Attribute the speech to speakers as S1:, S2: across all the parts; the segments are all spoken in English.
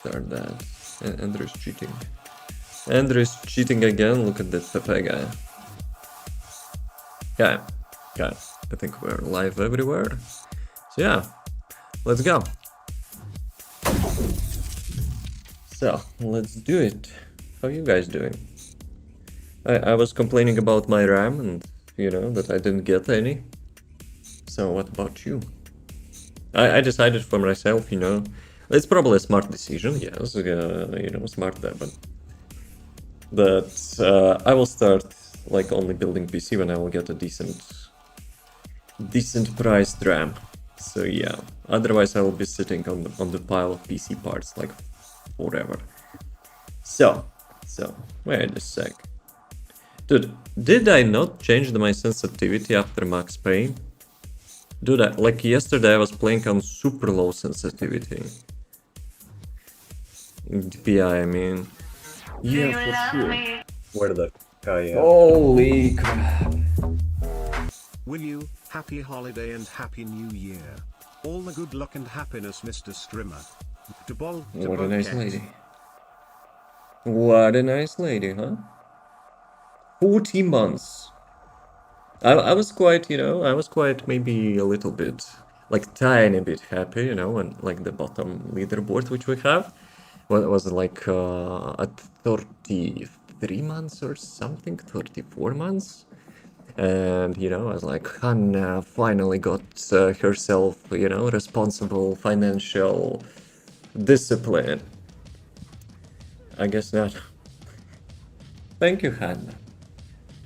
S1: Start that. Andrew's cheating. Andrew's cheating again. Look at that Pepe guy. Okay. I think we're live everywhere. So yeah, let's go. So let's do it. How you guys doing? I was complaining about my RAM and that I didn't get any. So what about you? I decided for myself, it's probably a smart decision, yes, smart there, but I will start like only building PC when I will get a decent priced RAM. So yeah, otherwise I will be sitting on the pile of PC parts like forever. So wait a sec. Dude, did I not change my sensitivity after Max Payne? Dude, like yesterday I was playing on super low sensitivity. DPI, I mean. Yeah, for sure.
S2: Where the
S1: Holy crap.
S3: Will you, happy holiday and happy new year. All the good luck and happiness, Mr. Strimmer.
S1: What a nice lady. What a nice lady, huh? 40 months. I was quite, I was quite maybe a little bit, like tiny bit happy, and like the bottom leaderboard which we have was like at 33 months or something, 34 months. And, I was like, Hannah finally got herself, responsible financial discipline. I guess not. Thank you, Hannah.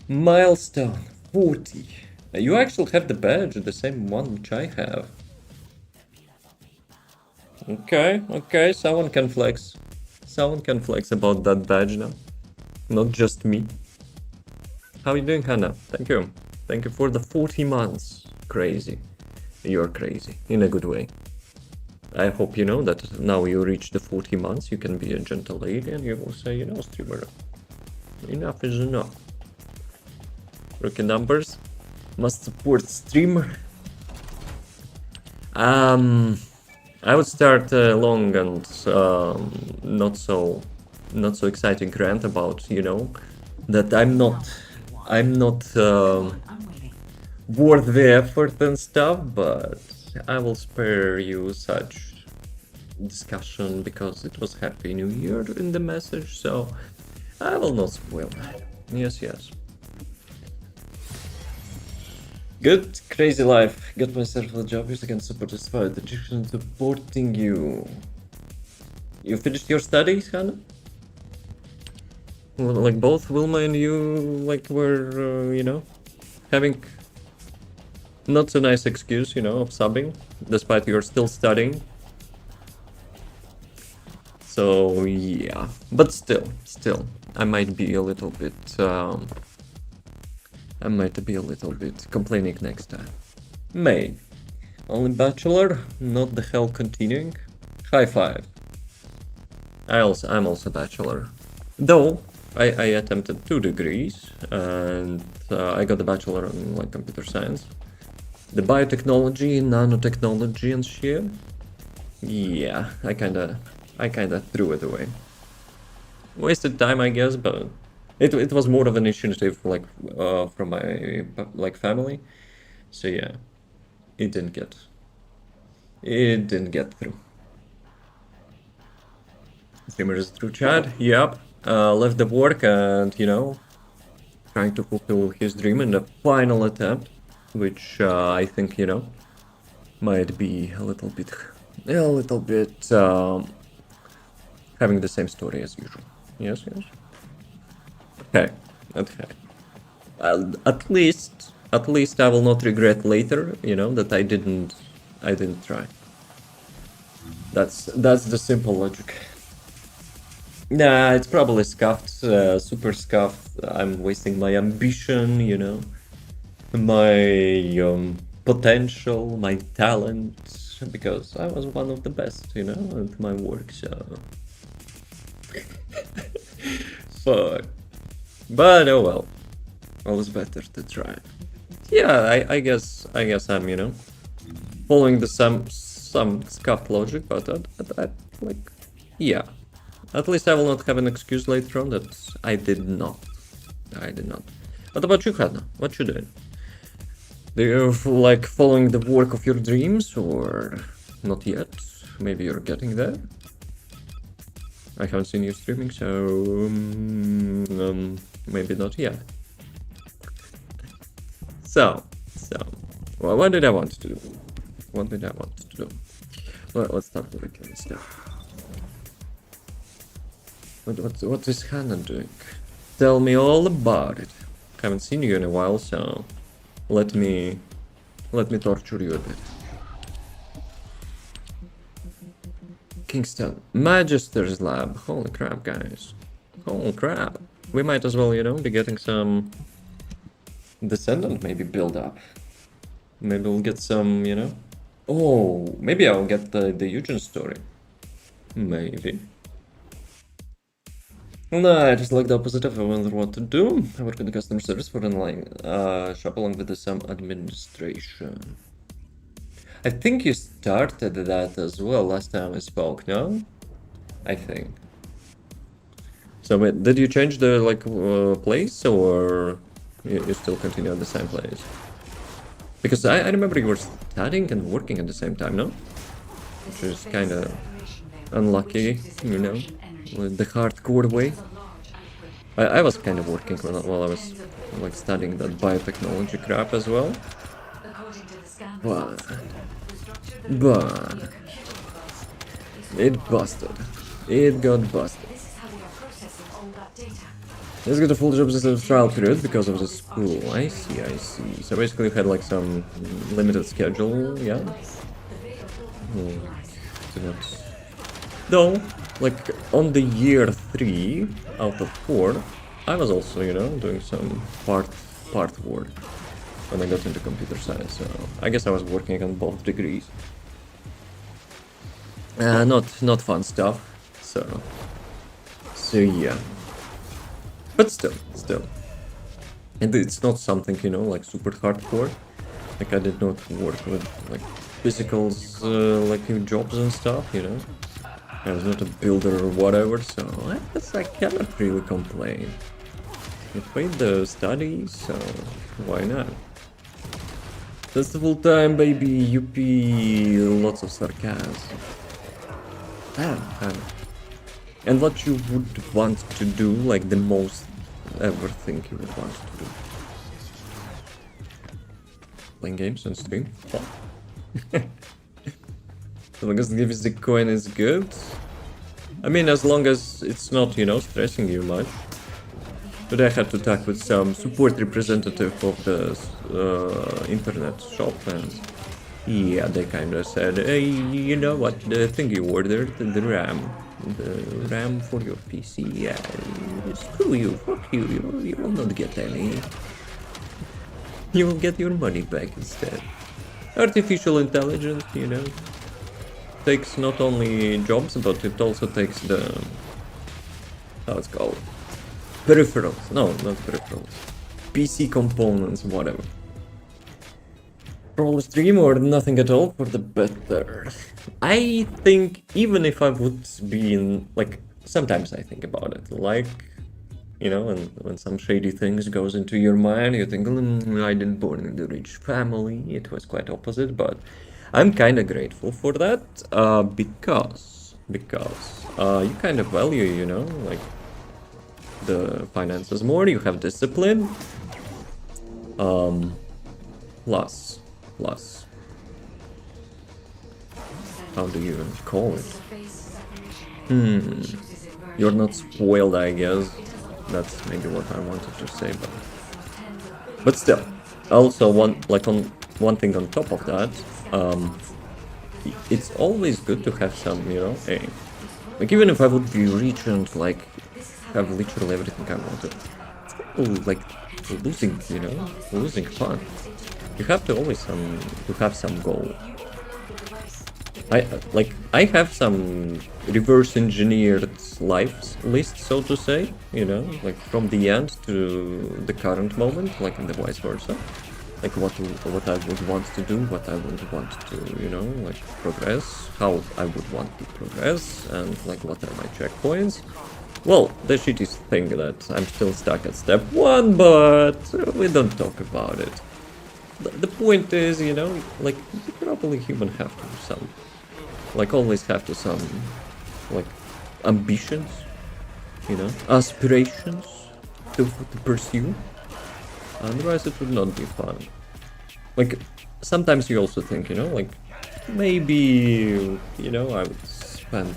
S1: Milestone 40. You actually have the badge, the same one which I have. Okay, someone can flex. Someone can flex about that badge now. Not just me. How are you doing, Hannah? Thank you. Thank you for the 40 months. Crazy. You're crazy. In a good way. I hope you know that now you reach the 40 months, you can be a gentle lady and you will say, streamer, enough is enough. Rookie numbers. Must support streamer. I would start a long and not so exciting rant about, that I'm not worth the effort and stuff, but I will spare you such discussion because it was Happy New Year in the message, so I will not spoil that. Yes. Good, crazy life. Got myself a job, used again super satisfied. Addiction supporting you. You finished your studies, Hannah? Well, like both Wilma and you, like were, having not so nice excuse, of subbing, despite you're still studying. So yeah, but still, I might be a little bit. I might be a little bit complaining next time. May. Only bachelor, not the hell continuing. High five. I'm also bachelor. Though, I attempted 2 degrees, and I got the bachelor in like computer science. The biotechnology, nanotechnology and shit. Yeah, I kinda threw it away. Wasted time, I guess, but it was more of an initiative like from my family. So yeah, it didn't get through. Streamers through chat. Yep. Left the work and trying to fulfill his dream in the final attempt, which I think might be a little bit having the same story as usual. Yes. Okay. At least I will not regret later, that I didn't try. That's the simple logic. Nah, it's probably scuffed, super scuffed. I'm wasting my ambition, my potential, my talent, because I was one of the best, at my work, so... Fuck. But oh well. Always better to try. Yeah, I guess I'm, following the some scuffed logic, but I like Yeah. At least I will not have an excuse later on that I did not. I did not. What about you, Hannah? What you doing? Do you like following the work of your dreams or not yet? Maybe you're getting there? I haven't seen you streaming, so maybe not yet. So, well, what did I want to do? What did I want to do? Well, let's start with the killing stuff. What is Hannah doing? Tell me all about it. Haven't seen you in a while, so let me torture you a bit. Kingston, Magister's Lab. Holy crap, guys. Holy crap. We might as well, you know, be getting some Descendant maybe build up. Maybe we'll get some, you know. Oh, maybe I'll get the Eugen story. Maybe. No, I just like the opposite of I wonder what to do. I work in the customer service for an online shop along with some administration. I think you started that as well last time we spoke, no? I think. So wait, did you change the place or you still continue at the same place? Because I remember you were studying and working at the same time, no? Which is kind of unlucky, you know, with the hardcore way. I was kind of working while I was like studying that biotechnology crap as well. But it busted. It got busted. Let's get a full job as a trial period because of the school. I see, I see. So basically you had like some limited schedule, yeah? No, like on the year 3 out of 4, I was also, you know, doing some part work when I got into computer science. So I guess I was working on both degrees. Not fun stuff. So yeah. But still. And it's not something, you know, like super hardcore. Like I did not work with like physicals, like jobs and stuff, you know. I was not a builder or whatever, so I guess I cannot really complain. I paid the study, so why not? That's the full time, baby. UP, lots of sarcasm. And what you would want to do, like the most ever thing you would want to do? Playing games on stream? As long as gives the coin is good. I mean, as long as it's not, you know, stressing you much. But I had to talk with some support representative of the internet shop, and yeah, they kind of said, hey, you know what, the thing you ordered, the RAM for your PC, yeah, screw you, fuck you, you will not get any. You will get your money back instead. Artificial intelligence, you know, takes not only jobs, but it also takes the, how it's called, peripherals. No, not peripherals. PC components, whatever. Roll stream or nothing at all for the better. I think even if I would be in, like, sometimes I think about it, like, you know, when some shady things goes into your mind, you think, I didn't born in the rich family. It was quite opposite, but I'm kind of grateful for that, because you kind of value, you know, like the finances more. You have discipline. Plus, how do you call it? You're not spoiled, I guess. That's maybe what I wanted to say, but still. Also, one thing on top of that, it's always good to have some, you know, like even if I would be rich and like have literally everything I wanted, it's kind of like losing fun. You have to always have some goal. I have some reverse engineered life list, so to say, you know, like from the end to the current moment, like in the vice versa. like what I would want to do, what I would want to, you know, like progress, how I would want to progress, and like what are my checkpoints. Well, the shitty thing that I'm still stuck at step 1, but we don't talk about it. The point is, you know, like you probably human have to some, like always have to some, like ambitions, you know, aspirations to pursue. Otherwise, it would not be fun. Like, sometimes you also think, you know, like, maybe, you know, I would spend,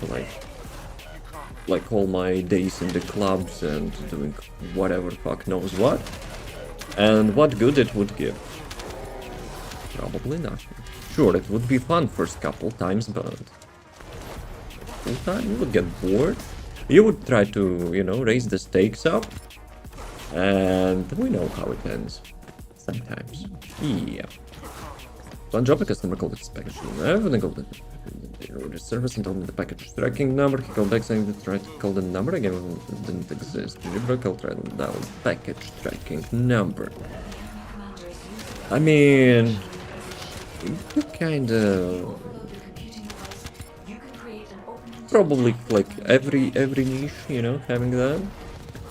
S1: like all my days in the clubs and doing whatever fuck knows what. And what good it would give? Probably nothing. Sure, it would be fun first couple times, but full time you would get bored. You would try to, you know, raise the stakes up. And we know how it ends. Sometimes. Yeah. One job, a customer called its package. Everything called the service and told me the package tracking number. He called back saying that tried to call the number again. It didn't exist. I'll try down package tracking number. I mean, you kinda probably like every niche, you know, having that.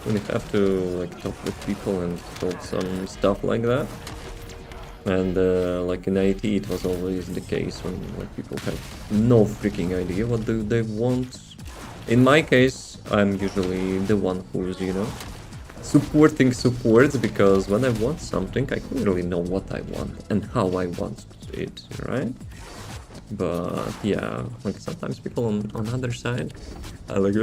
S1: When you have to like talk with people and talk some stuff like that. And like in IT, it was always the case when like people have no freaking idea what do they want. In my case, I'm usually the one who's, you know, supporting supports, because when I want something, I clearly know what I want and how I want it, right? But yeah, like sometimes people on other side are like,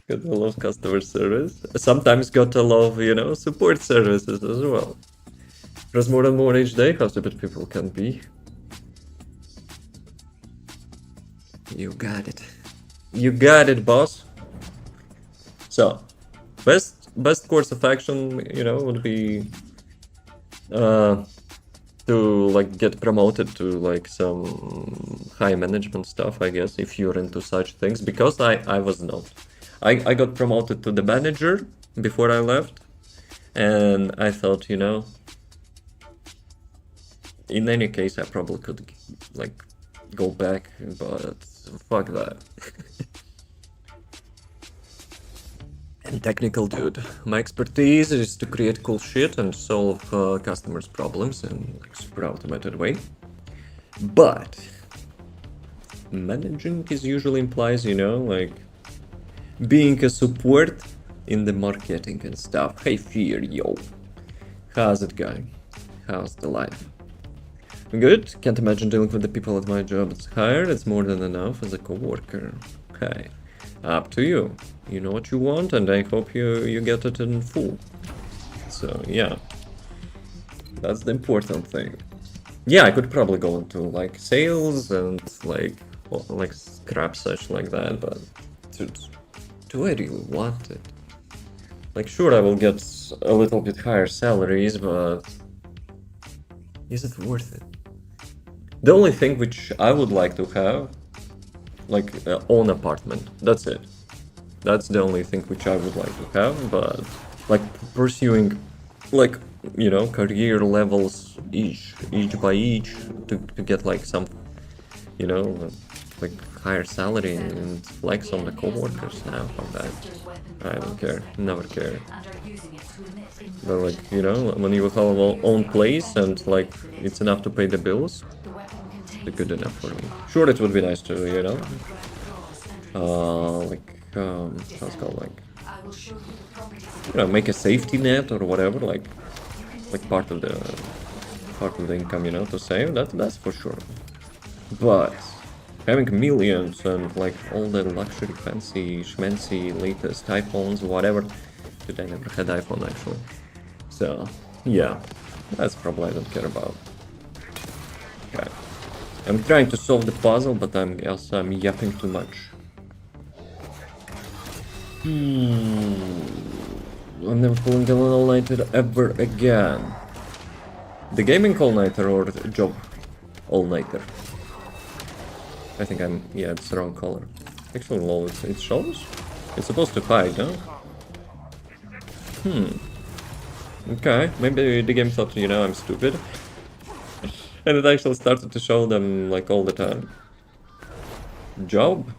S1: got a lot of customer service. Sometimes got a lot of, you know, support services as well. There's more and more each day how stupid people can be. You got it. You got it, boss. So, best course of action, you know, would be to like get promoted to like some high management stuff, I guess, if you're into such things, because I was not. I got promoted to the manager before I left, and I thought, you know, in any case I probably could like go back, but fuck that. And technical dude. My expertise is to create cool shit and solve customers' problems in like super automated way. But managing is usually implies, you know, like being a support in the marketing and stuff. Hey Fear, yo. How's it going? How's the life? Good. Can't imagine dealing with the people at my job. It's hard. It's more than enough as a co-worker. Okay. Up to you. You know what you want, and I hope you get it in full. So yeah, that's the important thing. Yeah, I could probably go into like sales and like scrap such like that, but dude, do I really want it? Like, sure, I will get a little bit higher salaries, but is it worth it? The only thing which I would like to have, like, own apartment. That's it. That's the only thing which I would like to have, but like pursuing, like, you know, career levels each by each to get like some, you know, like higher salary and flex on the co-workers now. Fuck that. I don't care. Never care. But like, you know, when you have your own place and like it's enough to pay the bills, it's good enough for me. Sure, it would be nice to, you know, how's it called, like, you know, make a safety net or whatever, like part of the income, you know, to save. That's for sure. But having millions and like all the luxury, fancy, schmancy, latest iPhones, whatever. Dude, I never had iPhone actually. So yeah, that's probably I don't care about. Okay. I'm trying to solve the puzzle, but I'm yapping too much. I'm never pulling the all-nighter ever again. The gaming all-nighter or the job all-nighter? I think yeah, it's the wrong color. Actually, lol, it shows? It's supposed to hide, no? Okay, maybe the game thought, you know, I'm stupid. And it actually started to show them, like, all the time. Job?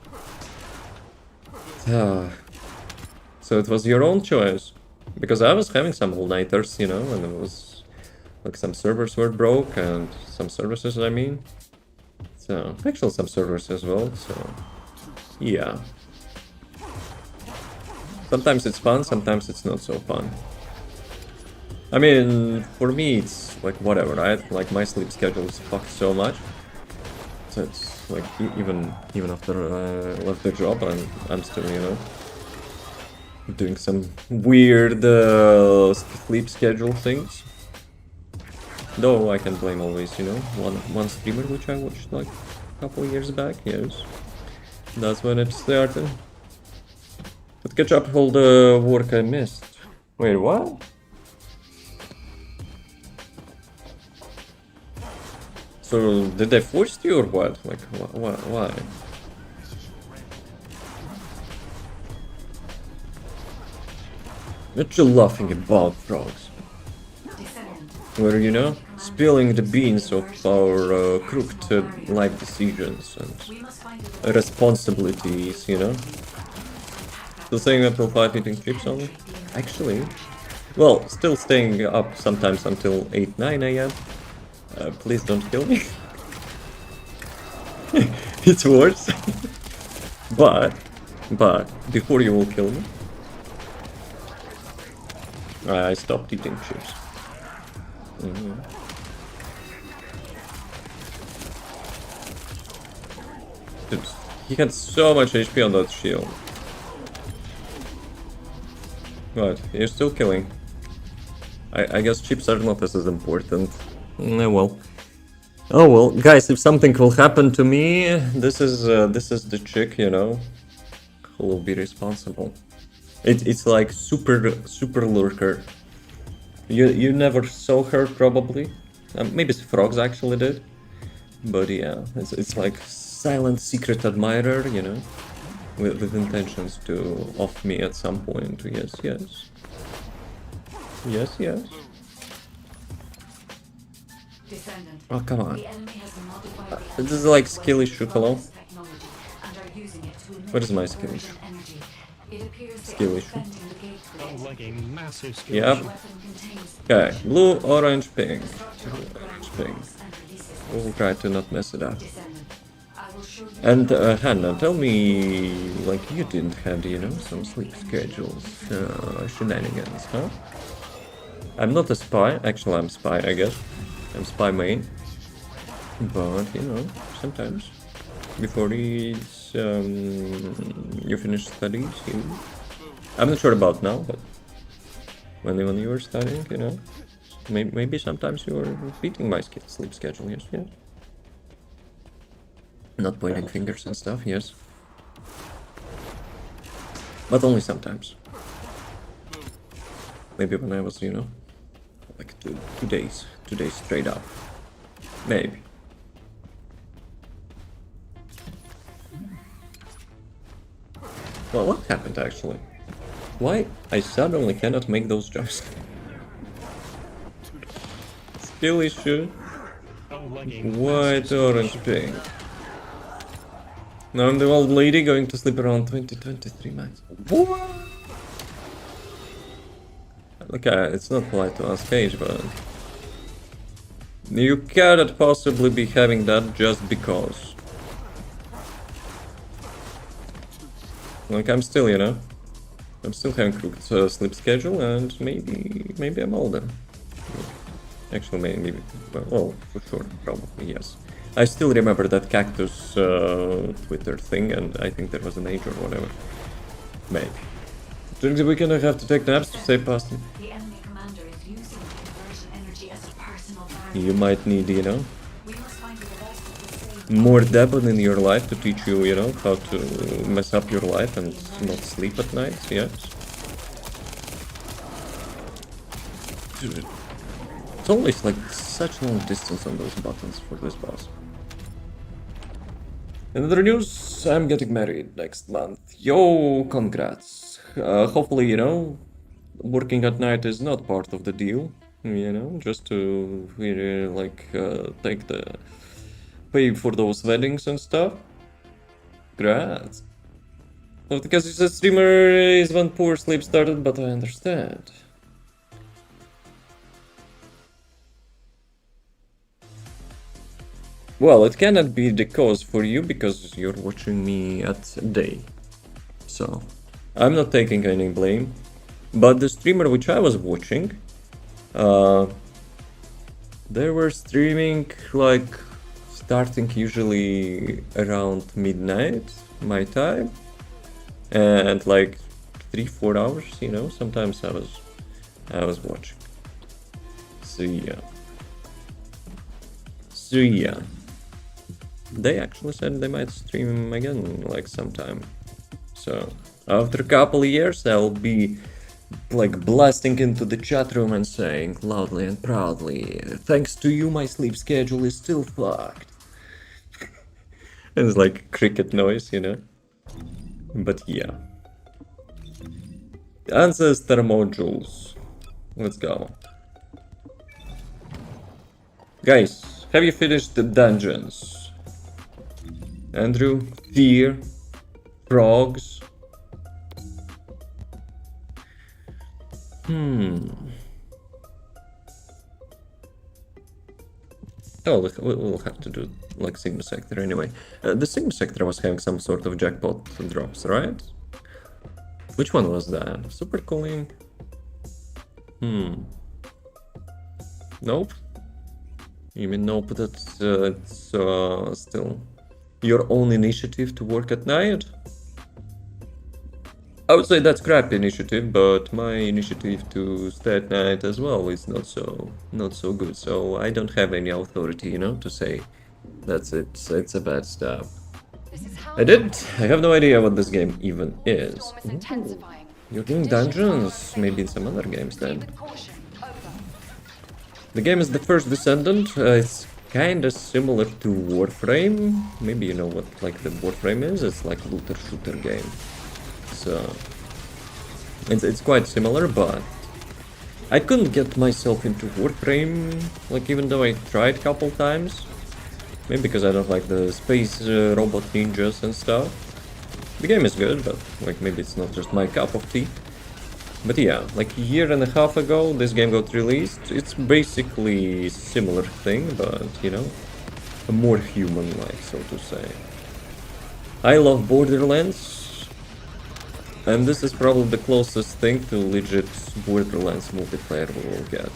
S1: Ah, so it was your own choice. Because I was having some all-nighters, you know, and it was... Like, some servers were broke, and some services, I mean. So, actually some servers as well, so... Yeah. Sometimes it's fun, sometimes it's not so fun. I mean, for me, it's like whatever, right? Like my sleep schedule is fucked so much. So it's like even after I left the job, I'm still, you know, doing some weird sleep schedule things. Though I can blame always, you know, one streamer which I watched like a couple years back. Yes, that's when it started. But catch up all the work I missed. Wait, what? So did they force you or what? Like why? What you laughing about, frogs? Where, you know, spilling the beans of our crooked life decisions and responsibilities, you know? Still staying up till 5 eating chips only? Actually, well, still staying up sometimes until 8, 9 a.m. Please don't kill me. It's worse. but, before you will kill me, I stopped eating chips. Dude, he had so much HP on that shield. But you're still killing. I guess chips are not as important. Well. Oh well, guys, if something will happen to me, this is the chick, you know, who will be responsible. It's like super lurker. You never saw her probably. Maybe frogs actually did. But yeah, it's like silent secret admirer, you know, with intentions to off me at some point. Yes, yes. Yes, yes.
S2: Descendant.
S1: Oh, come on.
S2: The enemy has modified
S1: This is like skill issue, hello?
S2: technology and are using it to
S1: What is my
S2: emit
S1: skill issue?
S2: conversion energy. It appears they
S1: Skill
S2: are
S1: issue.
S2: defending the gate
S3: Oh, like a massive skill.
S1: Yep.
S2: weapon contains
S1: Okay, blue, orange, pink.
S2: structure
S1: Blue,
S2: of the
S1: orange,
S2: ground
S1: pink.
S2: blocks and releases
S1: We'll try to not mess it up.
S2: Descendant. I will show you
S1: And Hannah, tell me, like, you didn't have, you know, some sleep schedules, shenanigans, huh? I'm not a spy. Actually, I'm spy, I guess. I'm spy main. But, you know, sometimes. Before these, you finish studies, you... I'm not sure about now, but... When you were studying, you know... Maybe sometimes you were beating my sleep schedule, yes, yes. Not pointing fingers and stuff, yes. But only sometimes. Maybe when I was, you know, like two days straight up. Maybe. Well, what happened actually? Why I suddenly cannot make those jumps? Skill issue. White, orange, pink. Now I'm the old lady going to sleep around 20-23 max. What? Okay, it's not polite to ask age, but... You cannot possibly be having that just because. Like, I'm still, you know... I'm still having crooked sleep schedule, and maybe I'm older. Actually, maybe... Well, for sure, probably, yes. I still remember that cactus Twitter thing, and I think there was an age or whatever. Maybe. During the weekend I have to take naps to stay past them.
S2: the enemy commander is using the conversion energy as a personal barrier.
S1: You might need, you know,
S2: We must find a device that will save
S1: more depth in your life to teach you, you know, how to mess up your life and not sleep at night, yes. Dude, it's always like such long distance on those buttons for this boss. In other news, I'm getting married next month. Yo, congrats. Hopefully, you know, working at night is not part of the deal, you know, just to really like take the pay for those weddings and stuff. Congrats. Well, because it's a streamer is when poor sleep started, but I understand. Well, it cannot be the cause for you because you're watching me at day. So, I'm not taking any blame. But the streamer which I was watching, they were streaming like starting usually around midnight, my time, and like 3-4 hours, you know, sometimes I was watching. So yeah. They actually said they might stream again like sometime. So after a couple of years I'll be like blasting into the chat room and saying loudly and proudly, thanks to you my sleep schedule is still fucked. And it's like cricket noise, you know. But yeah. Ancestor modules. Let's go. Guys, have you finished the dungeons? Andrew, Fear, Frogs. Oh, we'll have to do like Sigma Sector anyway. The Sigma Sector was having some sort of jackpot drops, right? Which one was that? Super cooling? Nope. You mean nope, that's it's still your own initiative to work at night? I would say that's crappy initiative, but my initiative to stay at night as well is not so good. So I don't have any authority, you know, to say that's it's a bad stuff. I have no idea what this game even is. Ooh, you're doing dungeons, maybe in some other games then. The game is the first Descendant. It's kinda similar to Warframe. Maybe you know what like the Warframe is. It's like a looter shooter game. So it's quite similar, but I couldn't get myself into Warframe, like even though I tried a couple times. Maybe because I don't like the space robot ninjas and stuff. The game is good, but like maybe it's not just my cup of tea. But yeah, like a year and a half ago this game got released. It's basically a similar thing, but you know, a more human-like, so to say. I love Borderlands. And this is probably the closest thing to legit Borderlands multiplayer we will get.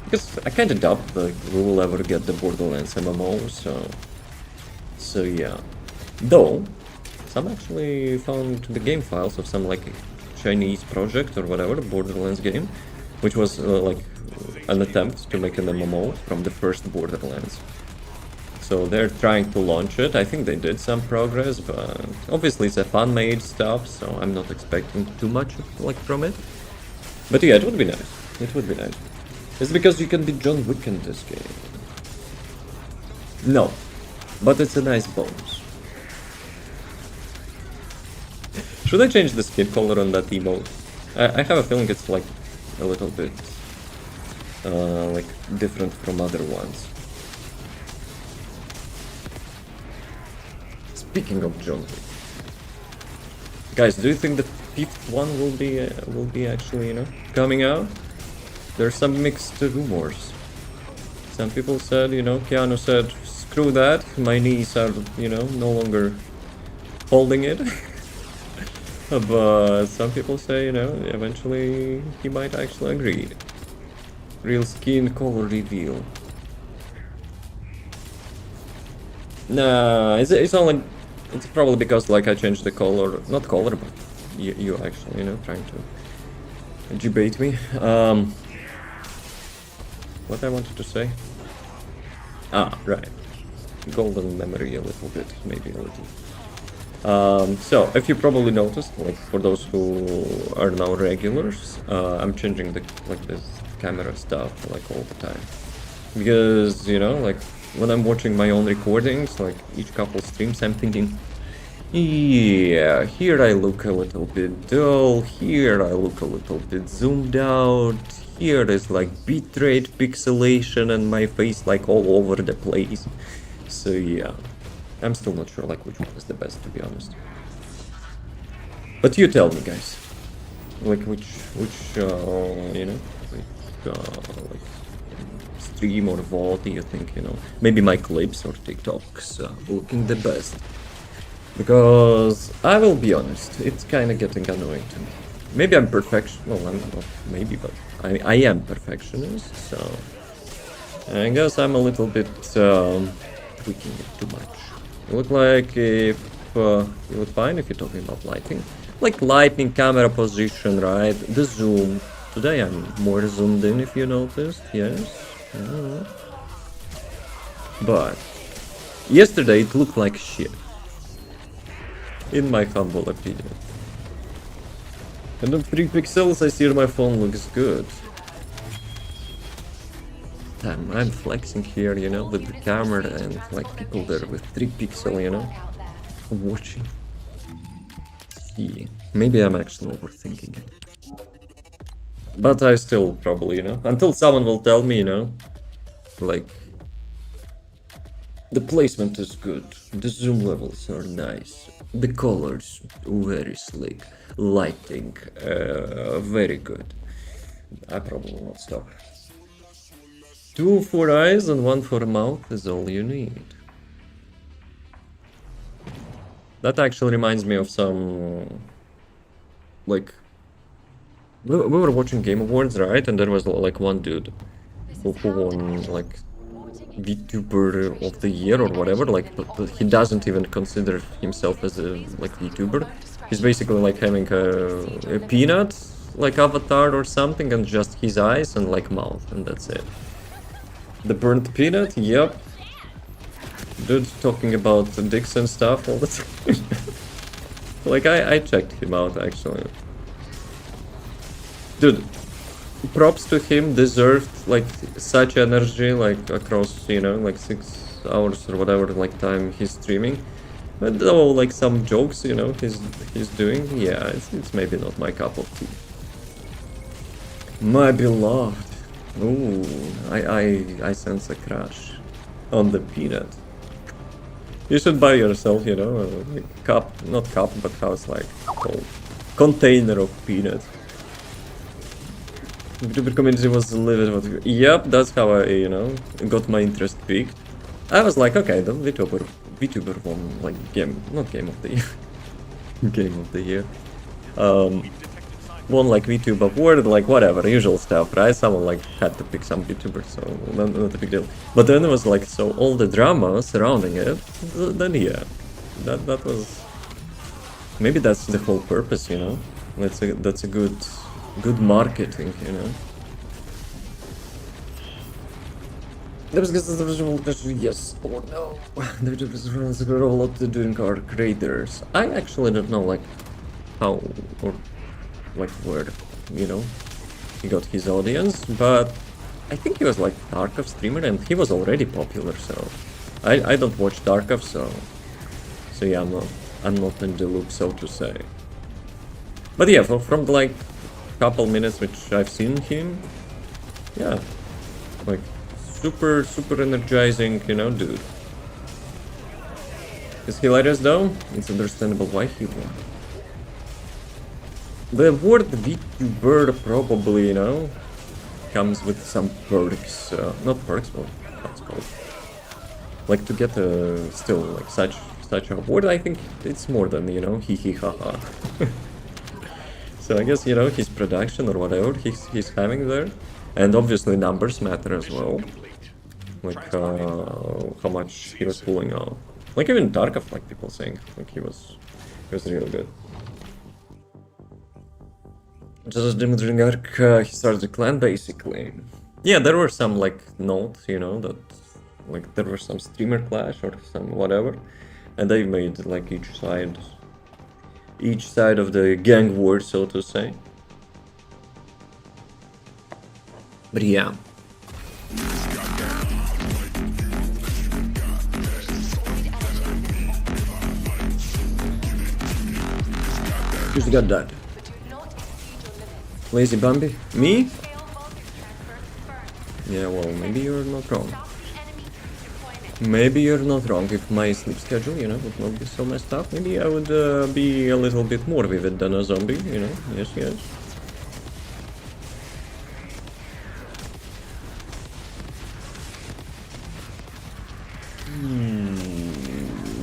S1: Because I kinda doubt that we will ever get the Borderlands MMO, so yeah. Though, some actually found the game files of some like Chinese project or whatever, Borderlands game, which was like an attempt to make an MMO from the first Borderlands. So they're trying to launch it. I think they did some progress, but obviously it's a fan-made stuff, so I'm not expecting too much like from it. But yeah, it would be nice. It would be nice. It's because you can be John Wick in this game. No, but it's a nice bonus. Should I change the skin color on that emote? I have a feeling it's like a little bit like different from other ones. Speaking of John Wick, guys, do you think the fifth one will be actually, you know, coming out? There's some mixed rumors. Some people said, you know, Keanu said, screw that, my knees are, you know, no longer holding it. But some people say, you know, eventually he might actually agree. Real skin color reveal. Nah, it's not like, it's probably because like I changed the color, not color, but you actually, you know, trying to debate me. What I wanted to say? Ah, right. Golden memory a little bit, maybe a little. So, if you probably noticed, like for those who are now regulars, I'm changing the this camera stuff like all the time. Because, you know, like when I'm watching my own recordings, like each couple streams, I'm thinking, Yeah, here I look a little bit dull, here I look a little bit zoomed out, here is like bitrate pixelation and my face like all over the place. So yeah, I'm still not sure like which one is the best, to be honest. But you tell me, guys, like which you know, like stream or VOD do you think, you know, maybe my clips or TikToks looking the best? Because I will be honest, it's kind of getting annoying to me. Maybe I'm perfection. Well, I'm not maybe, but I am perfectionist, so I guess I'm a little bit tweaking it too much. You look like if you look fine if you're talking about lighting, like lighting, camera position, right? The zoom. Today I'm more zoomed in, if you noticed. Yes. But yesterday it looked like shit. In my humble opinion. And on 3 pixels I see my phone looks good. Damn, I'm flexing here, you know, with the camera and like people there with 3 pixel, you know, watching. Yeah, maybe I'm actually overthinking it. But I still probably, you know, until someone will tell me, you know, like the placement is good, the zoom levels are nice, the colors very slick, lighting very good. I probably won't stop. 2 for eyes and 1 for mouth is all you need. That actually reminds me of some, like, we were watching Game Awards, right? And there was like one dude who won like VTuber of the year or whatever, like, but he doesn't even consider himself as a like VTuber. He's basically like having a peanut like avatar or something, and just his eyes and like mouth, and that's it. The burnt peanut, yep. Dude talking about dicks and stuff all the time. Like I checked him out actually. Dude, props to him, deserved like such energy like across, you know, like 6 hours or whatever like time he's streaming. But though like some jokes, you know, he's doing, yeah, it's maybe not my cup of tea. My beloved. Ooh, I sense a crush on the peanut. You should buy yourself, you know, a cup, not cup, but how it's like called, container of peanut. VTuber community was livid. Yep, that's how I, you know, got my interest peaked. I was like, okay, the VTuber won like not game of the year, game of the year. Won like VTube award, like whatever, usual stuff, right? Someone like had to pick some VTuber, so not a big deal. But then it was like, so all the drama surrounding it, then yeah, that was, maybe that's the whole purpose, you know. That's a good marketing, you know. Yes or no? There's a lot to do in car creators. I actually don't know like how or like where, you know, he got his audience, but I think he was like Tarkov streamer and he was already popular, so I don't watch Tarkov, so yeah, I'm not in the loop, so to say. But yeah, from the like couple minutes which I've seen him, yeah, like super energizing, you know, dude. It's hilarious though, it's understandable why he won. The word VTuber probably, you know, comes with some perks, not perks, but what's called, like to get a still like such a award. I think it's more than, you know, hee haha. So I guess, you know, his production or whatever he's having there, and obviously numbers matter as well, like how much he was pulling out. Like even Tarkov, like people saying, like he was really good. Just Dimitri Arc, he started the clan basically. Yeah, there were some like notes, you know, that like there was some streamer clash or some whatever, and they made like each side of the gang war, so to say. But yeah. Who's got that? Lazy Bambi? Me? Yeah, well, maybe you're not wrong. Maybe you're not wrong. If my sleep schedule, you know, would not be so messed up, maybe I would be a little bit more vivid than a zombie, you know? Yes, yes.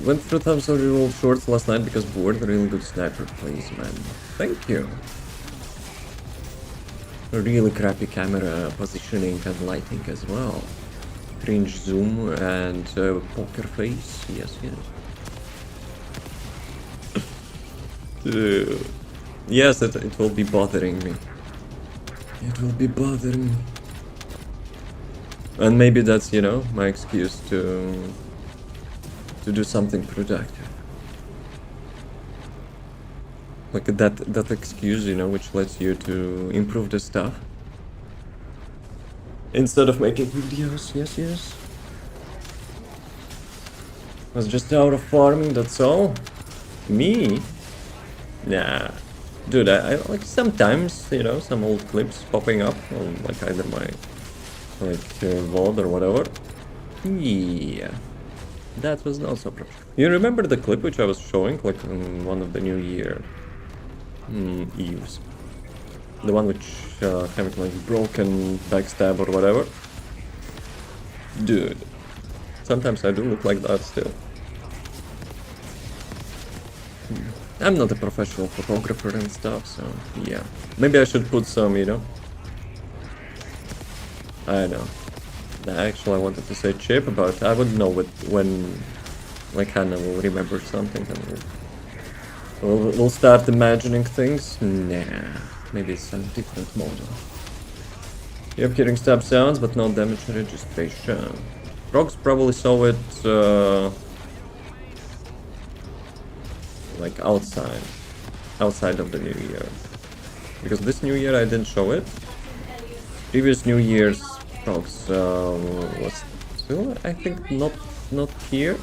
S1: Went through tons of reroll shorts last night because bored. Really good sniper plays, man. Thank you. Really crappy camera positioning and lighting as well. Cringe zoom and poker face. Yes, yes. Yes, it will be bothering me. It will be bothering me. And maybe that's, you know, my excuse to do something productive. Like that excuse, you know, which lets you to improve the stuff. Instead of making videos, yes, yes. I was just out of farming, that's all. Me? Nah. Dude, I like sometimes, you know, some old clips popping up on like either my VOD or whatever. Yeah. That was not so proper. You remember the clip which I was showing like on one of the New Year Eves? The one which having like broken backstab or whatever? Dude. Sometimes I do look like that still. I'm not a professional photographer and stuff, so yeah. Maybe I should put some, you know. I know. Actually, I wanted to say chip, but I would know it when like Hannah will remember something and we'll start imagining things. Nah, maybe it's some different model. Yep, hearing stab sounds, but no damage registration. Frogs probably saw it like outside of the New Year, because this New Year I didn't show it. Previous New Year's Frogs was still, I think, not here.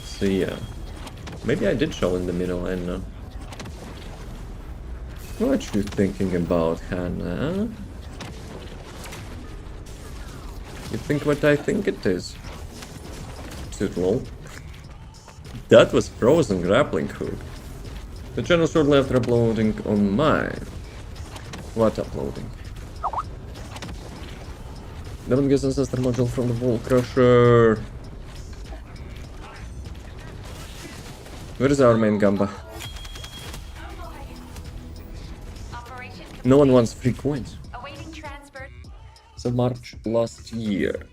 S1: So yeah, maybe I did show in the middle. I don't know. What you thinking about, Hannah? You think what I think it is? Dude, lol. That was frozen grappling hook. The channel shortly after uploading on mine. What uploading? Devon gets ancestor module from the Wall Crusher. Where is our main Gamba? No one wants free coins. So March last year.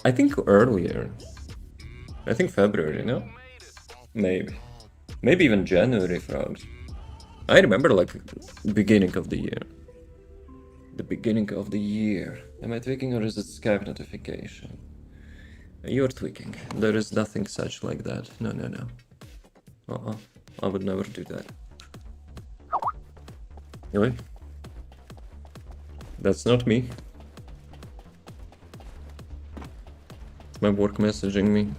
S1: I think earlier. I think February, no? Maybe. Maybe even January, Frogs. I remember like beginning of the year. The beginning of the year. Am I tweaking or is it Skype notification? You're tweaking. There is nothing such like that. No, no, no. I would never do that. Really? That's not me. My work messaging me.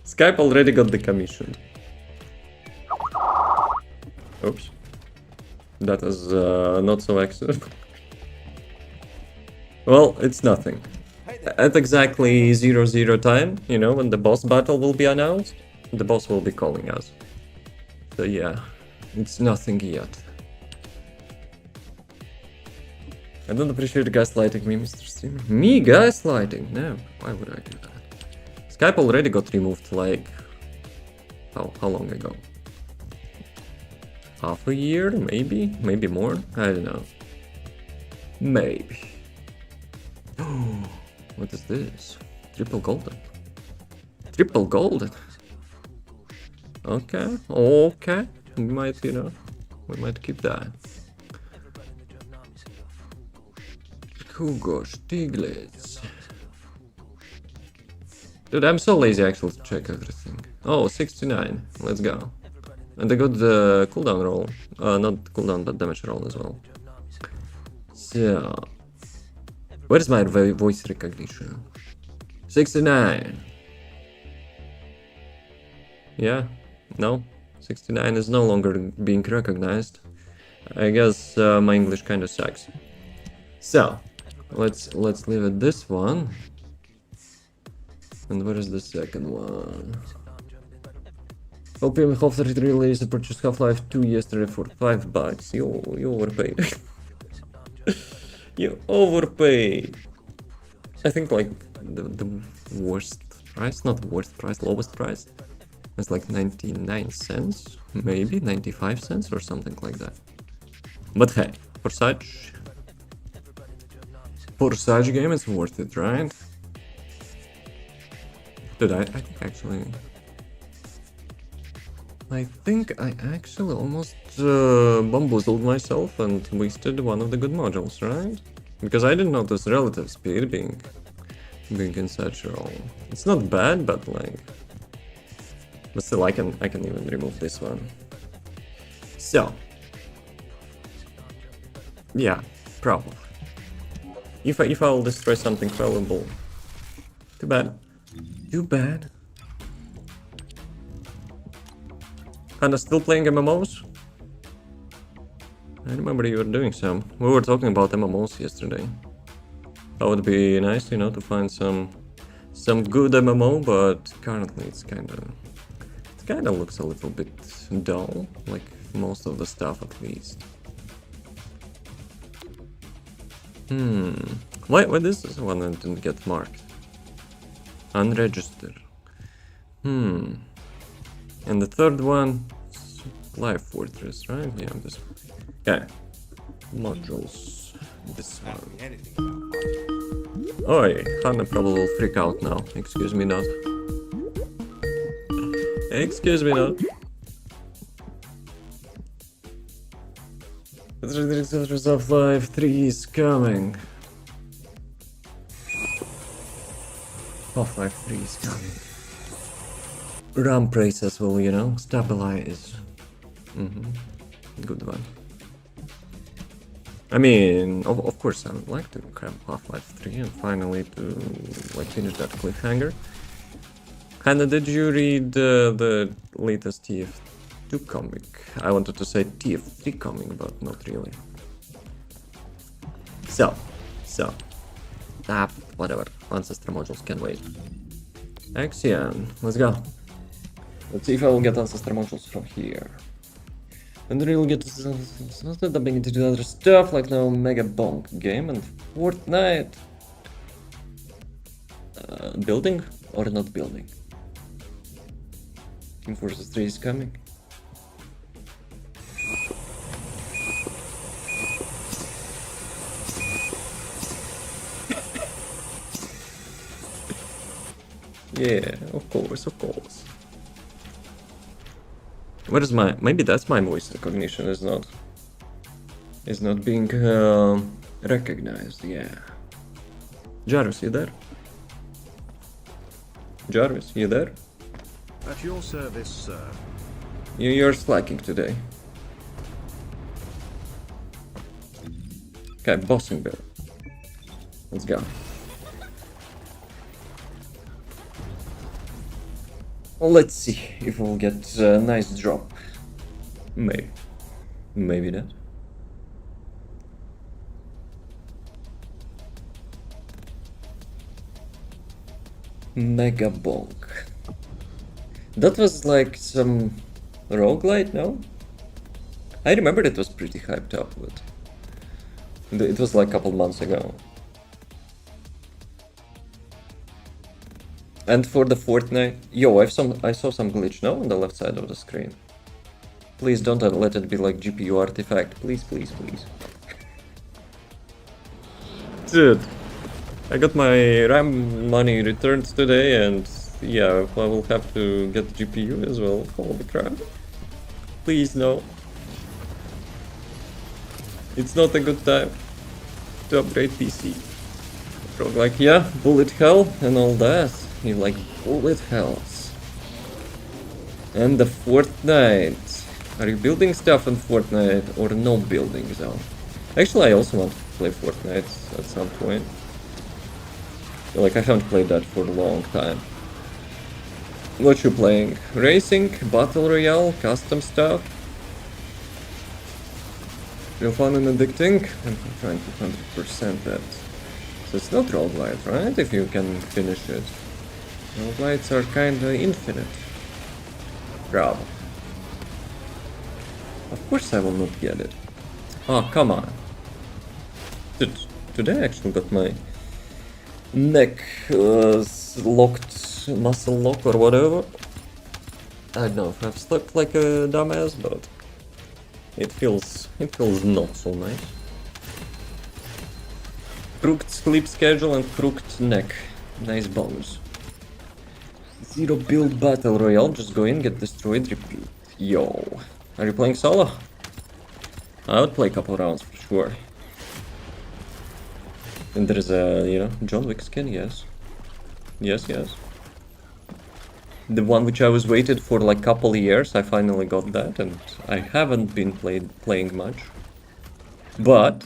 S1: Skype already got the commission. Oops. That was not so excellent. Well, it's nothing. At exactly 00 time, you know, when the boss battle will be announced, the boss will be calling us. So yeah, it's nothing yet. I don't appreciate gaslighting me, Mr. Streamer. Me gaslighting? No, why would I do that? Skype already got removed like... How long ago? Half a year, maybe? Maybe more? I don't know. Maybe. What is this? Triple golden. Triple golden? Okay, okay. We might, you know, we might keep that. Hugo Stiglitz. Dude, I'm so lazy actually to check everything. Oh, 69. Let's go. And I got the cooldown roll. Not cooldown, but damage roll as well. So... where's my voice recognition? 69. Yeah, No, 69 is no longer being recognized. I guess my English kind of sucks. So, let's leave it this one. And where is the second one? Opium Half-33 release purchased Half-Life 2 yesterday for $5. You overpaid. You overpaid. I think like the worst price, not worst price, lowest price. It's like 99 cents, maybe 95 cents or something like that. But hey, for such game, it's worth it, right? Dude, I think I actually almost bamboozled myself and wasted one of the good modules, right? Because I didn't notice relative speed being in such a role. It's not bad, but like, but still, I can even remove this one. So, yeah, probably. If I'll destroy something valuable, too bad. Too bad. Kinda still playing MMOs? I remember you were doing some. We were talking about MMOs yesterday. That would be nice, you know, to find some good MMO, but currently it kinda looks a little bit dull, like most of the stuff at least. Why this is one that didn't get marked? Unregistered. And the third one, Life Fortress, right? Yeah, this one. Okay. Modules. This one. Oi, Hannah probably will freak out now. Excuse me not. Excuse me not. Half-Life 3 is coming. Half-Life 3 is coming. RAM prices will, you know, stabilize. Good one. I mean, of course, I would like to have Half-Life 3 and finally to like finish that cliffhanger. Hannah, did you read the latest TF2 comic? I wanted to say TF3 comic, but not really. So, whatever. Ancestor modules can wait. Axion, let's go. Let's see if I will get ancestor modules from here. And then we'll get dumping into the other stuff like now Mega Bonk game and Fortnite. Building or not building? Team Forces 3 is coming. Yeah, of course. What is my... Maybe that's my voice recognition is not being recognized, yeah. Jarvis, you there? Jarvis, you there?
S3: At your service, sir.
S1: You're slacking today. Okay, bossing bill. Let's go. Let's see if we'll get a nice drop. Maybe not. Mega Bonk. That was like some roguelite, no? I remember it was pretty hyped up, but it was like a couple months ago. And for the Fortnite, yo, I saw some glitch, no, on the left side of the screen. Please don't let it be like GPU artifact, please. Dude, I got my RAM money returned today, and yeah, I will have to get GPU as well. Holy crap! Please no. It's not a good time to upgrade PC. Like, yeah, bullet hell and all that. You like bullet hells. And the Fortnite. Are you building stuff in Fortnite or no building zone? Actually, I also want to play Fortnite at some point. Like, I haven't played that for a long time. What you playing? Racing, battle royale, custom stuff? Real fun and addicting? I'm trying to 100% that. So it's not roguelite, right? If you can finish it. Roguelites are kinda infinite. Bravo. Of course I will not get it. Oh, come on. Today I actually got my neck locked, muscle lock or whatever. I don't know if I've slept like a dumbass, but it feels not so nice. Crooked sleep schedule and crooked neck. Nice bonus. Zero build battle royale, just go in, get destroyed, repeat. Yo. Are you playing solo? I would play a couple rounds for sure. And there's a, you know, John Wick skin, yes. Yes, yes. The one which I was waited for like couple years, I finally got that, and I haven't been playing much. But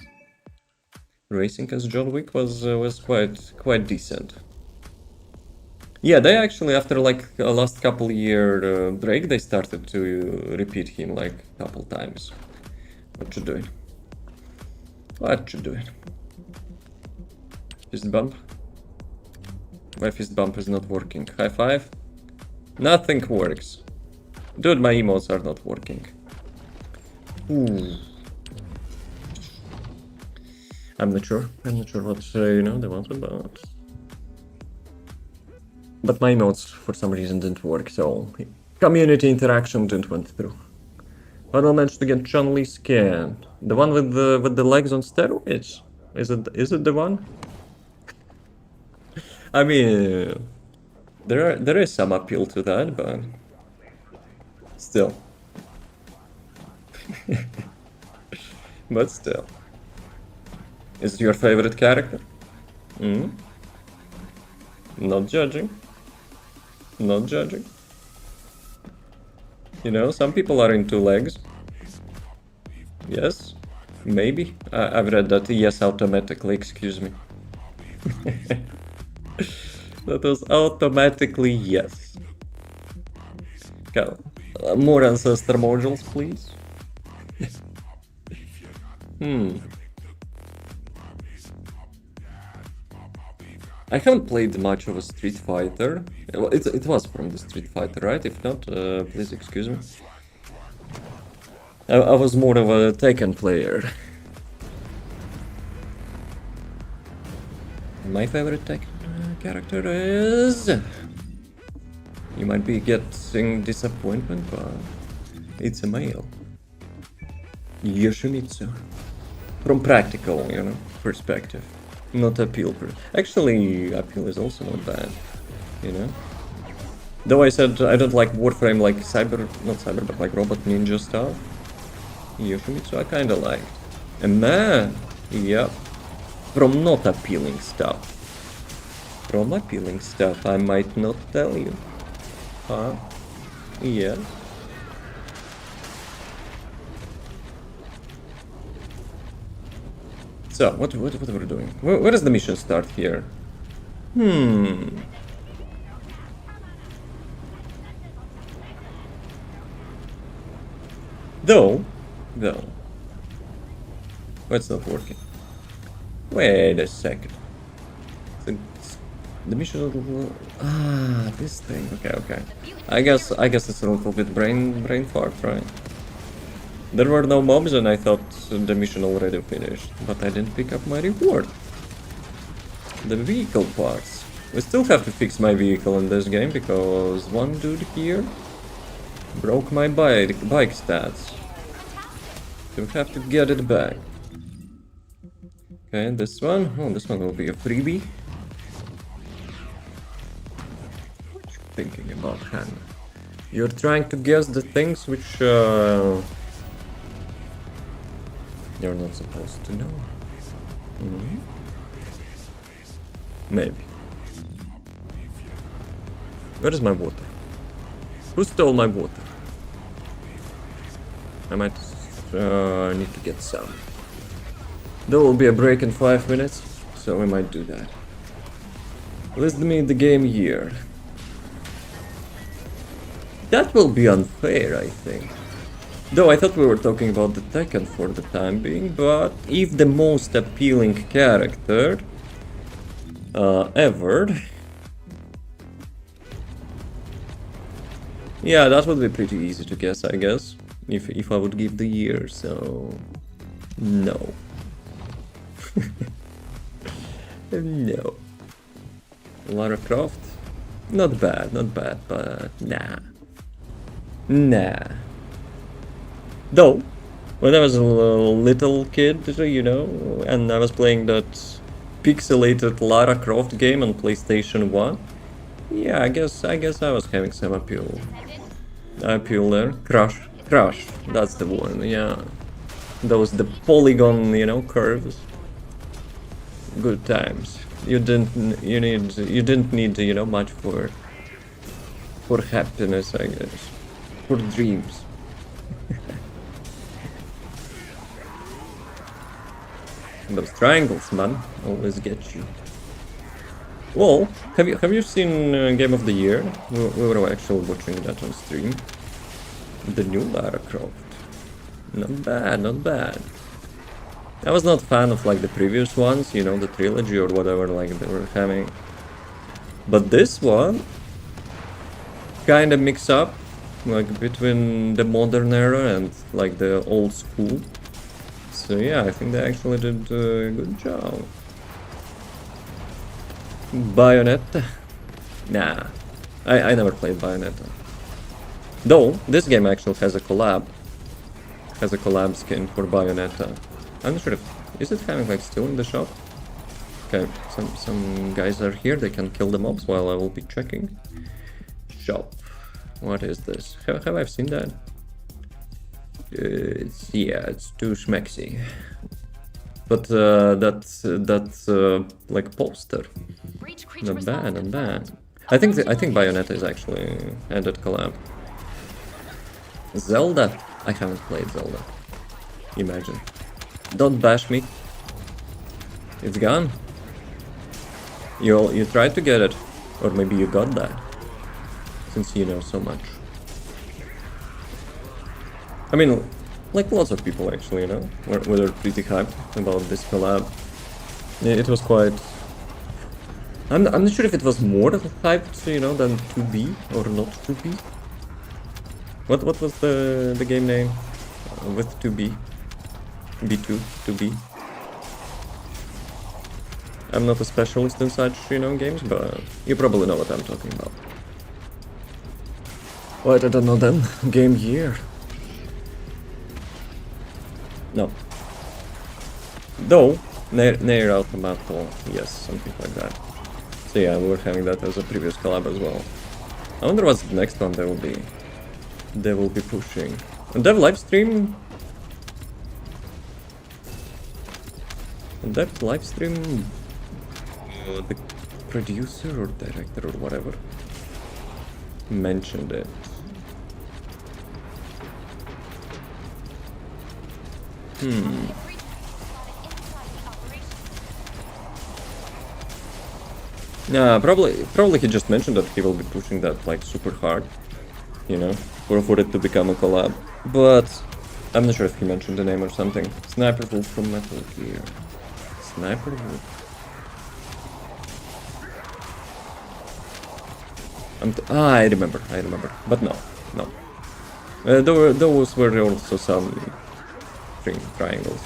S1: racing as John Wick was quite decent. Yeah, they actually after like a last couple year break, they started to repeat him like a couple times. What you doing? What you doing? Fist bump? My fist bump is not working. High five? Nothing works. Dude, my emotes are not working. Ooh. I'm not sure what you know they wanted, but my emotes for some reason didn't work, so community interaction didn't went through. But I managed to get Chun-Li skin. The one with the legs on steroids? Is it the one? I mean, there is some appeal to that, but still. But still. Is it your favorite character? Not judging. Not judging. You know, some people are into legs. Yes, maybe. I've read that yes automatically, excuse me. That was automatically yes. Okay. More ancestor modules, please. I haven't played much of a Street Fighter. Well, it was from the Street Fighter, right? If not, please excuse me. I was more of a Tekken player. My favorite Tekken character is... You might be getting disappointment, but it's a male. Yoshimitsu. From practical, you know, perspective. Not appeal. Actually, appeal is also not bad, you know? Though I said I don't like Warframe like not cyber, but like Robot Ninja stuff. Yoshimitsu I kinda liked. And man, yep. From not appealing stuff. From appealing stuff, I might not tell you. Huh? Yes. So, what we're doing? Where does the mission start here? Though. Oh, it's not working. Wait a second. The mission. This thing. Okay. I guess it's a little bit brain fart, right? There were no mobs and I thought the mission already finished, but I didn't pick up my reward. The vehicle parts. We still have to fix my vehicle in this game because one dude here broke my bike stats. So we have to get it back. Okay, this one. Oh, this one will be a freebie. What you thinking about, Hannah? You're trying to guess the things which you're not supposed to know. Maybe. Where is my water? Who stole my water? I might need to get some. There will be a break in 5 minutes, so we might do that. List me the game year. That will be unfair, I think. Though I thought we were talking about the Tekken for the time being, but if the most appealing character ever... Yeah, that would be pretty easy to guess, I guess, if I would give the year, so... No. No. Lara Croft? Not bad, but nah. Nah. Though, when I was a little kid, you know, and I was playing that pixelated Lara Croft game on PlayStation 1, yeah, I guess I was having some appeal. Appeal there. Crush, that's the one, yeah. Those, the polygon, you know, curves. Good times. You didn't need, you know, much for happiness, I guess. For dreams. Those triangles, man, always get you. Well, have you seen Game of the Year? We were actually watching that on stream. The new Lara Croft. Not bad, not bad. I was not a fan of like the previous ones, you know, the trilogy or whatever like they were having. But this one kind of mix up like between the modern era and like the old school. So yeah, I think they actually did a good job. Bayonetta? Nah, I never played Bayonetta. Though, this game actually has a collab. Has a collab skin for Bayonetta. I'm not sure if... Is it having like still in the shop? Okay, some guys are here, they can kill the mobs while I will be checking. Shop. What is this? Have I seen that? Yeah, it's too schmexy. But that's like poster. Not bad, not bad. I think Bayonetta is actually ended collab. Zelda? I haven't played Zelda. Imagine. Don't bash me. It's gone. You tried to get it, or maybe you got that, since you know so much. I mean, like lots of people actually, you know, were pretty hyped about this collab. It was quite... I'm not sure if it was more hyped, you know, than 2B or not 2B. What was the game name with 2B? B2, 2B. I'm not a specialist in such, you know, games, but you probably know what I'm talking about. What, I don't know then? Game year? No. Though, Nier Automata, yes, something like that. So yeah, we were having that as a previous collab as well. I wonder what's the next one they will be pushing. And dev livestream? That livestream, the producer or director or whatever mentioned it. Yeah, probably he just mentioned that he will be pushing that like super hard, you know, for it to become a collab. But I'm not sure if he mentioned the name or something. Sniper Wolf from Metal Gear. Sniper Wolf. I remember. But no. Those were also some triangles.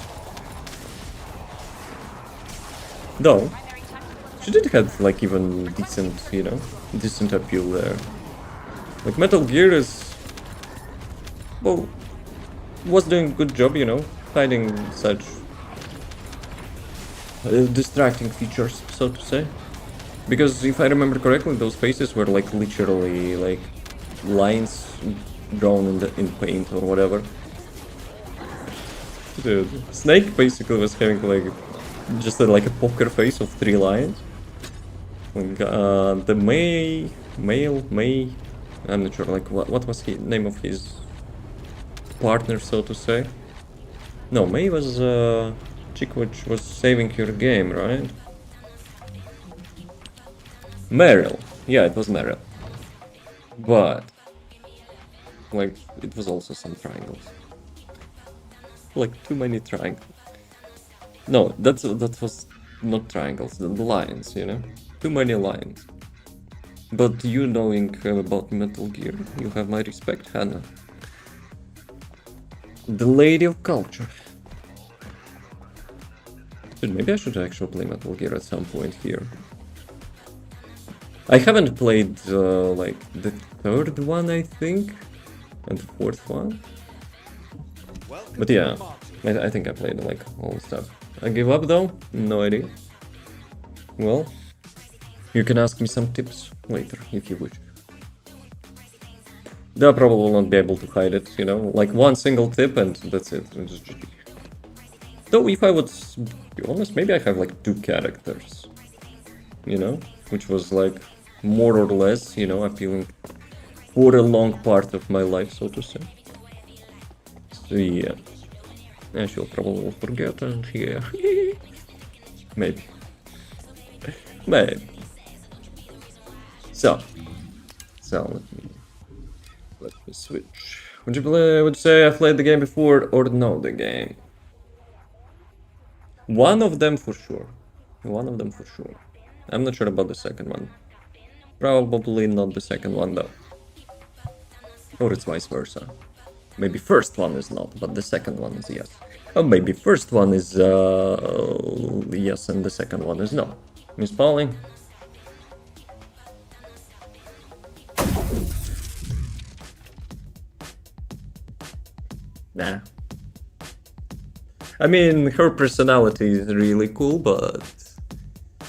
S1: Though, she did have like even decent, you know, decent appeal there. Like Metal Gear is, well, was doing a good job, you know, hiding such distracting features, so to say. Because if I remember correctly, those faces were like literally like lines drawn in paint or whatever. Dude, Snake basically was having like just like a poker face of 3 lines. Like, the May, I'm not sure. Like what was the name of his partner, so to say? No, May was chick which was saving your game, right? Meryl. Yeah, it was Meryl. But Like, it was also some triangles. Like, too many triangles. No, that was not triangles, the lines, you know? Too many lines. But you knowing about Metal Gear, you have my respect, Hannah. The Lady of Culture. Dude, maybe I should actually play Metal Gear at some point here. I haven't played, like, the third one, I think, and the fourth one. But yeah, I think I played, like, all the stuff. I give up, though? No idea. Well, you can ask me some tips later, if you wish. They'll probably will not be able to hide it, you know? Like, one single tip and that's it. And just GG. Though, if I would be honest, maybe I have, like, 2 characters. You know? Which was, like, more or less, you know, appealing for a long part of my life, so to say. So, yeah. And she'll probably forget, and yeah. Maybe. Maybe. So let me switch. Would you say I played the game before or know the game? One of them for sure. One of them for sure. I'm not sure about the second one. Probably not the second one though. Or it's vice versa. Maybe first one is not, but the second one is yes. Or maybe first one is yes and the second one is no. Miss Pauling? Nah. I mean, her personality is really cool, but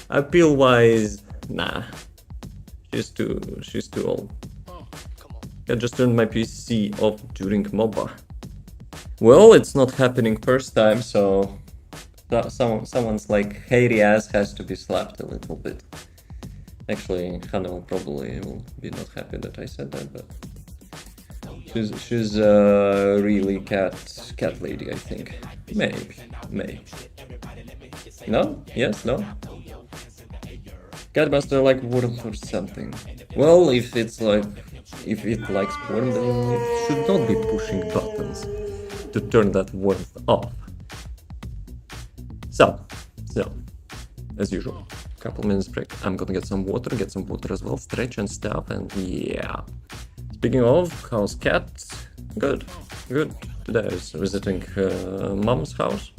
S1: appeal-wise, nah. She's too old. I just turned my PC off during MOBA. Well, it's not happening first time, so someone's like hairy ass has to be slapped a little bit. Actually, Hannah will be not happy that I said that, but she's a really cat lady, I think. Maybe. No? Yes? No? Cat must like worm or something. Well, if it likes worm, then it should not be pushing buttons to turn that warmth off. So, as usual, couple minutes break. I'm gonna get some water as well, stretch and stuff, and yeah. Speaking of, how's cat? Good. Today I was visiting mom's house,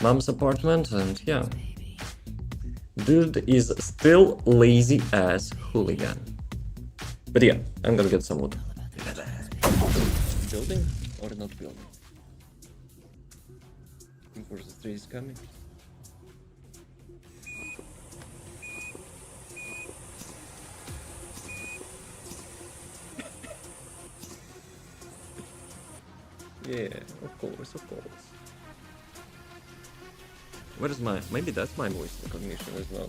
S1: mom's apartment, and yeah. Dude is still lazy as hooligan. But yeah, I'm gonna get some water. Building or not building? Of course, the tree is coming. Yeah, of course. Where is my... Maybe that's my voice recognition as well.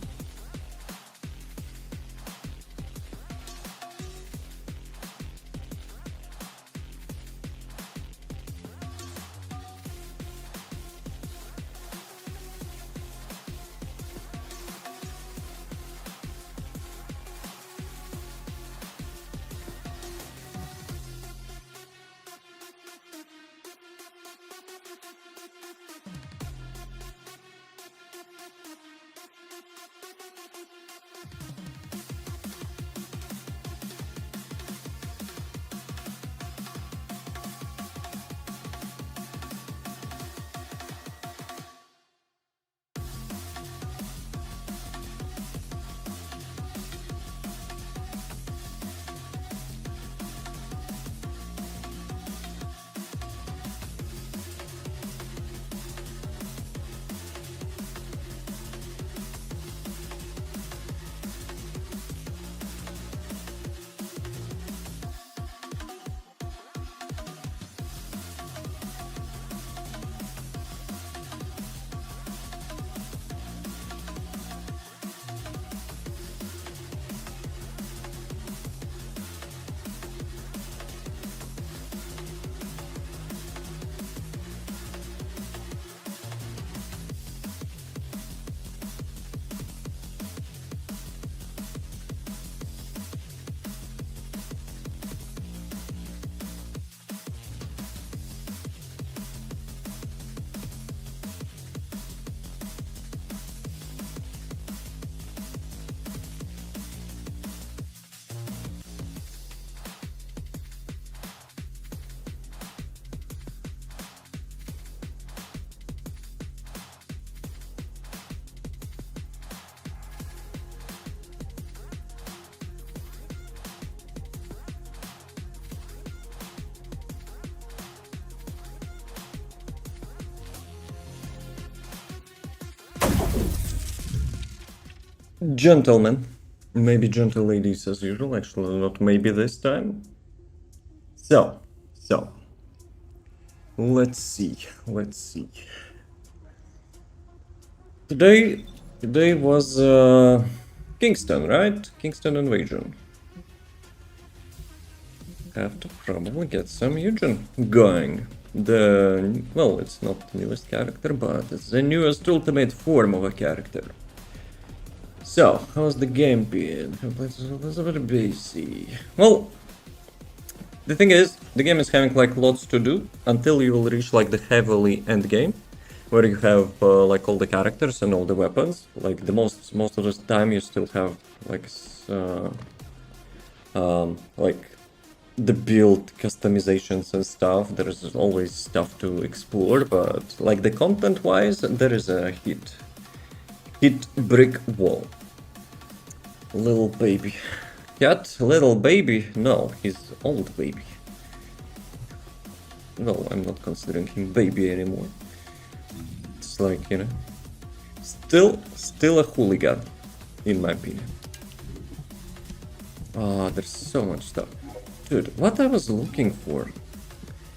S1: Gentlemen. Maybe gentle ladies as usual, actually not maybe this time. So, let's see. Today was Kingston, right? Kingston invasion. Have to probably get some Eugen going. Well, it's not the newest character, but it's the newest ultimate form of a character. So, how's the game been? It's a bit busy. Well, the thing is, the game is having like lots to do until you will reach like the heavily end game, where you have like all the characters and all the weapons. Like the most of the time you still have like the build customizations and stuff. There is always stuff to explore, but like the content wise, there is a hit brick wall. Little baby. Cat, little baby. No, he's old baby. No, I'm not considering him baby anymore. It's like, you know, still a hooligan, in my opinion. Ah, there's so much stuff. Dude, what I was looking for?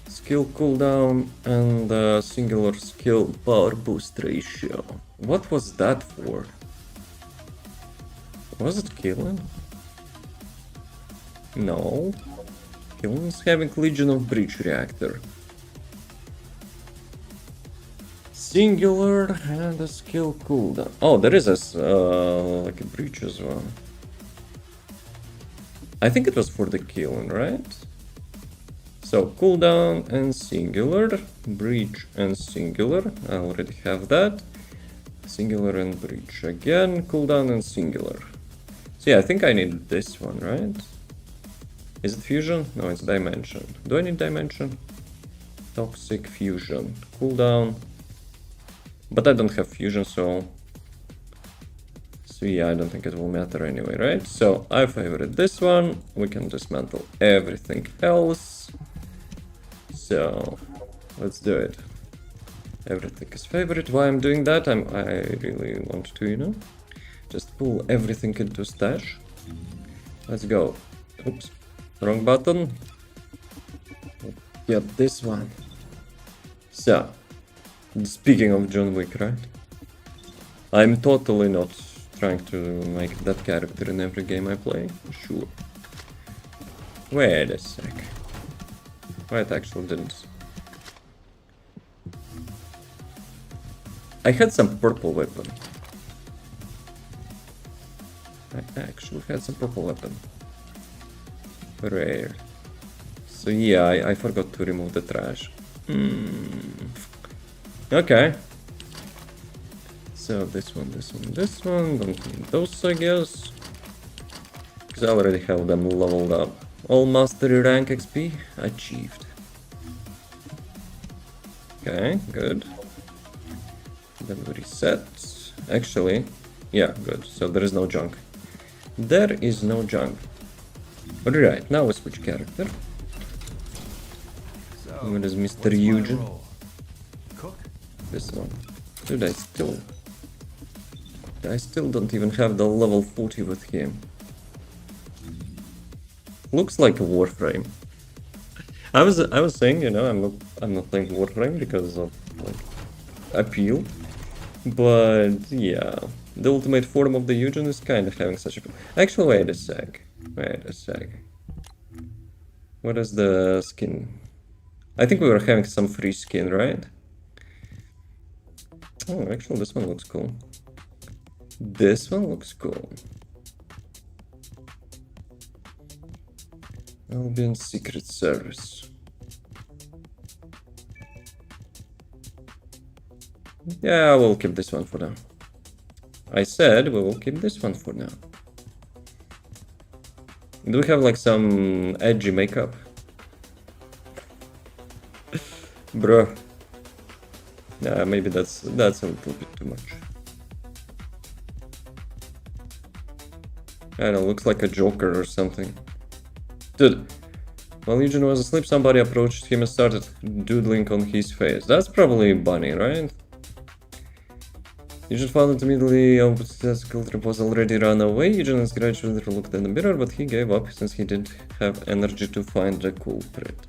S1: Skill cooldown and singular skill power boost ratio. What was that for? Was it killing? No. Killing's having Legion of Breach reactor. Singular and a skill cooldown. Oh, there is a like a breach as well. I think it was for the killing, right? So cooldown and singular, breach and singular. I already have that. Singular and breach again, cooldown and singular. So yeah, I think I need this one, right? Is it fusion? No, it's dimension. Do I need dimension? Toxic fusion. Cooldown. But I don't have fusion, so yeah, I don't think it will matter anyway, right? So I favorite this one. We can dismantle everything else. So let's do it. Everything is favorite. Why I'm doing that? I really want to, you know, just pull everything into stash. Let's go. Oops, wrong button. Get this one. So, speaking of John Wick, right? I'm totally not trying to make that character in every game I play. Sure. Wait a sec. Wait, actually didn't. I had some purple weapon. I actually had some purple weapon. Rare. So yeah, I forgot to remove the trash. Okay. So this one, don't need those, I guess. Because I already have them leveled up. All mastery rank XP achieved. Okay, good. Then we reset. Actually, yeah, good. So there is no junk. There is no junk. Alright, now we switch character. Where is Mr. Eugen? This one. Dude, I still don't even have the level 40 with him. Looks like a Warframe. I was saying, you know, I'm not playing Warframe because of like appeal. But yeah, the ultimate form of the Eugen is kind of having such a... Actually, wait a sec. What is the skin? I think we were having some free skin, right? Oh, actually, this one looks cool. This one looks cool. Albion Secret Service. Yeah, we'll keep this one for now. I said we will keep this one for now. Do we have like some edgy makeup? Bro. Yeah, maybe that's a little bit too much. I don't know, looks like a Joker or something. Dude, while Legion was asleep, somebody approached him and started doodling on his face. That's probably Bunny, right? Eugene found it immediately his trip was already run away. Eugene has gradually looked in the mirror, but he gave up since he didn't have energy to find the culprit.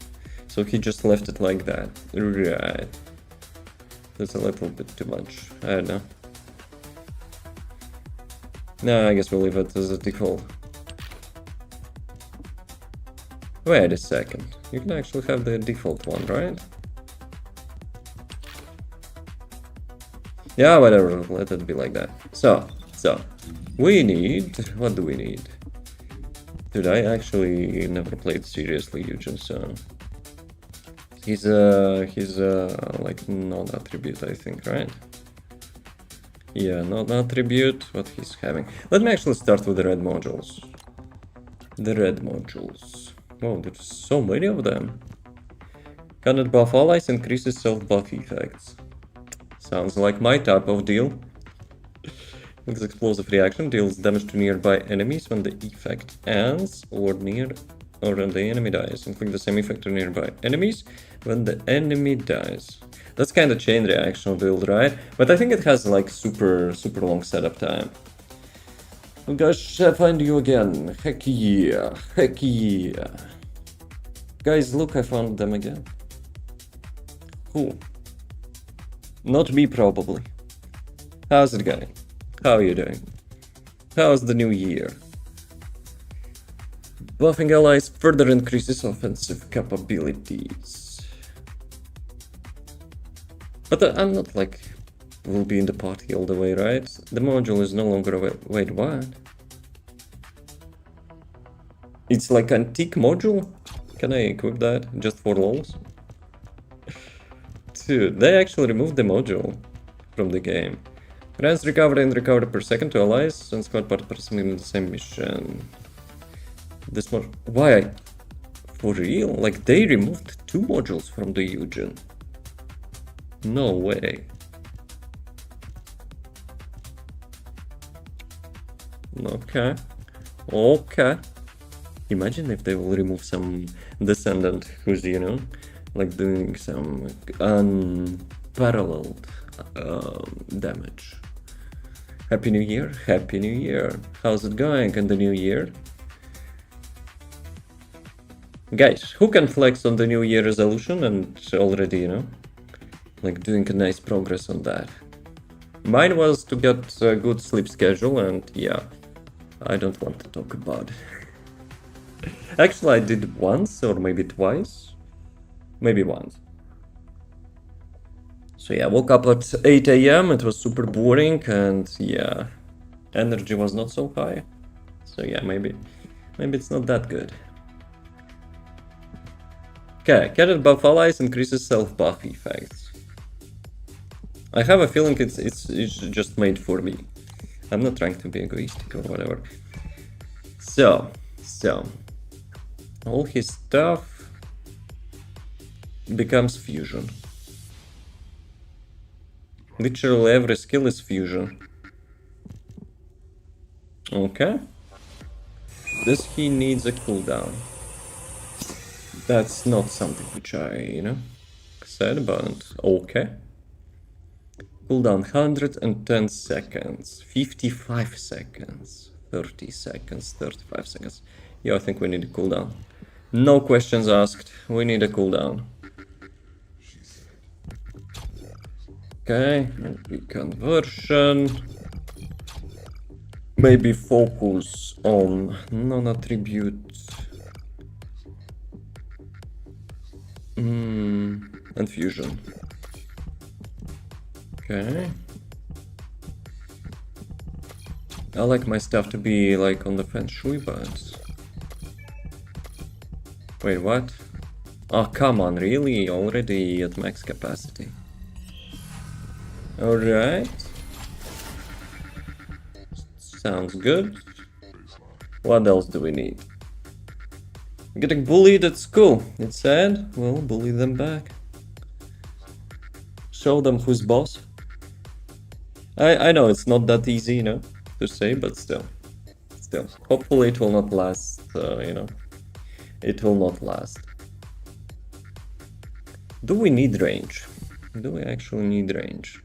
S1: So he just left it like that. Right. That's a little bit too much. I don't know. No, I guess we'll leave it as a default. Wait a second. You can actually have the default one, right? Yeah, whatever. Let it be like that. So, we need... What do we need? Dude, I actually never played seriously Eugen, so... He's like non-attribute, I think, right? Yeah, non-attribute, what he's having. Let me actually start with the red modules. The red modules. Wow, there's so many of them. Cannot buff allies, increases self-buff effects. Sounds like my type of deal. This explosive reaction deals damage to nearby enemies when the effect ends or when the enemy dies. Inflict the same effect to nearby enemies when the enemy dies. That's kind of chain reaction build, right? But I think it has like super long setup time. Oh gosh, I find you again. Heck yeah. Heck yeah. Guys, look, I found them again. Cool. Not me, probably. How's it going? How are you doing? How's the new year? Buffing allies further increases offensive capabilities. But I'm not like... will be in the party all the way, right? The module is no longer available. Wait, what? It's like antique module? Can I equip that just for lols? Dude, they actually removed the module from the game. Grants recovery and recovery per second to allies and squad partners in the same mission. This mod... Why? For real? Like, they removed 2 modules from the Eugen. No way. Okay. Okay. Imagine if they will remove some Descendant who's, you know, like doing some unparalleled damage. Happy New Year, Happy New Year. How's it going in the new year? Guys, who can flex on the New Year resolution and already, you know, like doing a nice progress on that? Mine was to get a good sleep schedule and yeah, I don't want to talk about it. Actually, I did once or maybe twice. Maybe once. So yeah, I woke up at 8 AM, it was super boring and yeah, energy was not so high. So yeah, maybe it's not that good. Okay, cannot buff allies increases self-buff effects. I have a feeling it's just made for me. I'm not trying to be egoistic or whatever. So all his stuff becomes fusion. Literally every skill is fusion. Okay. This he needs a cooldown. That's not something which I, you know, said, but okay. Cooldown 110 seconds, 55 seconds, 30 seconds, 35 seconds. Yeah, I think we need a cooldown. No questions asked, we need a cooldown. Okay, and conversion. Maybe focus on non-attribute. And fusion. Okay. I like my stuff to be like on the feng shui, but... Wait, what? Oh, come on, really? Already at max capacity. Alright. Sounds good. What else do we need? Getting bullied at school. It's sad. Well, bully them back. Show them who's boss. I know it's not that easy, you know, to say, but still. Hopefully it will not last, you know. It will not last. Do we need range? Do we actually need range?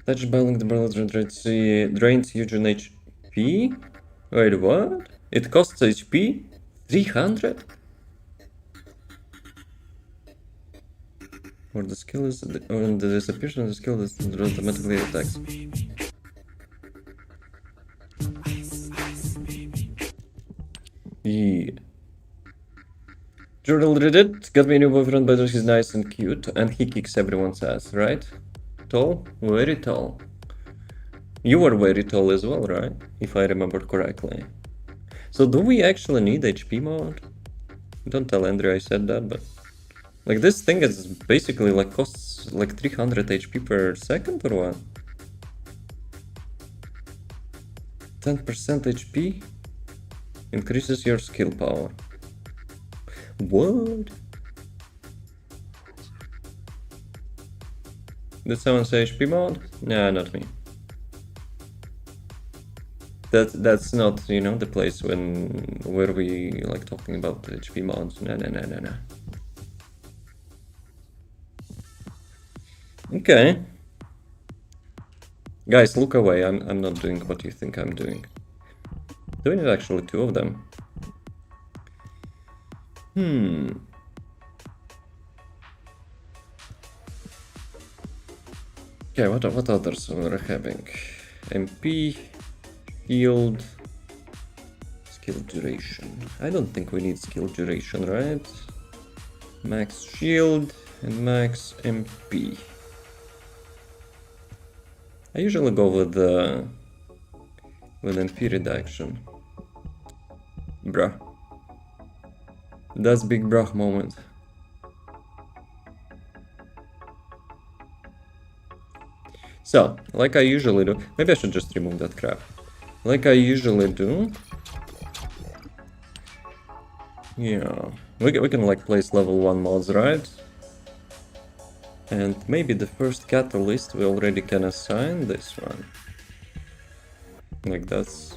S1: Touch bailing the barrel drains huge on HP. Wait, what? It costs HP? 300? Or the skill is, or the disappearance of the skill is automatically attacks. Yeah. Jordan did it. Got me a new boyfriend, but he's nice and cute, and he kicks everyone's ass, right? Tall? Very tall. You were very tall as well, right? If I remember correctly. So do we actually need HP mod? Don't tell Andrew I said that, but... Like, this thing is basically like costs like 300 HP per second or what? 10% HP increases your skill power. What? Did someone say HP mod? Nah, not me. That's not, you know, the place where we like talking about HP mods. Nah. Okay. Guys, look away. I'm not doing what you think I'm doing. Do we need actually two of them? Okay, what others we're having? MP, shield, skill duration. I don't think we need skill duration, right? Max shield and max MP. I usually go with MP reduction. Bruh. That's big bruh moment. So, like I usually do, maybe I should just remove that crap. Like I usually do. Yeah, we can like place level 1 mods, right? And maybe the first catalyst we already can assign this one. Like that's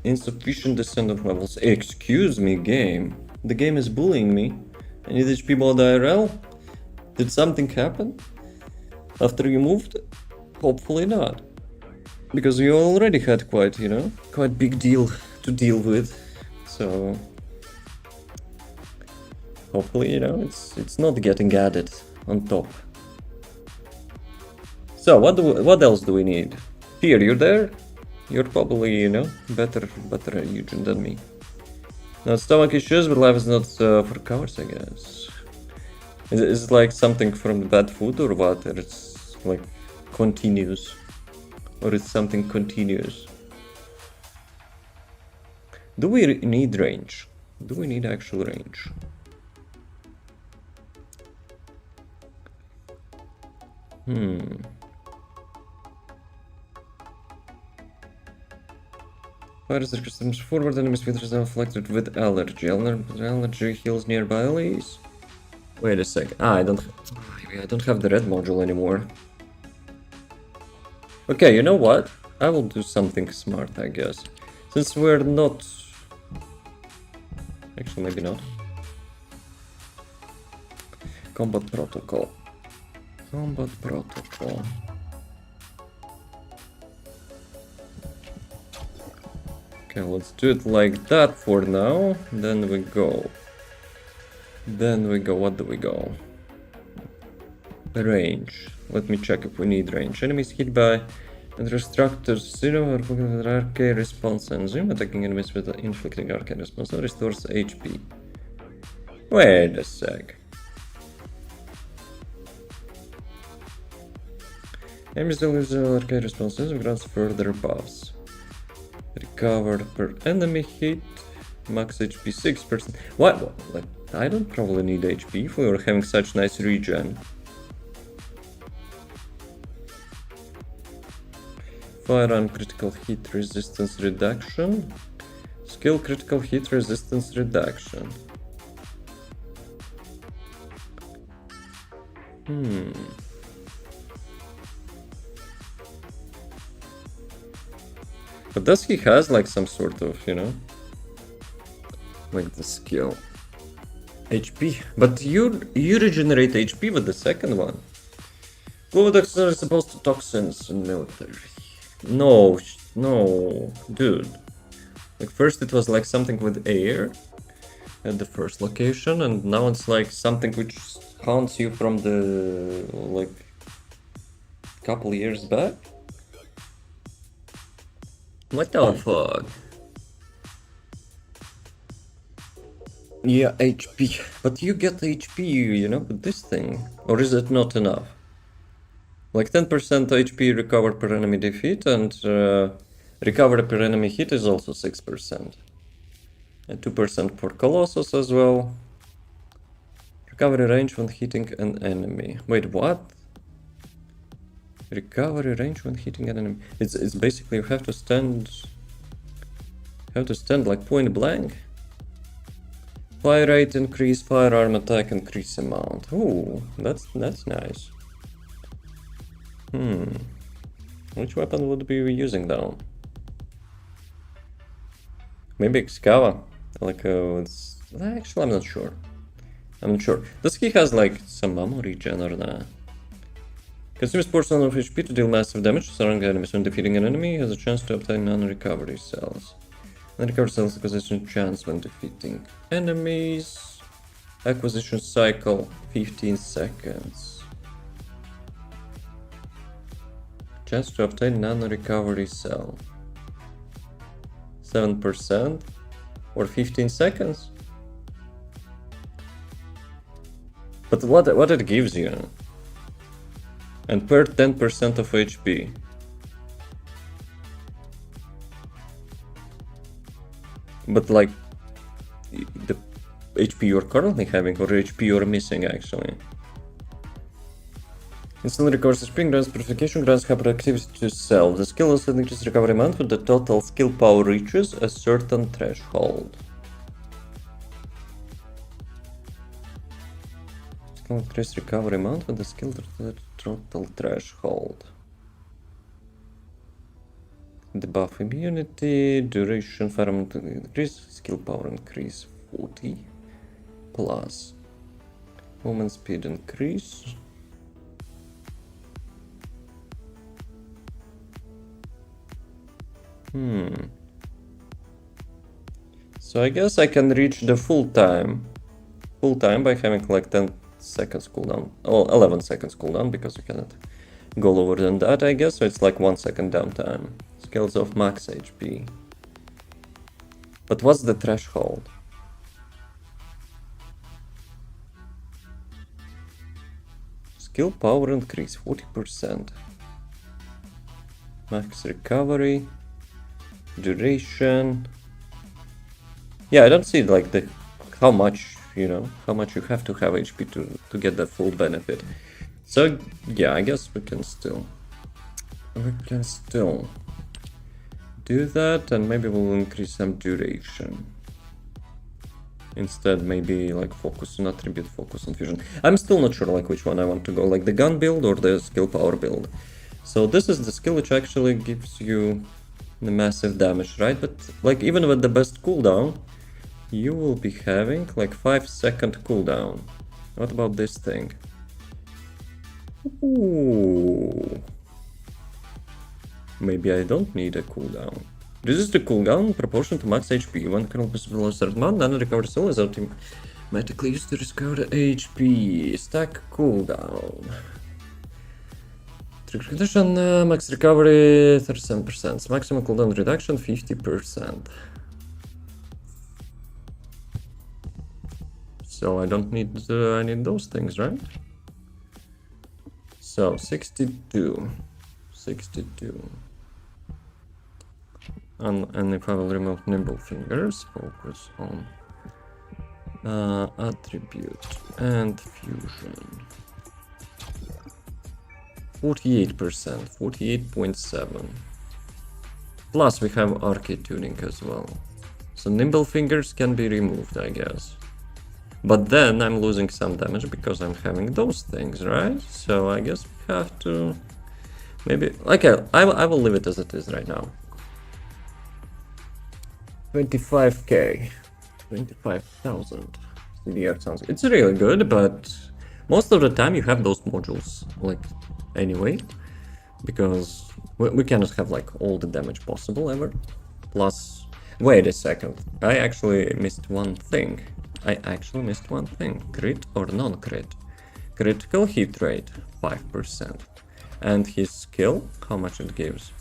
S1: insufficient descendant levels. Excuse me, game. The game is bullying me. I need HP mod IRL? Did something happen after you moved? Hopefully not. Because you already had quite, you know, quite big deal to deal with. So hopefully, you know, it's not getting added on top. So what else do we need? Here, you're there? You're probably, you know, better Eugene than me. Now, stomach issues, but life is not for cowards, I guess. Is it like something from the bad food or what? Or it's like continuous? Or it's something continuous? Do we need range? Do we need actual range? Fires the customers forward, enemies features are afflicted with allergy. Allergy heals nearby allies. Wait a sec. I don't have the red module anymore. Okay, you know what? I will do something smart, I guess. Since we're not... Actually, maybe not. Combat protocol. Combat protocol. Okay, let's do it like that for now. Then we go. What do we go? Range. Let me check if we need range. Enemies hit by and restructures 0 or with arcane response enzyme. Attacking enemies with inflicting arcane response restores HP. Wait a sec. Enemies that lose arcane response enzyme grants further buffs. Recovered per enemy hit. Max HP 6%. What? Like, I don't probably need HP if we were having such nice regen. Firearm critical hit resistance reduction. Skill critical hit resistance reduction. But does he has like some sort of, you know, like the skill HP? But you regenerate HP with the second one. Clovodex are supposed to toxins in military. No, no, dude. Like first it was like something with air at the first location, and now it's like something which haunts you from the like couple years back. What the fuck? Yeah, HP. But you get HP, you know, with this thing. Or is it not enough? Like 10% HP recovered per enemy defeat, and recovered per enemy hit is also 6%. And 2% for Colossus as well. Recovery range when hitting an enemy. Wait, what? Recovery range when hitting an enemy. It's basically you have to stand like point blank. Fire rate increase, firearm attack increase amount. Ooh, that's nice. Which weapon would we be using though? Maybe Excava. Like it's actually I'm not sure. Does he has like some ammo regen or nah? Consumes portion of HP to deal massive damage to surrounding enemies. When defeating an enemy, he has a chance to obtain non-recovery cells. Non-recovery cells acquisition chance when defeating enemies. Acquisition cycle 15 seconds. Chance to obtain non-recovery cell. 7% or 15 seconds? But what it gives you? And per 10% of HP. But like the HP you're currently having or HP you're missing actually. Instantly recovers the spring, grants purification, grants hyperactivity to self. The skill also increases recovery amount when the total skill power reaches a certain threshold. Skill increase recovery amount when the skill total threshold. Debuff immunity, duration, firearm increase, skill power increase 40 plus movement speed increase. So I guess I can reach the full time by having like 10 seconds cooldown, or 11 seconds cooldown, because you cannot go lower than that, I guess. So it's like 1 second downtime. Skills of max HP. But what's the threshold? Skill power increase 40%. Max recovery. Duration. Yeah, I don't see like the how much you have to have HP to get the full benefit. So yeah, I guess we can still do that, and maybe we'll increase some duration. Instead, maybe like focus on attribute, focus on fusion. I'm still not sure like which one I want to go, like the gun build or the skill power build. So this is the skill which actually gives you the massive damage, right? But like even with the best cooldown, you will be having like 5-second cooldown. What about this thing? Ooh. Maybe I don't need a cooldown. This is the cooldown in proportion to max HP. When current possible certain amount, then recovery cell is automatically used to restore the HP. Stack cooldown. Trigger condition, max recovery 37%. Maximum cooldown reduction 50%. So I don't need I need those things, right? So 62. And if I will remove nimble fingers, focus on attribute and fusion. 48%, 48.7. Plus we have arcade tuning as well. So nimble fingers can be removed, I guess. But then I'm losing some damage because I'm having those things, right? So I guess we have to maybe okay, I will leave it as it is right now. 25k, 25,000 CDR sounds. It's really good, but Most of the time you have those modules, like, anyway, because we cannot have, like, all the damage possible ever. Plus, wait a second, I actually missed one thing. Crit or non-crit? Critical hit rate, 5%. And his skill, how much it gives?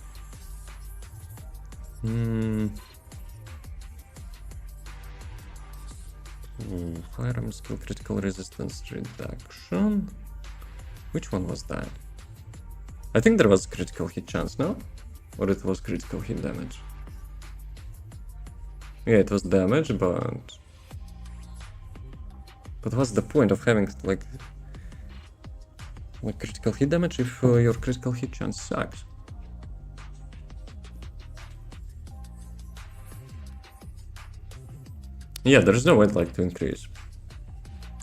S1: Firearm skill critical resistance reduction. Which one was that? I think there was critical hit chance, no? Or it was critical hit damage? Yeah, it was damage, but... But what's the point of having, like critical hit damage if your critical hit chance sucks? Yeah, there's no way like to increase.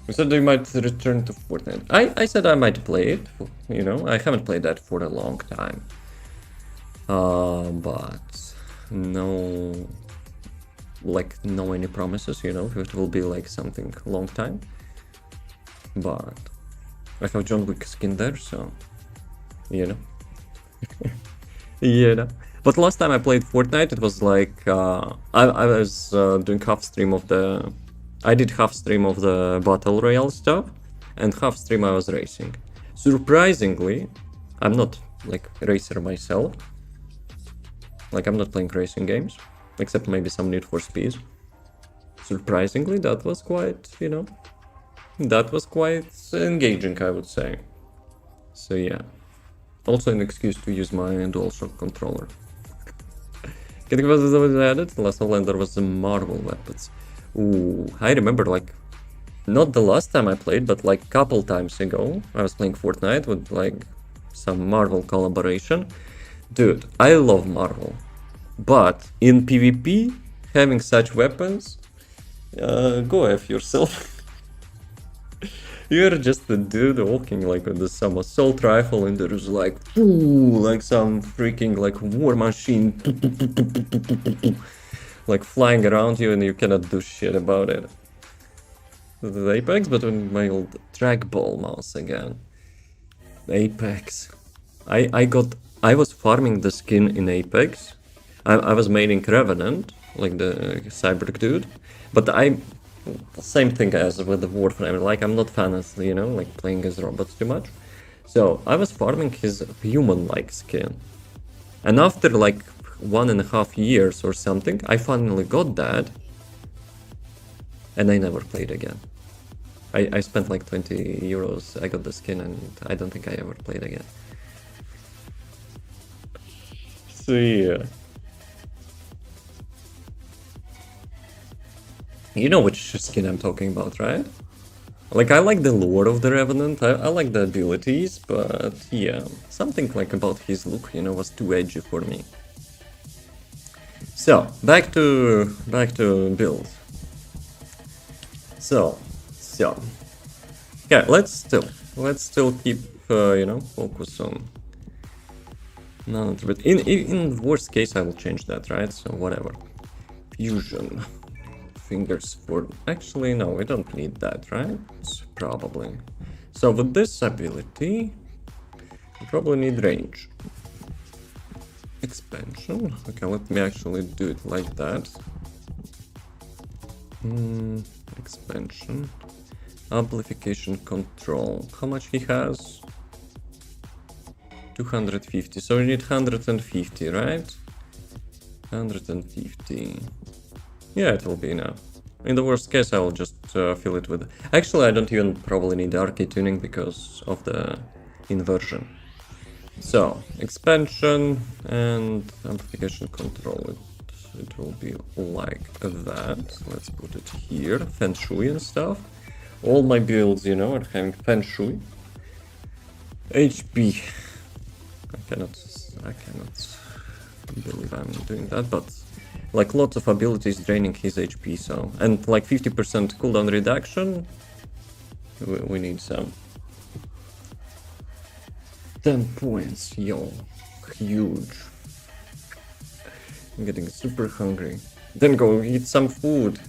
S1: You said you might return to Fortnite. I said I might play it, you know, I haven't played that for a long time. But no, like, no any promises, you know, it will be like something long time. But I have John Wick skin there, so, you know. You know. But last time I played Fortnite, it was like, I was doing half stream of the... I did half stream of the Battle Royale stuff, and half stream I was racing. Surprisingly, I'm not, like, racer myself. Like, I'm not playing racing games, except maybe some Need for Speed. Surprisingly, that was quite, you know, that was quite engaging, I would say. So yeah. Also an excuse to use my DualShock controller. Getting was added, last level there was the Marvel weapons. Ooh, I remember, like, not the last time I played, but like couple times ago, I was playing Fortnite with like some Marvel collaboration. Dude, I love Marvel, but in PvP, having such weapons, go F yourself. You're just a dude walking like with some assault rifle, and there's like, ooh, like some freaking like war machine, like flying around you, and you cannot do shit about it. The Apex, but on my old trackball mouse again. Apex. I was farming the skin in Apex. I was maining Revenant, like the cyber dude, but same thing as with the Warframe, like I'm not fan of, you know, like playing as robots too much. So I was farming his human-like skin. And after like 1.5 years or something, I finally got that. And I never played again. I spent like 20 euros, I got the skin, and I don't think I ever played again. So yeah. You know which skin I'm talking about, right? Like, I like the lore of the Revenant, I like the abilities, but yeah, something like about his look, you know, was too edgy for me. So, back to build. So, yeah, let's still keep, you know, focus on... No, but in worst case I will change that, right? So whatever. Fusion. Fingers for... Actually, no, we don't need that, right? Probably. So with this ability, we probably need range. Expansion. Okay, let me actually do it like that. Expansion. Amplification control. How much he has? 250. So we need 150, right? 150. Yeah, it will be enough. In the worst case, I will just fill it with... Actually, I don't even probably need arcade tuning because of the inversion. So, expansion and amplification control. It will be like that. Let's put it here. Feng Shui and stuff. All my builds, you know, are having Feng Shui. HP. I cannot believe I'm doing that, but like lots of abilities draining his HP, so... And like 50% cooldown reduction, we need some. 10 points, yo, huge. I'm getting super hungry. Then go eat some food.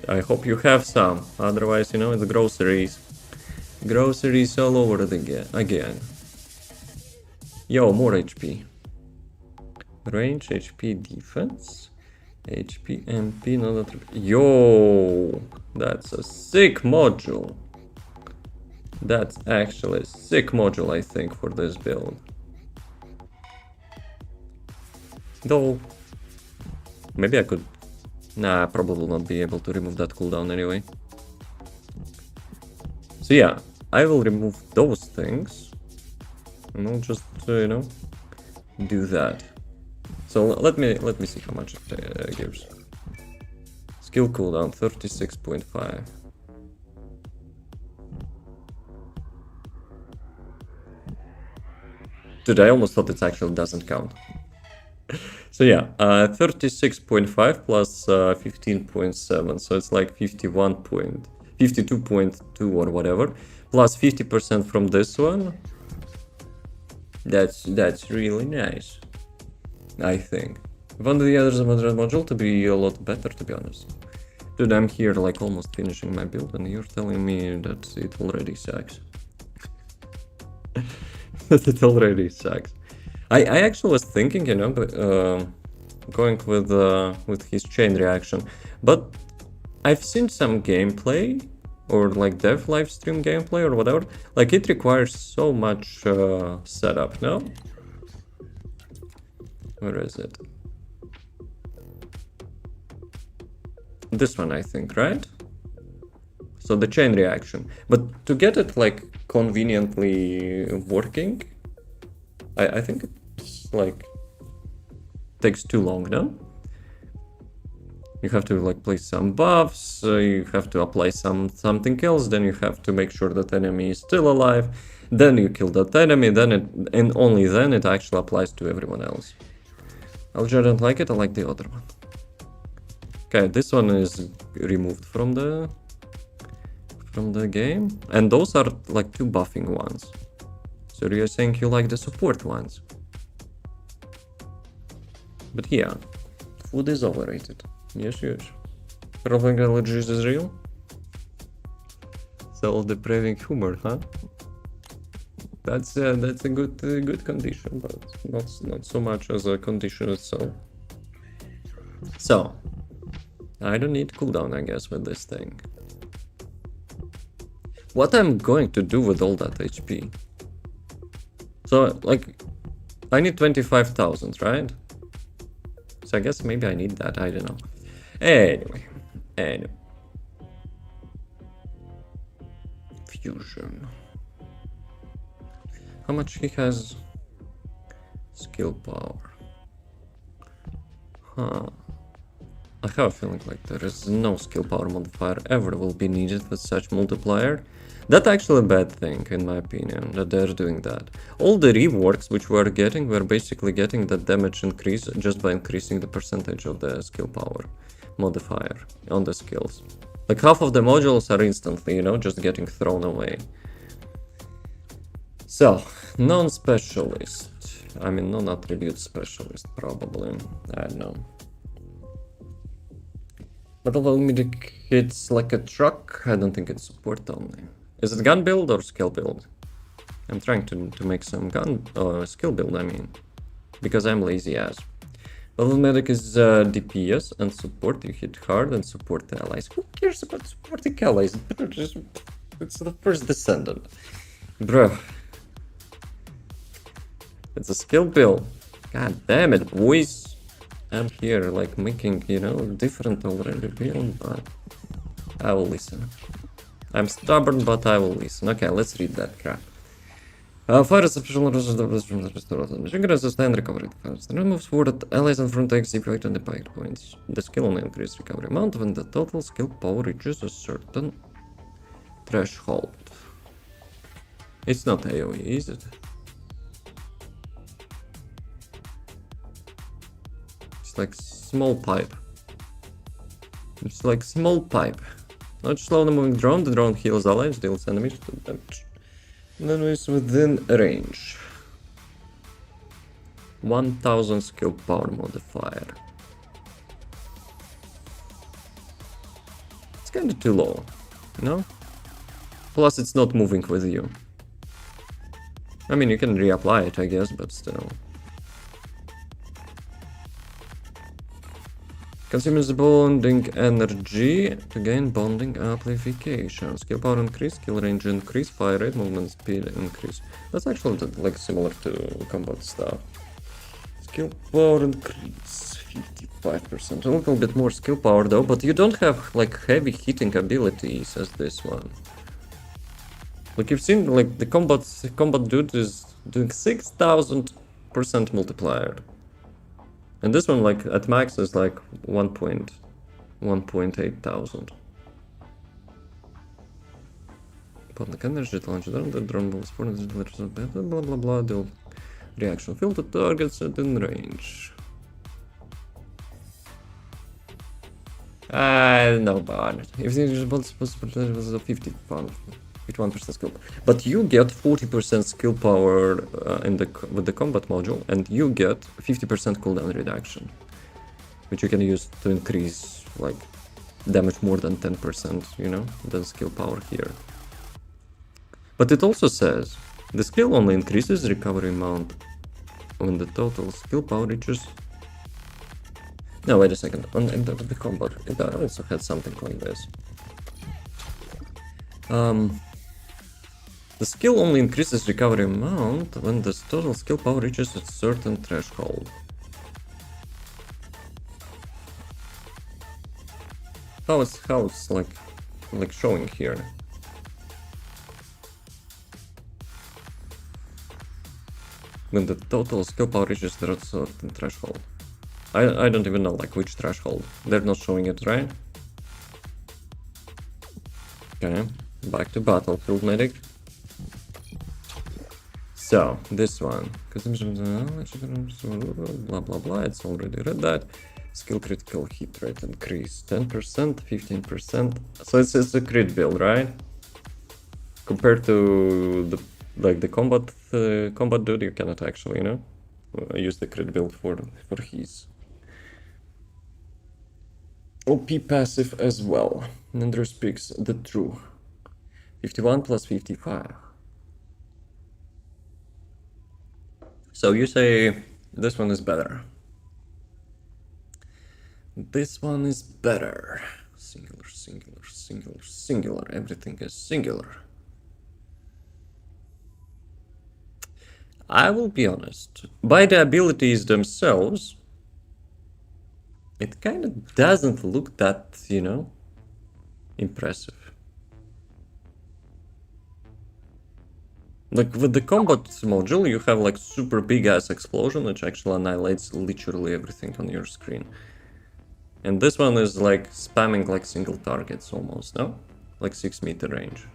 S1: I hope you have some, otherwise, you know, it's groceries. Groceries all over it again. Yo, more HP. Range, HP, defense. HP, MP, not that. Yo, that's a sick module. That's actually a sick module, I think, for this build. Though, maybe I could. Nah, I probably will not be able to remove that cooldown anyway. So yeah, I will remove those things. And I'll just, you know, do that. So let me see how much it gives. Skill cooldown 36.5. Dude, I almost thought it actually doesn't count. So yeah, 36.5 plus 15.7, so it's like 52.2 or whatever, plus 50% from this one. That's really nice, I think. One of the others module to be a lot better, to be honest. Dude, I'm here like almost finishing my build and you're telling me that it already sucks. That it already sucks. I actually was thinking, you know, going with his chain reaction, but I've seen some gameplay or like dev livestream gameplay or whatever. Like it requires so much setup. No, where is it? This one, I think, right? So the chain reaction, but to get it like conveniently working, I think it's like takes too long, no? You have to like place some buffs, you have to apply something else, then you have to make sure that enemy is still alive, then you kill that enemy, then and only then it actually applies to everyone else. I don't like it, I like the other one. Okay, this one is removed from the game, and those are like two buffing ones. So you're saying you like the support ones. But yeah, food is overrated. Yes. Problem allergies is real? Self-depraving humor, huh? That's a good condition, but not so much as a condition itself. So, I don't need cooldown, I guess, with this thing. What I'm going to do with all that HP? So, like, I need 25,000, right? So I guess maybe I need that, I don't know. Anyway. Fusion. How much he has? Skill power. Huh. I have a feeling like there is no skill power modifier ever will be needed with such multiplier. That's actually a bad thing, in my opinion, that they're doing that. All the reworks which we're getting, we're basically getting the damage increase just by increasing the percentage of the skill power modifier on the skills. Like half of the modules are instantly, you know, just getting thrown away. So, non-specialist. I mean, non-attribute specialist, probably. I don't know. But although it's like a truck, I don't think it's support only. Is it gun build or skill build? I'm trying to make some gun skill build, I mean, because I'm lazy ass. Level medic is DPS and support. You hit hard and support the allies. Who cares about supporting allies? It's the first Descendant, bro. It's a skill build. God damn it, boys. I'm here like making, you know, different already build, but I will listen. I'm stubborn, but I will listen. Okay, let's read that crap. Fire special resist and recovery first. Removes forward allies in front takes effect on the impact points. The skill only increases recovery amount when the total skill power reaches a certain threshold. It's not AoE, is it? It's like small pipe. It's like small pipe. Not slow moving drone, the drone heals allies, deals enemies to damage. Enemies within range. 1000 skill power modifier. It's kinda too low, no? Plus, it's not moving with you. I mean, you can reapply it, I guess, but still. Consumes bonding energy to gain bonding amplification. Skill power increase, skill range increase, fire rate, movement speed increase. That's actually like similar to combat stuff. Skill power increase 55%. A little bit more skill power though, but you don't have like heavy hitting abilities as this one. Like you've seen, like the combat dude is doing 6,000% multiplier. And this one, like, at max is like 1.8 thousand. Public energy, launch the drone will spawn, blah blah blah, deal reaction field to targets within range. I don't know about it. If the responsibility was a 51% skill, but you get 40% skill power with the combat module, and you get 50% cooldown reduction, which you can use to increase like damage more than 10%, you know, than skill power here. But it also says the skill only increases recovery amount when the total skill power reaches. No, wait a second. On the combat, it also had something like this. The skill only increases recovery amount when the total skill power reaches a certain threshold. How it's like showing here? When the total skill power reaches a certain threshold. I don't even know like which threshold. They're not showing it, right? Okay, back to battlefield medic. So, this one. Blah blah blah, it's already read that. Skill critical hit rate increase 10%, 15%. So it's a crit build, right? Compared to the combat dude, you cannot actually, you know, use the crit build for his OP passive as well. Nender speaks the true. 51 plus 55. So you say this one is better. This one is better. Singular, singular, singular, singular. Everything is singular. I will be honest. By the abilities themselves, it kind of doesn't look that, you know, impressive. Like with the combat module, you have like super big ass explosion, which actually annihilates literally everything on your screen. And this one is like spamming like single targets almost, no? Like 6-meter range.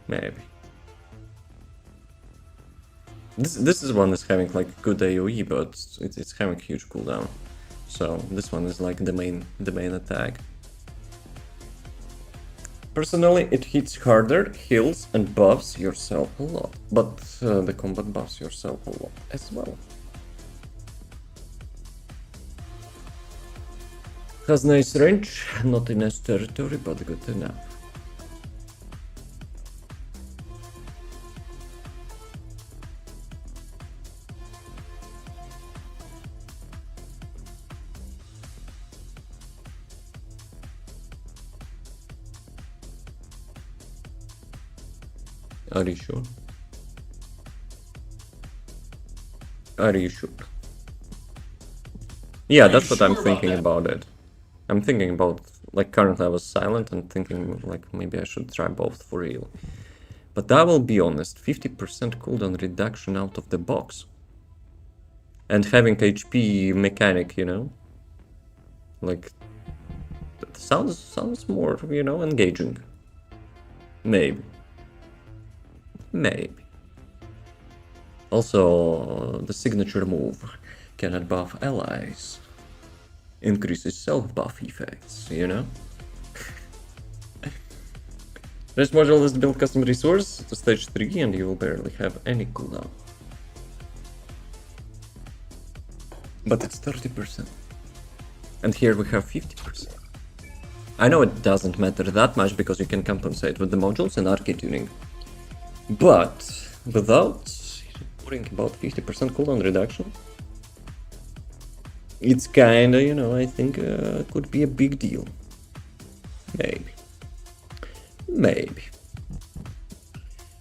S1: Maybe. This is one that's having like good AoE, but it's having huge cooldown. So this one is like the main attack. Personally, it hits harder, heals, and buffs yourself a lot. But the combat buffs yourself a lot as well. Has nice range, not in S territory, but good enough. Are you sure? Are you sure? Yeah, that's what I'm thinking about it. I'm thinking about, like, currently I was silent and thinking, like, maybe I should try both for real. But I will be honest, 50% cooldown reduction out of the box. And having HP mechanic, you know? Like, that sounds more, you know, engaging. Maybe. Maybe. Also, the signature move cannot buff allies. Increases self-buff effects, you know? This module is build custom resource to stage 3 and you will barely have any cooldown. But it's 30%. And here we have 50%. I know it doesn't matter that much because you can compensate with the modules and arcade tuning. But without putting about 50% cooldown reduction, it's kinda, you know, I think could be a big deal. Maybe. Maybe.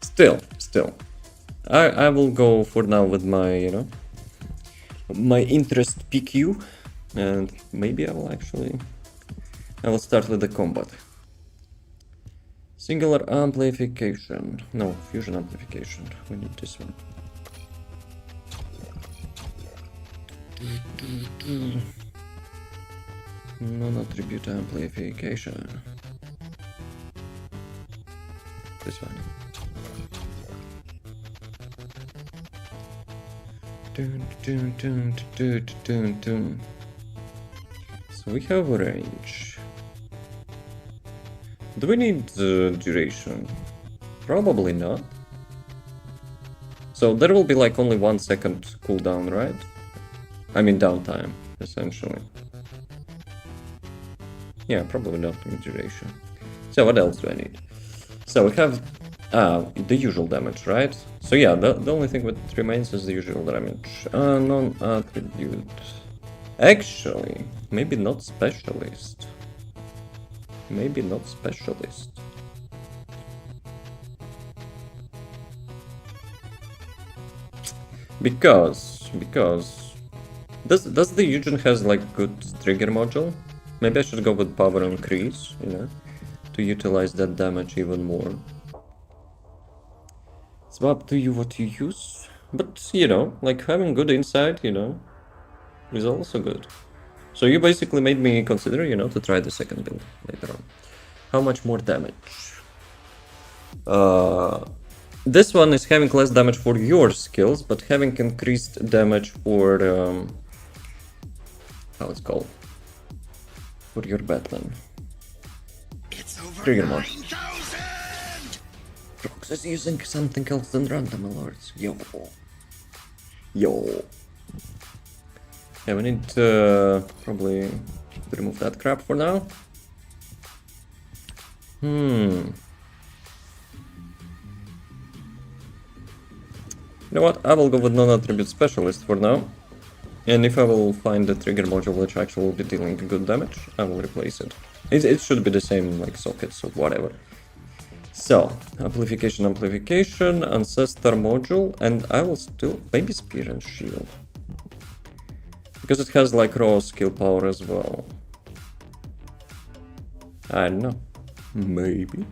S1: Still. I will go for now with my, you know, my interest PQ, and maybe I will start with the combat. Singular amplification. No, fusion amplification. We need this one. Non-attribute amplification. This one. So we have range. Do we need duration? Probably not. So there will be like only 1 second cooldown, right? I mean downtime, essentially. Yeah, probably not in duration. So what else do I need? So we have the usual damage, right? So yeah, the only thing that remains is the usual damage. Non-attribute. Actually, maybe not specialist. Maybe not specialist. Because does the Eugen has like good trigger module? Maybe I should go with power increase, you know, to utilize that damage even more. It's up to you what you use, but you know, like having good insight, you know, is also good. So you basically made me consider, you know, to try the second build later on. How much more damage? This one is having less damage for your skills, but having increased damage for how it's called? For your Batman.
S3: It's over
S1: Trigger mod.
S3: 9,000!
S1: Frox is using something else than random alerts. Yo. Yeah, we need to probably remove that crap for now. You know what? I will go with non-attribute specialist for now. And if I will find the trigger module which actually will be dealing good damage, I will replace it. It should be the same like sockets or whatever. So, amplification, ancestor module, and I will still maybe spear and shield. Because it has like raw skill power as well. I don't know. Maybe.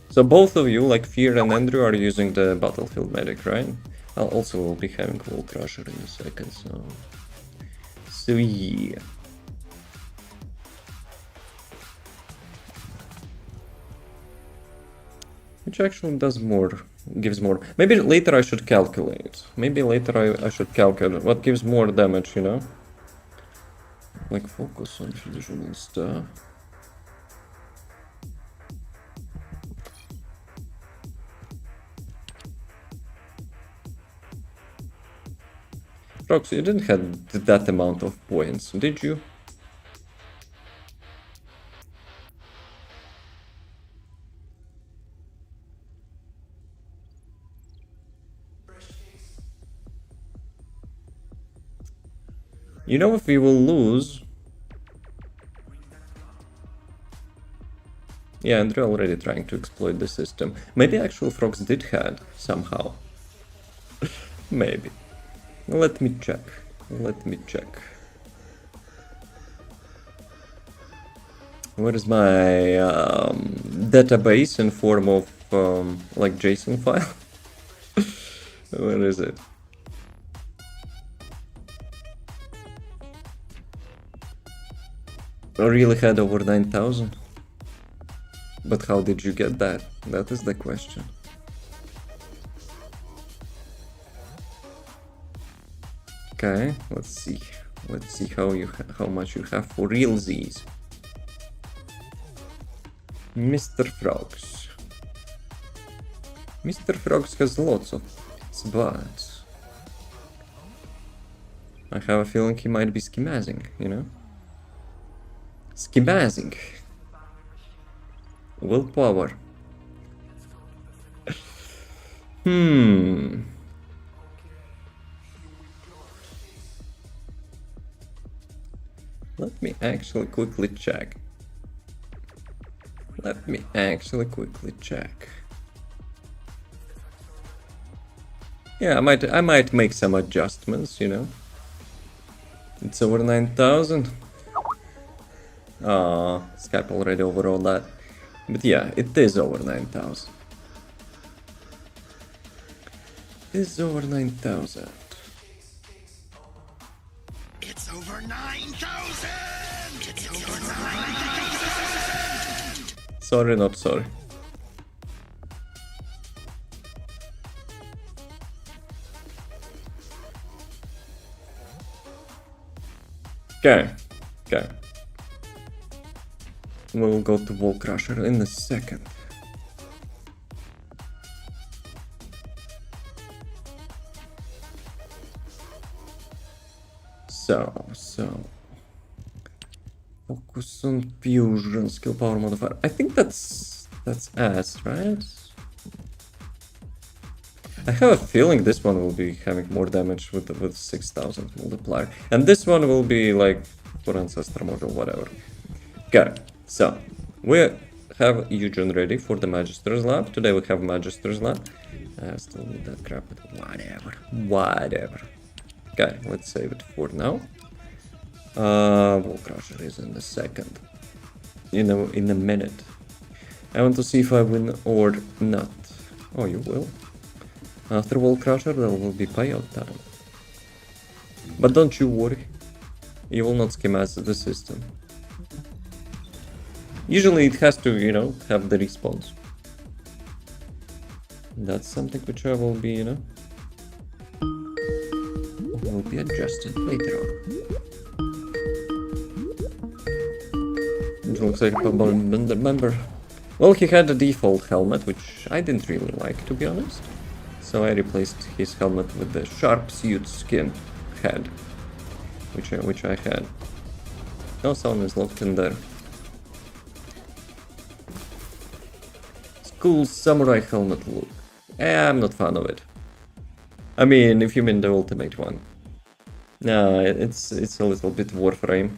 S1: So both of you, like Fear and Andrew, are using the Battlefield Medic, right? I'll also be having Wall Crusher in a second, so yeah. Which actually does more, gives more. Maybe later I should calculate. Maybe later I should calculate what gives more damage, you know? Like focus on fusion stuff. Roxy, you didn't have that amount of points, did you? You know, if we will lose... Yeah, and they're already trying to exploit the system. Maybe actual frogs did had, somehow. Maybe. Let me check. Where is my database in form of like JSON file? Where is it? I really had over 9,000. But how did you get that? That is the question. Okay, let's see. Let's see how much you have for realsies. Mr. Frogs. Mr. Frogs has lots of points, but I have a feeling he might be schemazing, you know? Schemazing. Willpower. Let me actually quickly check. Yeah, I might make some adjustments, you know. It's over 9,000. Skype already overall that. But yeah, it is over 9,000. It is over 9,000.
S3: It's over 9,000! It's over 9,000!
S1: Sorry, not sorry. Okay. We'll go to Wall Crusher in a second. So. Focus on fusion, skill power modifier. I think that's S, right? I have a feeling this one will be having more damage with 6,000 multiplier. And this one will be like for Ancestor module, whatever. Okay, so we have Eugen ready for the Magister's Lab. Today we have Magister's Lab. I still need that crap, but whatever. Okay, let's save it for now. Wall Crusher is in the second. In a minute. I want to see if I win or not. Oh, you will. After Wall Crusher, there will be payout time. But don't you worry. You will not schematize the system. Usually it has to, you know, have the response. That's something which I will be, you know, will be adjusted later on. It looks like a member. Well, he had a default helmet, which I didn't really like, to be honest. So I replaced his helmet with the sharp suit skin head, which I had. No sound is locked in there. Cool samurai helmet look. I'm not fan of it. I mean, if you mean the ultimate one. No, it's a little bit Warframe.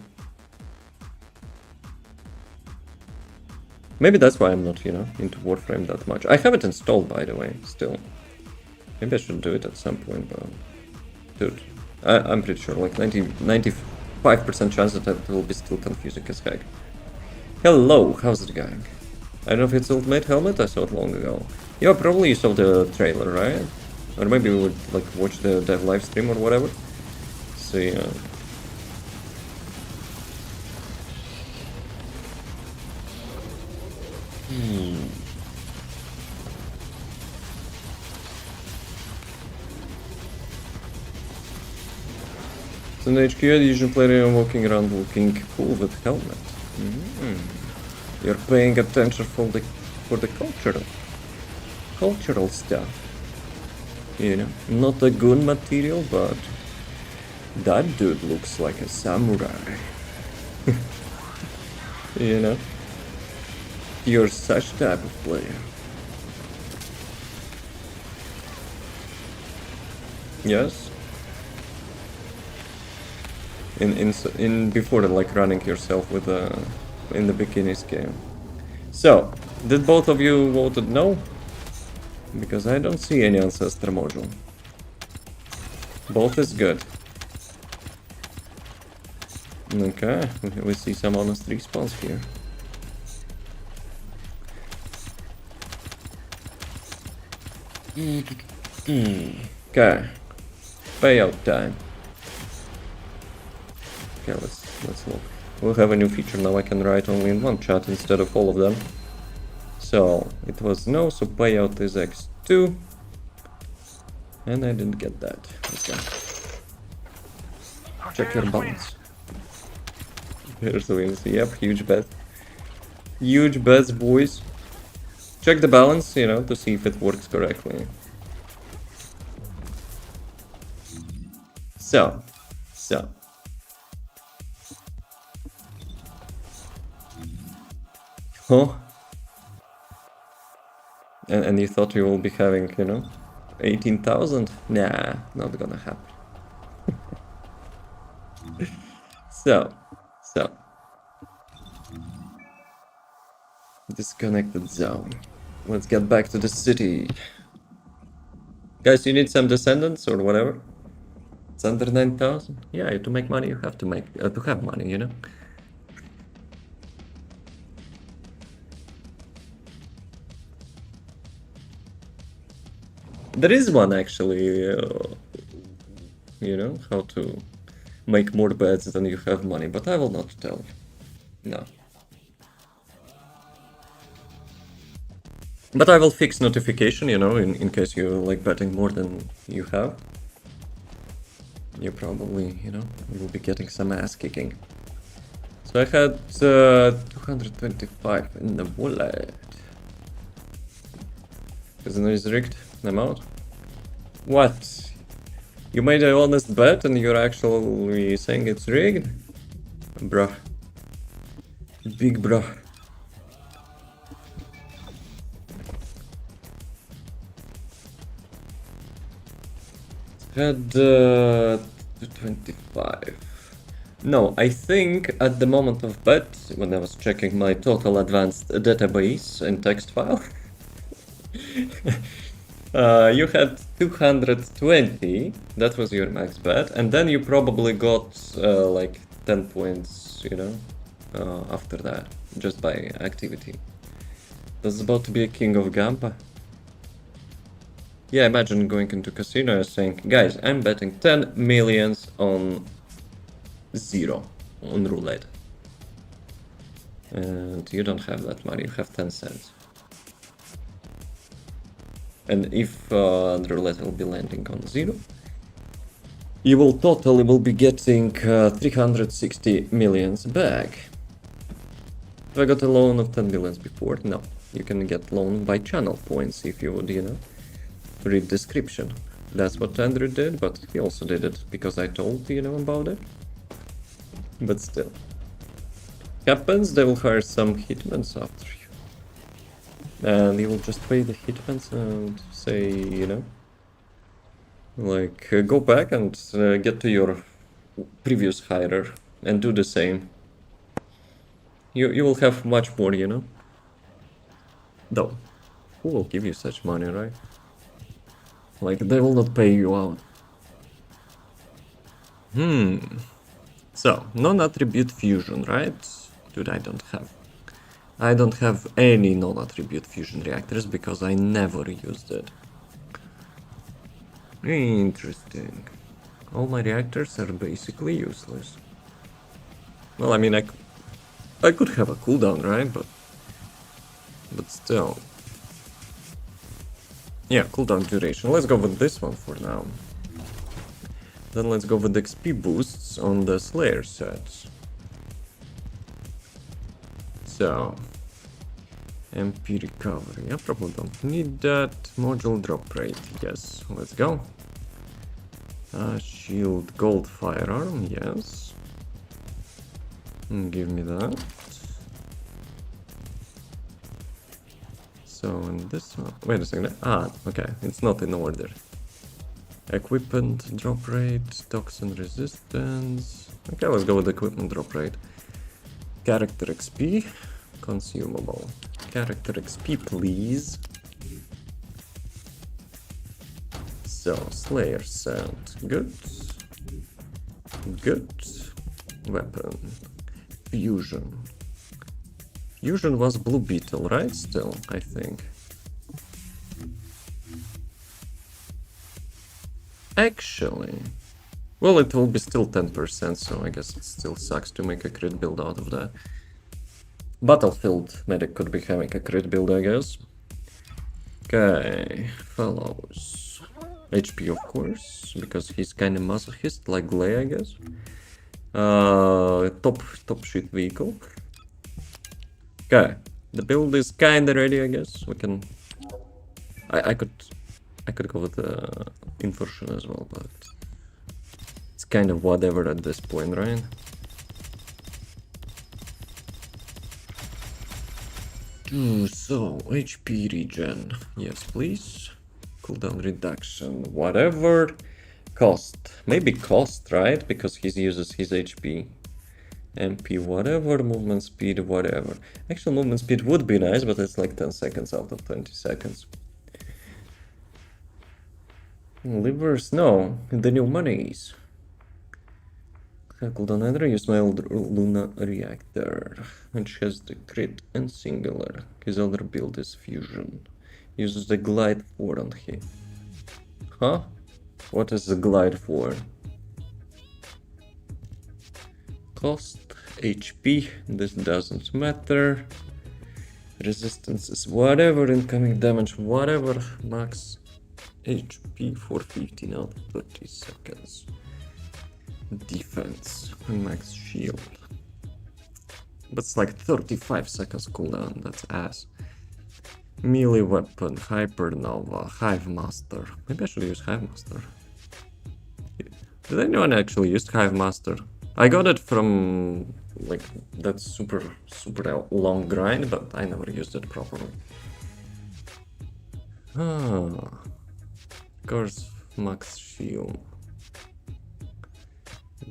S1: Maybe that's why I'm not, you know, into Warframe that much. I have it installed, by the way, still. Maybe I should do it at some point, but... Dude, I'm pretty sure, like 95% chance that it will be still confusing as heck. Hello, how's it going? I don't know if it's Ultimate Helmet, I saw it long ago. Yeah, probably you saw the trailer, right? Or maybe we would, like, watch the dev live stream or whatever. So, yeah. So in the HQ, the usual player walking around looking cool with helmet. You're paying attention for the cultural stuff. You know, not a gun material, but that dude looks like a samurai. You know, you're such type of player. Yes. In before like running yourself with in the bikinis game. So, did both of you voted no? Because I don't see any ancestor module. Both is good. Okay, we see some honest response here. Okay, payout time. Okay, let's look. We'll have a new feature now. I can write only in one chat instead of all of them. So it was no, so payout is x2. And I didn't get that. Okay. Check your balance. Here's the wins. Yep, huge bet. Huge bets, boys. Check the balance, you know, to see if it works correctly. So. Huh? And you thought you will be having, you know, 18,000? Nah, not gonna happen. So, so. Disconnected zone. Let's get back to the city. Guys, you need some descendants or whatever? It's under 9,000? Yeah, to make money, you have to make, to have money, you know? There is one actually, you know, how to make more beds than you have money, but I will not tell you. No. But I will fix notification, you know, in case you like betting more than you have. You probably, you know, will be getting some ass kicking. So I had 225 in the wallet. Casino is rigged. I'm out. What? You made an honest bet and you're actually saying it's rigged? Bruh. Big bruh. Had 225. No, I think at the moment of bet, when I was checking my total advanced database and text file, you had 220, that was your max bet, and then you probably got like 10 points, you know, after that, just by activity. That's about to be a king of Gamba. Yeah, imagine going into casino and saying, guys, I'm betting 10 millions on zero on roulette. And you don't have that money, you have 10 cents. And if the roulette will be landing on zero, you will totally will be getting 360 millions back. If I got a loan of 10 millions before, no. You can get loan by channel points if you would, you know, read description. That's what Andrew did, but he also did it because I told, you know, about it. But still. Happens, they will hire some hitmans after you. And you will just pay the hitmans and say, you know, like, go back and get to your previous hirer and do the same. You will have much more, you know? Though, who will give you such money, right? Like, they will not pay you out. So, non-attribute fusion, right? Dude, I don't have any non-attribute fusion reactors because I never used it. Interesting. All my reactors are basically useless. Well, I mean, I could have a cooldown, right? But still. Yeah, cooldown duration. Let's go with this one for now. Then let's go with XP boosts on the Slayer sets. So, MP recovery. I probably don't need that. Module drop rate. Yes, let's go. Shield gold firearm. Yes. Give me that. So, and this one. Wait a second. Okay. It's not in order. Equipment drop rate, toxin resistance. Okay, let's go with equipment drop rate. Character XP, consumable. Character XP, please. So, Slayer set. Good. Good. Weapon. Fusion. Fusion was Blue Beetle, right? Still, I think. Actually, well, it will be still 10%, so I guess it still sucks to make a crit build out of that. Battlefield medic could be having a crit build, I guess. Okay, fellows. HP, of course, because he's kind of masochist, like Glay, I guess. Top shit vehicle. Okay, the build is kinda ready, I guess. We can. I could go with the inversion as well, but it's kind of whatever at this point, right? So, HP regen. Yes, please. Cooldown reduction. Whatever. Cost. Maybe cost, right? Because he uses his HP. MP, whatever. Movement speed, whatever. Actual movement speed would be nice, but it's like 10 seconds out of 20 seconds. Livers, no. The new monies. Cooldown either use my old Luna reactor, which has the crit and singular. His other build is fusion. Uses the glide 4 on him. Huh? What is the glide for? Cost, HP, this doesn't matter. Resistance is whatever, incoming damage, whatever. Max HP for 15 out of 30 seconds. Defense, max shield. But it's like 35 seconds cooldown, that's ass. Melee weapon, Hypernova, Hive Master. Maybe I should use Hive Master. Did anyone actually use Hive Master? I got it from like that super long grind, but I never used it properly. Of course, max shield.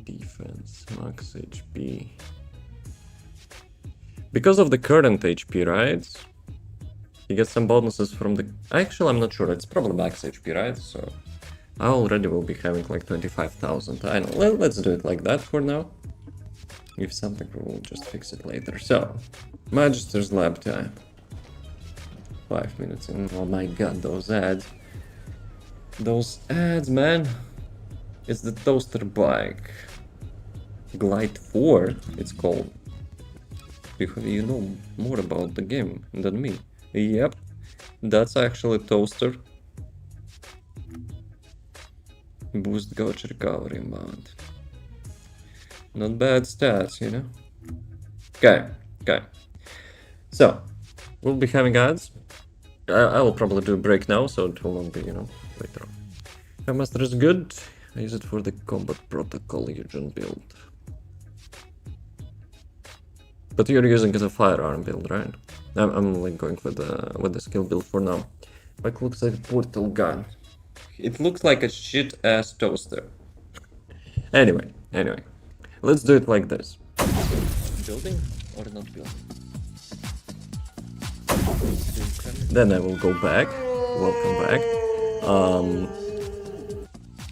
S1: Defense, max HP. Because of the current HP, right? You get some bonuses from the... Actually, I'm not sure. It's probably max HP, right? So I already will be having like 25,000. I know. Well, let's do it like that for now. If something, we'll just fix it later. So, Magister's lab time. 5 minutes in. Oh my god, those ads. Those ads, man. It's the toaster bike. Glide 4, it's called. You know more about the game than me. Yep, that's actually toaster. Boost gauge recovery amount. Not bad stats, you know? Okay. So, we'll be having ads. I will probably do a break now, so it will not be, you know, later on. Master is good. I use it for the combat protocol Legion build. But you're using it as a firearm build, right? I'm like going with the skill build for now. Like looks like a portal gun. It looks like a shit ass toaster. Anyway, let's do it like this. Building or not building? Then I will go back. Welcome back.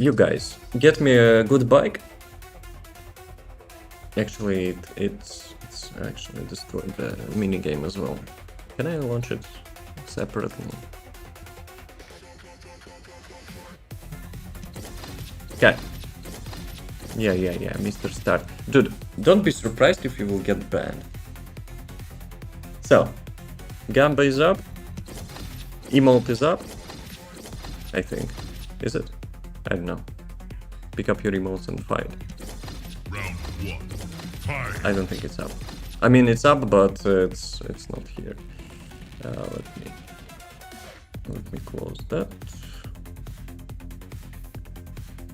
S1: You guys, get me a good bike. Actually, it's actually destroyed the minigame as well. Can I launch it separately? Okay. Yeah, Mr. Start. Dude, don't be surprised if you will get banned. So, Gamba is up. Emote is up. I think. Is it? I don't know. Pick up your emotes and fight.
S4: Round 1. Fight.
S1: I don't think it's up. I mean, it's up, but it's not here. Let me close that.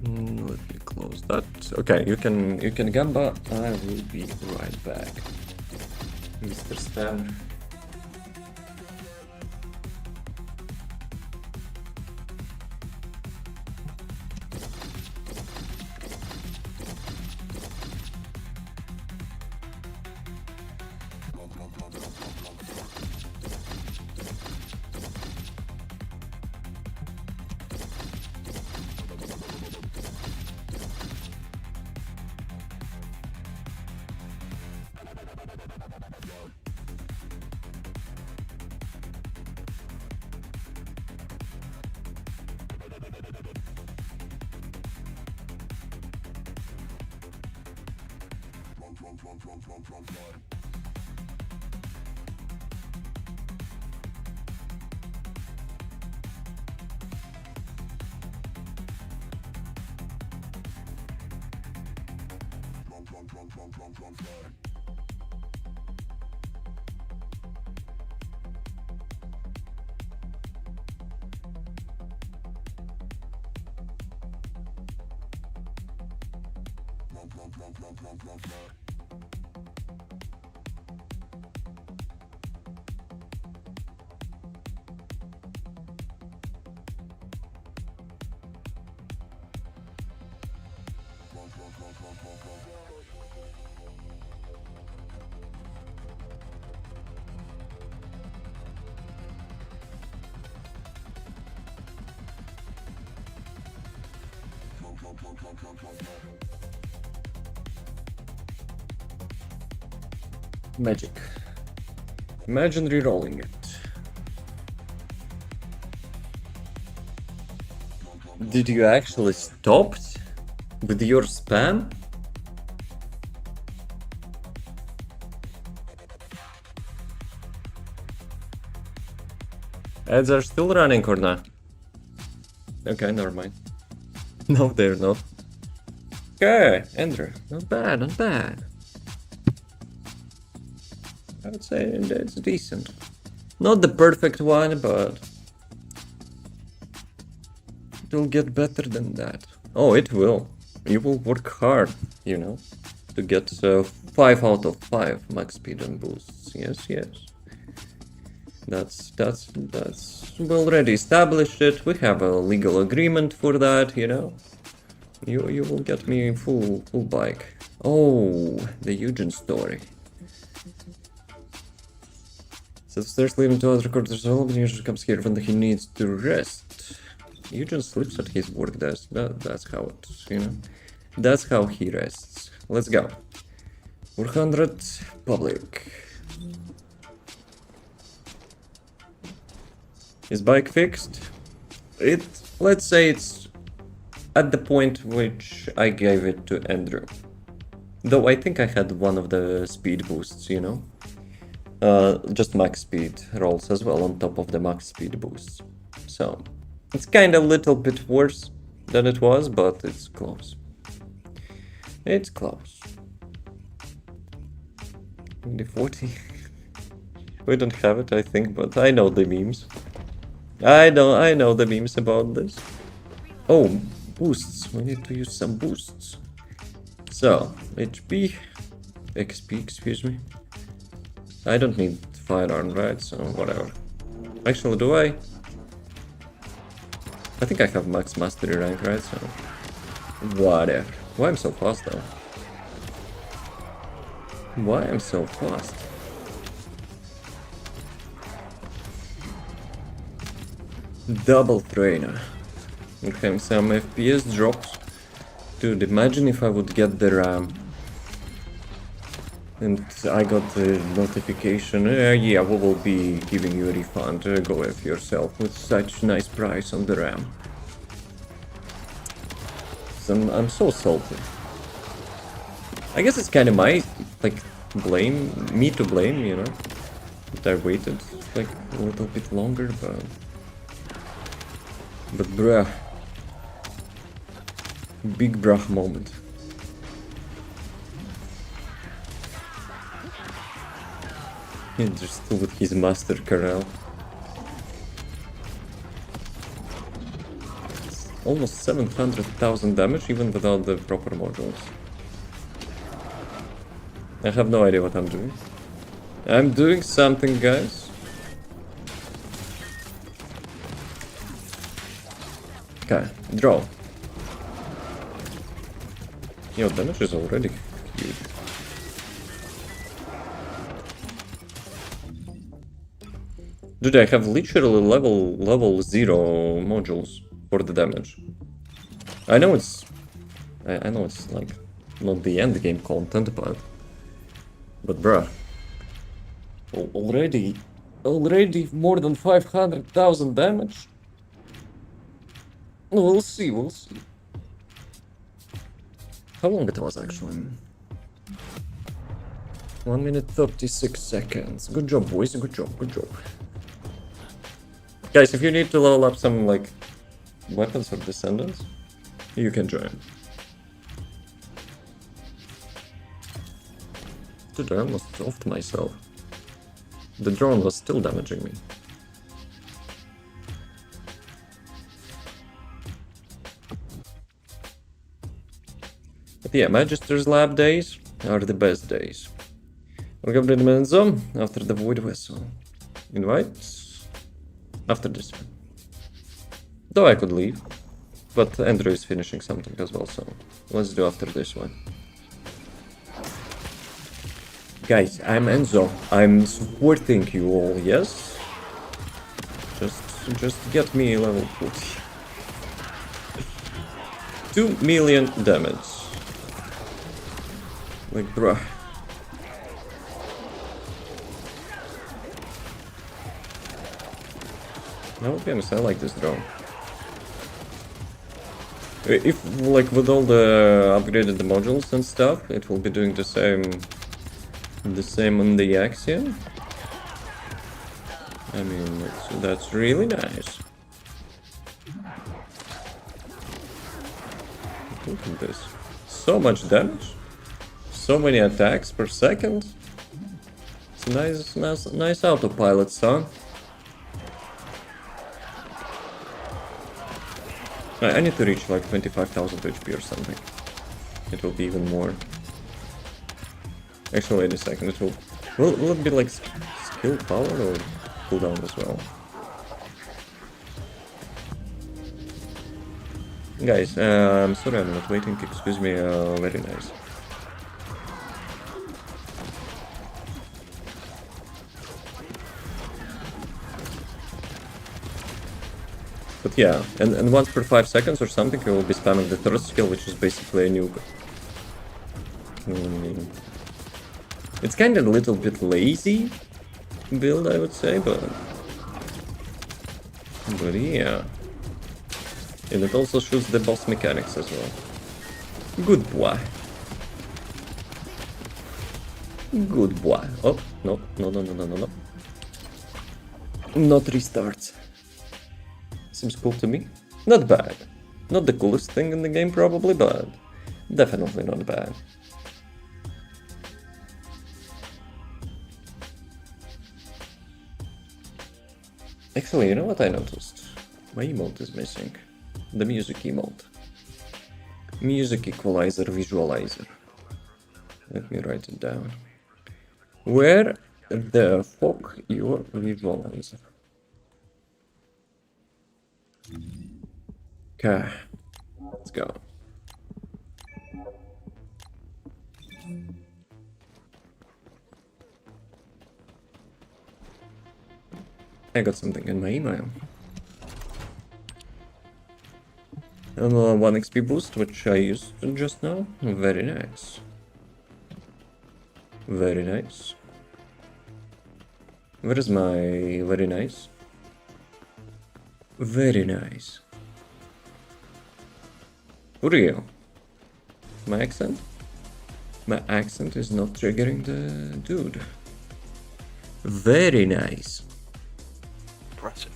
S1: Let me close that. Okay, you can Gamba. I will be right back, Mr. Stan. Magic. Imagine re-rolling it. Did you actually stop with your spam? Ads are still running or not? Okay, never mind. No, they're not. Okay, Andrew. Not bad, not bad. I would say it's decent. Not the perfect one, but it'll get better than that. Oh, it will. You will work hard, you know, to get 5 out of 5 max speed and boosts. Yes, yes. That's we already established it. We have a legal agreement for that, you know. You will get me full bike. Oh, the Eugen story. So starts leaving to other recorders all but usually comes here when he needs to rest. Eugen sleeps at his work desk. That's how it, you know. That's how he rests. Let's go. 400 public. Is bike fixed? Let's say it's at the point which I gave it to Andrew. Though I think I had one of the speed boosts, you know. Just max speed rolls as well on top of the max speed boosts. So it's kind of a little bit worse than it was, but it's close. It's close. The 40. We don't have it, I think, but I know the memes. I know the memes about this. Oh, boosts. We need to use some boosts. So, HP, XP, excuse me. I don't need firearm, right? So, whatever. Actually, do I? I think I have max mastery rank, right? So, whatever. Why am I so fast, though? Why am I so fast? Double trainer. We have some FPS drops. Dude, imagine if I would get the RAM. And I got the notification, yeah, we will be giving you a refund, go F yourself, with such nice price on the RAM. So I'm so salty. I guess it's kind of my, like, me to blame, you know, that I waited, like, a little bit longer, but bruh. Big bruh moment. He's just still with his master Karel. Almost 700,000 damage even without the proper modules. I have no idea what I'm doing. I'm doing something, guys. Okay, draw. Yo, damage is already huge. Dude, I have literally level 0 modules for the damage. I know it's like not the end game content, but bruh, already more than 500,000 damage. We'll see. How long it was actually? 1 minute 36 seconds. Good job, boys. Good job. Guys, if you need to level up some, like, weapons or Descendants, you can join. Dude, I almost offed myself. The drone was still damaging me. But yeah, Magister's Lab days are the best days. Welcome to the Menzo after the Void Vessel. Invite after this one. Though I could leave, but Andrew is finishing something as well, so let's do after this one. Guys, I'm Enzo. I'm supporting you all, yes? Just get me level 40. 2 million damage. Like, bruh. I'll be honest, I like this drone. If, like, with all the upgraded modules and stuff, it will be doing the same on the Axiom. I mean, that's really nice. Look at this. So much damage. So many attacks per second. It's a nice autopilot song. I need to reach like 25,000 HP or something. It will be even more. Actually, wait a second. Will it be like skill power or cooldown as well? Guys, I'm sorry I'm not waiting. Excuse me. Very nice. But yeah, and once per 5 seconds or something, you will be spamming the third skill, which is basically a nuke. It's kind of a little bit lazy build, I would say, but yeah. And it also shoots the boss mechanics as well. Good boy. Good boy. Oh, no. Not restarts. Seems cool to me. Not bad. Not the coolest thing in the game probably, but definitely not bad. Actually, you know what I noticed? My emote is missing. The music emote. Music equalizer visualizer. Let me write it down. Where the fuck your visualizer? Okay, let's go. I got something in my email. 1 XP boost, which I used just now. Very nice. Very nice. Where is my very nice? Very nice. For real. My accent? My accent is not triggering the dude. Very nice.
S5: Impressive.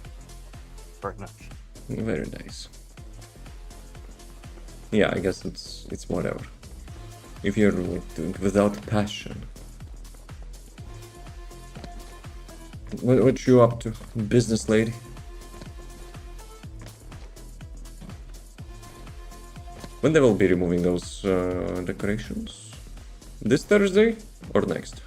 S5: Very nice.
S1: Very nice. Yeah, I guess it's whatever. If you're like doing it without passion. What you up to, business lady? When they will be removing those decorations? This Thursday or next?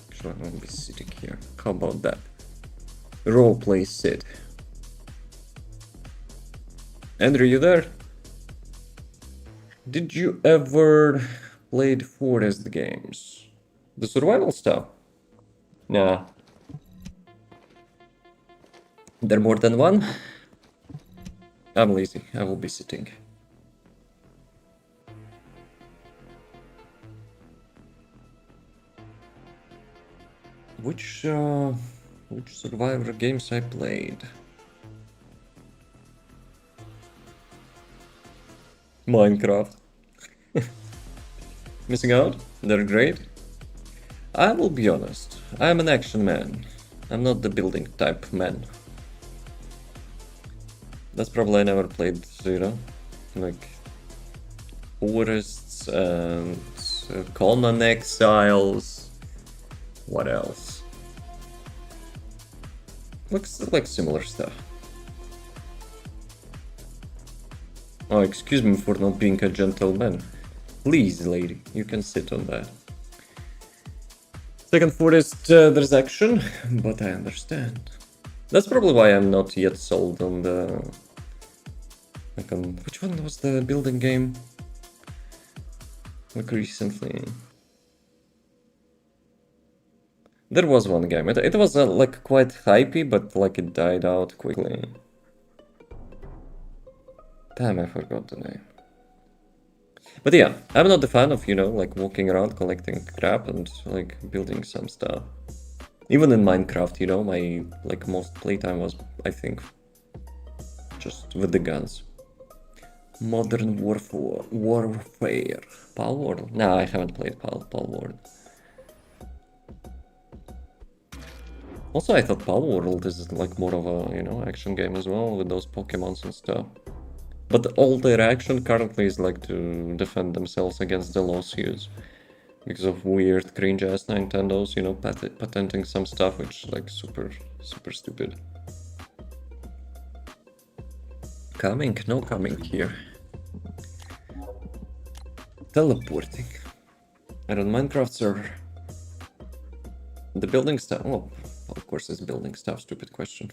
S1: Actually, I won't be sitting here. How about that? Roleplay sit. Andrew, you there? Did you ever play the Forest games? The survival stuff? Nah. There more than one? I'm lazy. I will be sitting. Which Survivor games I played? Minecraft. Missing out? They're great. I will be honest. I'm an action man. I'm not the building type man. That's probably I never played, you know, like Forests and Conan Exiles. What else? Looks like similar stuff. Oh, excuse me for not being a gentleman. Please, lady, you can sit on that. Second Forest, there's action, but I understand. That's probably why I'm not yet sold on the... Like on... Which one was the building game? Like recently... There was one game. It was like quite hypey, but like it died out quickly. Damn, I forgot the name. But yeah, I'm not a fan of, you know, like walking around collecting crap and like building some stuff. Even in Minecraft, you know, my like most playtime was, I think, just with the guns. Modern Warfare. Pal World? No, I haven't played Pal World. Also, I thought Pal World is like more of a, you know, action game as well with those Pokemons and stuff. But all their action currently is like to defend themselves against the lawsuits because of weird cringe-ass Nintendos, you know, patenting some stuff which is like super stupid. Coming? No coming here. Teleporting. I don't Minecraft server. The building stuff. Oh, of course it's building stuff. Stupid question.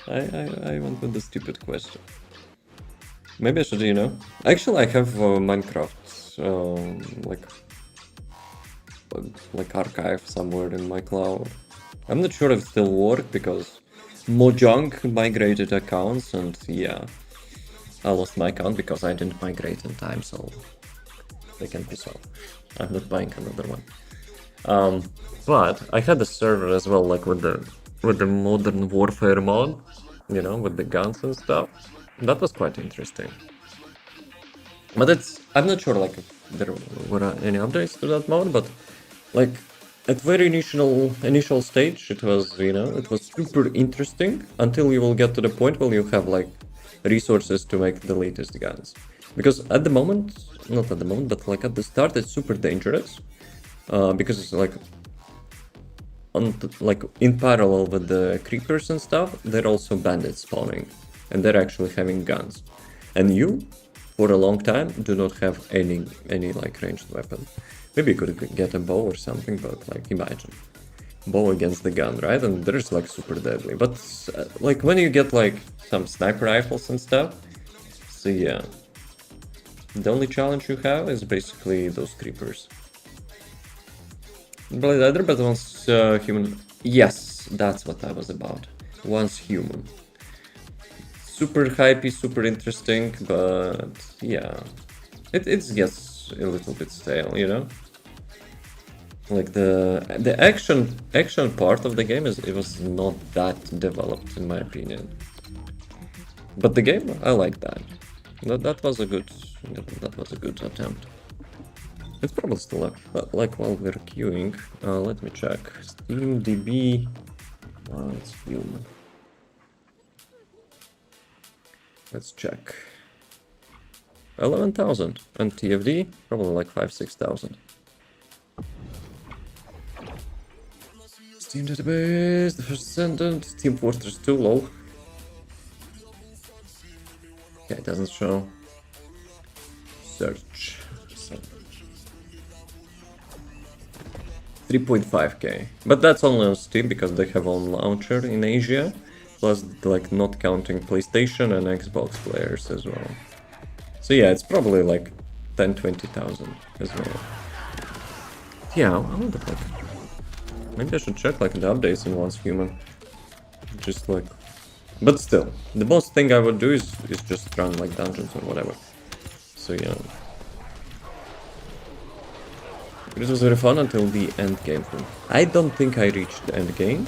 S1: I went with the stupid question. Maybe I should, you know. Actually, I have Minecraft like archive somewhere in my cloud. I'm not sure if it still works because Mojang migrated accounts and yeah, I lost my account because I didn't migrate in time, so they can piss off. I'm not buying another one. But I had a server as well, like with the Modern Warfare mod, you know, with the guns and stuff. That was quite interesting. But I'm not sure like if there were any updates to that mod, but like at very initial stage, it was, you know, it was super interesting until you will get to the point where you have like resources to make the latest guns. Because at the moment, not at the moment, but like at the start, it's super dangerous. Because it's like like in parallel with the creepers and stuff, they're also bandits spawning, and they're actually having guns, and you, for a long time, do not have any like ranged weapon. Maybe you could get a bow or something, but like imagine bow against the gun, right? And there's like super deadly. But like when you get like some sniper rifles and stuff, so yeah, the only challenge you have is basically those creepers. But once human. Yes, that's what I was about. Once human. Super hypey, super interesting, but yeah, it gets a little bit stale, you know. Like the action part of the game it was not that developed in my opinion. But the game, I like that. That was a good attempt. It's probably still up. But like while we're queuing, let me check. SteamDB. It's human. Let's check. 11,000. And TFD, probably like 5-6,000. Steam database, the first Descendant, Team Fortress 2, low. Yeah, it doesn't show. Search. 3.5k. But that's only on Steam because they have own launcher in Asia. Plus, like, not counting PlayStation and Xbox players as well. So yeah, it's probably like 10-20,000 as well. Yeah, I wonder, like, maybe I should check like the updates in Once Human. Just like, but still, the most thing I would do is just run like dungeons or whatever. So yeah, it was very fun until the end game. I don't think I reached the end game.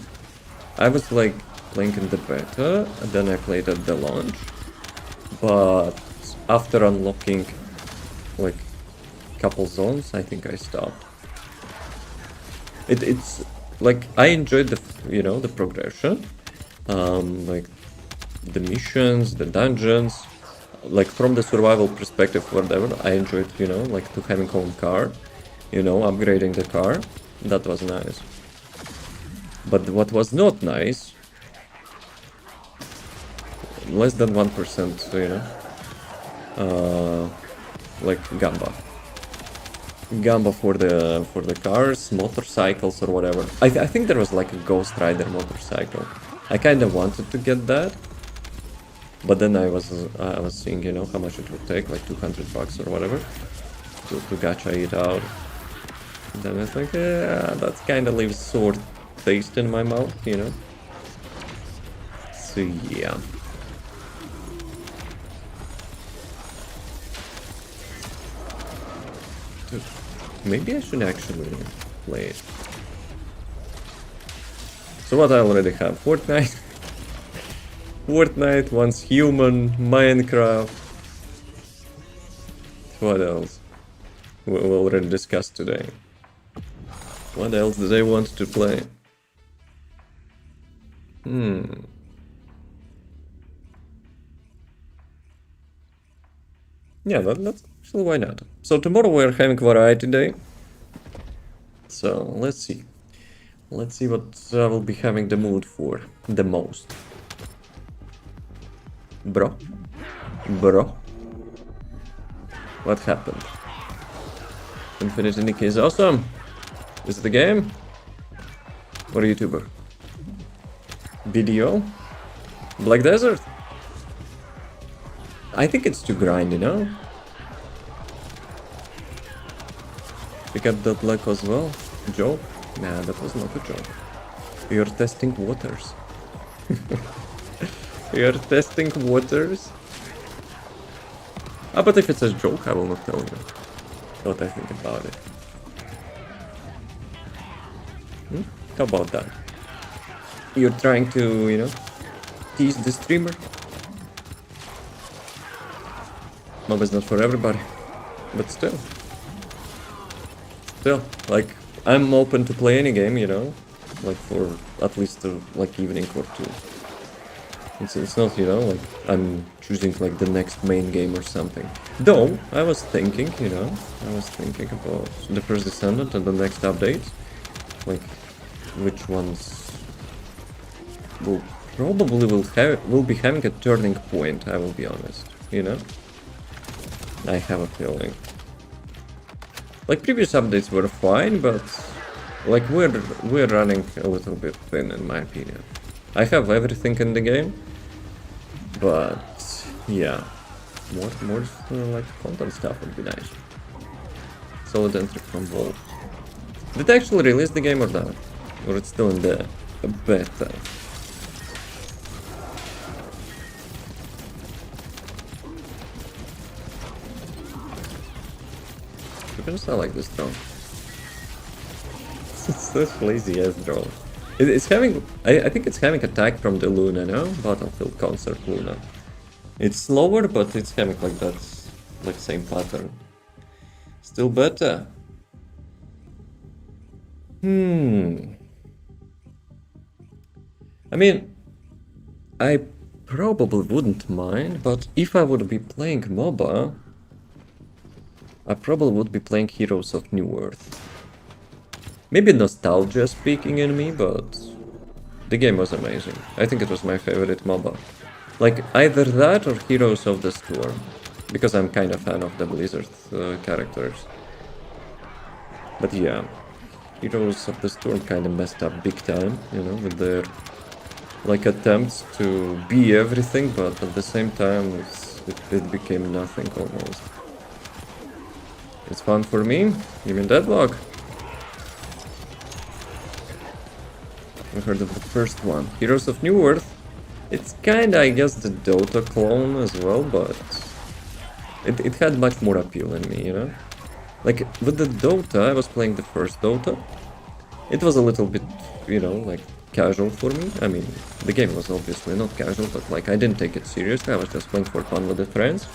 S1: I was like playing in the beta, and then I played at the launch. But after unlocking like couple zones, I think I stopped. It's like I enjoyed the the progression, like the missions, the dungeons, like from the survival perspective, whatever. I enjoyed like to having own car, upgrading the car. That was nice. But what was not nice, less than 1%, like Gamba for the cars, motorcycles, or whatever. I think there was like a Ghost Rider motorcycle. I kind of wanted to get that, but then I was seeing how much it would take, like $200 or whatever, to gacha it out. And then I was like, yeah, that kind of leaves sore taste in my mouth, So yeah. Dude, maybe I should actually play it. So what I already have? Fortnite. Fortnite, Once Human, Minecraft. What else? We already discussed today. What else do they want to play? Yeah, that's actually why not. So tomorrow we're having variety day. So let's see. Let's see what I will be having the mood for the most. Bro. Bro. What happened? Infinity Nick is awesome. Is it the game? Or a YouTuber? Video? Black Desert? I think it's too grind, you know? Pick up that luck as well. Joke? Nah, that was not a joke. You're testing waters. You're testing waters? Ah, but if it's a joke, I will not tell you what I think about it. How about that? You're trying to, you know, tease the streamer? MOBA is not for everybody, but still. Still, like, I'm open to play any game, you know, like for at least like evening or two. It's not, you know, like I'm choosing like the next main game or something. Though, I was thinking, you know, about the first Descendant and the next update. Like, which ones will probably will be having a turning point, I will be honest, you know? I have a feeling. Like, previous updates were fine, but like we're running a little bit thin in my opinion. I have everything in the game, but yeah, more like content stuff would be nice. Solid entry from Vault. Did they actually release the game or not? Or it's still in the beta? I like this drone. It's such lazy ass drone. It's having, I think it's having attack from the Luna, no? Battlefield Concert Luna. It's slower, but it's having like that, like same pattern. Still better. I mean, I probably wouldn't mind, but if I would be playing MOBA, I probably would be playing Heroes of New Earth. Maybe nostalgia speaking in me, but the game was amazing. I think it was my favorite MOBA. Like, either that or Heroes of the Storm, because I'm kind of fan of the Blizzard characters. But yeah, Heroes of the Storm kind of messed up big time, you know, with their like attempts to be everything, but at the same time it became nothing almost. It's fun for me. You mean Deadlock? I heard of the first one. Heroes of New Earth. It's kinda, I guess, the Dota clone as well, but it had much more appeal in me, you know? Like, with the Dota, I was playing the first Dota. It was a little bit, you know, like, casual for me. I mean, the game was obviously not casual, but, like, I didn't take it seriously. I was just playing for fun with the friends.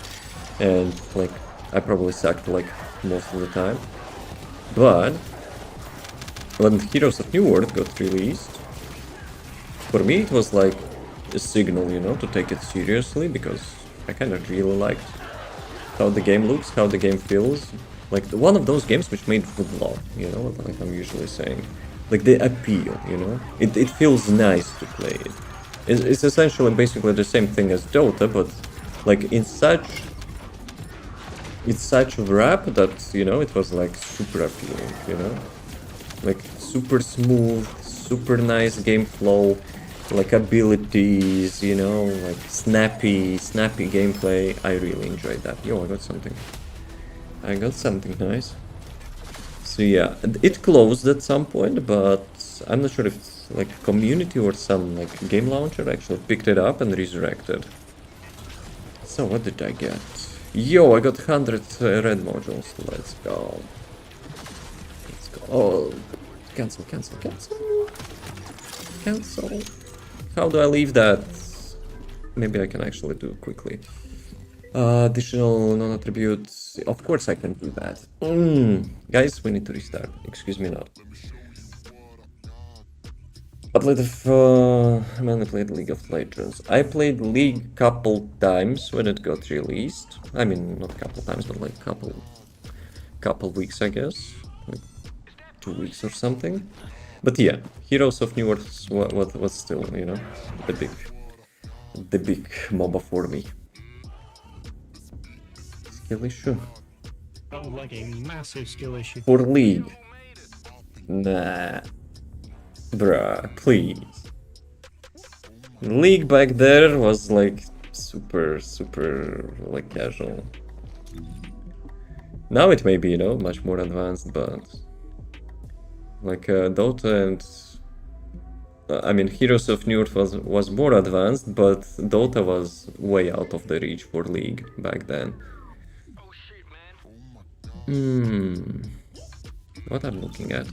S1: And, like, I probably sucked, like, most of the time. But when Heroes of New Earth got released, for me it was like a signal, you know, to take it seriously, because I kind of really liked how the game looks, how the game feels. Like, one of those games which made with love, you know, like I'm usually saying. Like, the appeal, you know? It feels nice to play it. It's essentially basically the same thing as Dota, but like it's such a wrap that, you know, it was like super appealing, you know? Like, super smooth, super nice game flow, like abilities, you know, like snappy gameplay. I really enjoyed that. Yo, I got something nice. So yeah, it closed at some point, but I'm not sure if it's like community or some like game launcher actually picked it up and resurrected. So what did I get? Yo, I got 100 red modules. Let's go. Oh, cancel. How do I leave that? Maybe I can actually do it quickly. Additional non-attributes. Of course I can do that. Guys, we need to restart. Excuse me now. I played I mainly played League of Legends. I played League couple times when it got released. I mean, not couple times, but like couple weeks, I guess. Like 2 weeks or something. But yeah, Heroes of New Earth was still, you know, the big MOBA for me. Skill issue.
S6: Sounds like a massive skill issue.
S1: For League. Nah. Bruh, please. League back there was like super like casual. Now it may be, you know, much more advanced, but like Dota and I mean Heroes of New Earth was more advanced, but Dota was way out of the reach for League back then. What I'm looking at?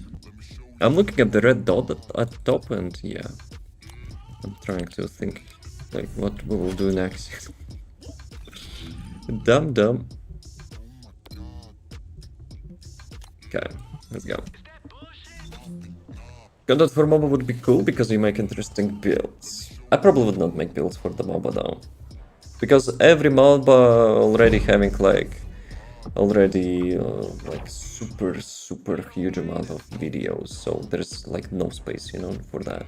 S1: I'm looking at the red dot at top, and yeah, I'm trying to think like what we will do next. Dumb. Okay, let's go. Content for MOBA would be cool because you make interesting builds. I probably would not make builds for the MOBA though, because every MOBA already having like like super huge amount of videos, so there's like no space, you know, for that.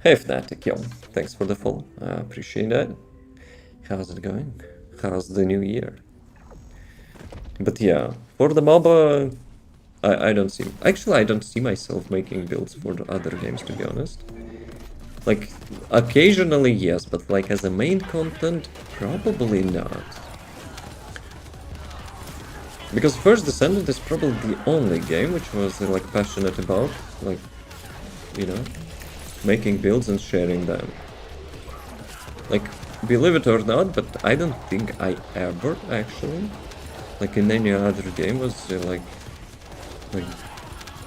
S1: Hey Fnatic, yo, thanks for the follow, I appreciate that. How's it going? How's the new year? But yeah, for the MOBA, I don't see... Actually, I don't see myself making builds for the other games, to be honest. Like, occasionally, yes, but like as a main content, probably not. Because first Descendant is probably the only game which was like passionate about, like, you know, making builds and sharing them. Like, believe it or not, but I don't think I ever actually, like in any other game, was like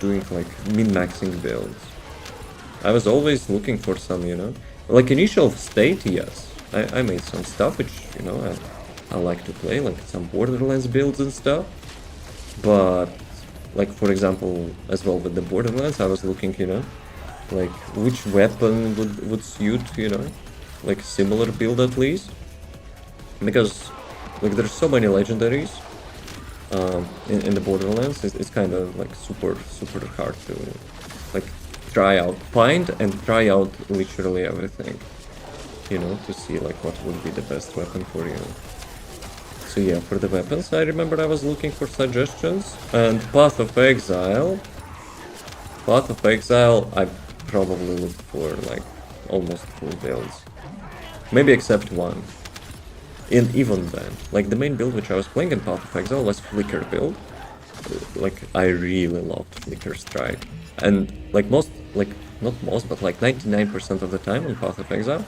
S1: doing like min-maxing builds. I was always looking for some, you know, like initial state, yes. I made some stuff which, you know, I like to play, like some Borderlands builds and stuff. But, like, for example, as well with the Borderlands, I was looking, you know, like, which weapon would suit, you know, like, similar build at least. Because, like, there's so many legendaries in the Borderlands, it's kind of, like, super hard to, like, find and try out literally everything, you know, to see, like, what would be the best weapon for you. So yeah, for the weapons, I remember I was looking for suggestions, and Path of Exile, I probably looked for like almost full builds, maybe except one. And even then, like the main build which I was playing in Path of Exile was Flicker build. Like I really loved Flicker Strike, and like not most, but like 99% of the time on Path of Exile,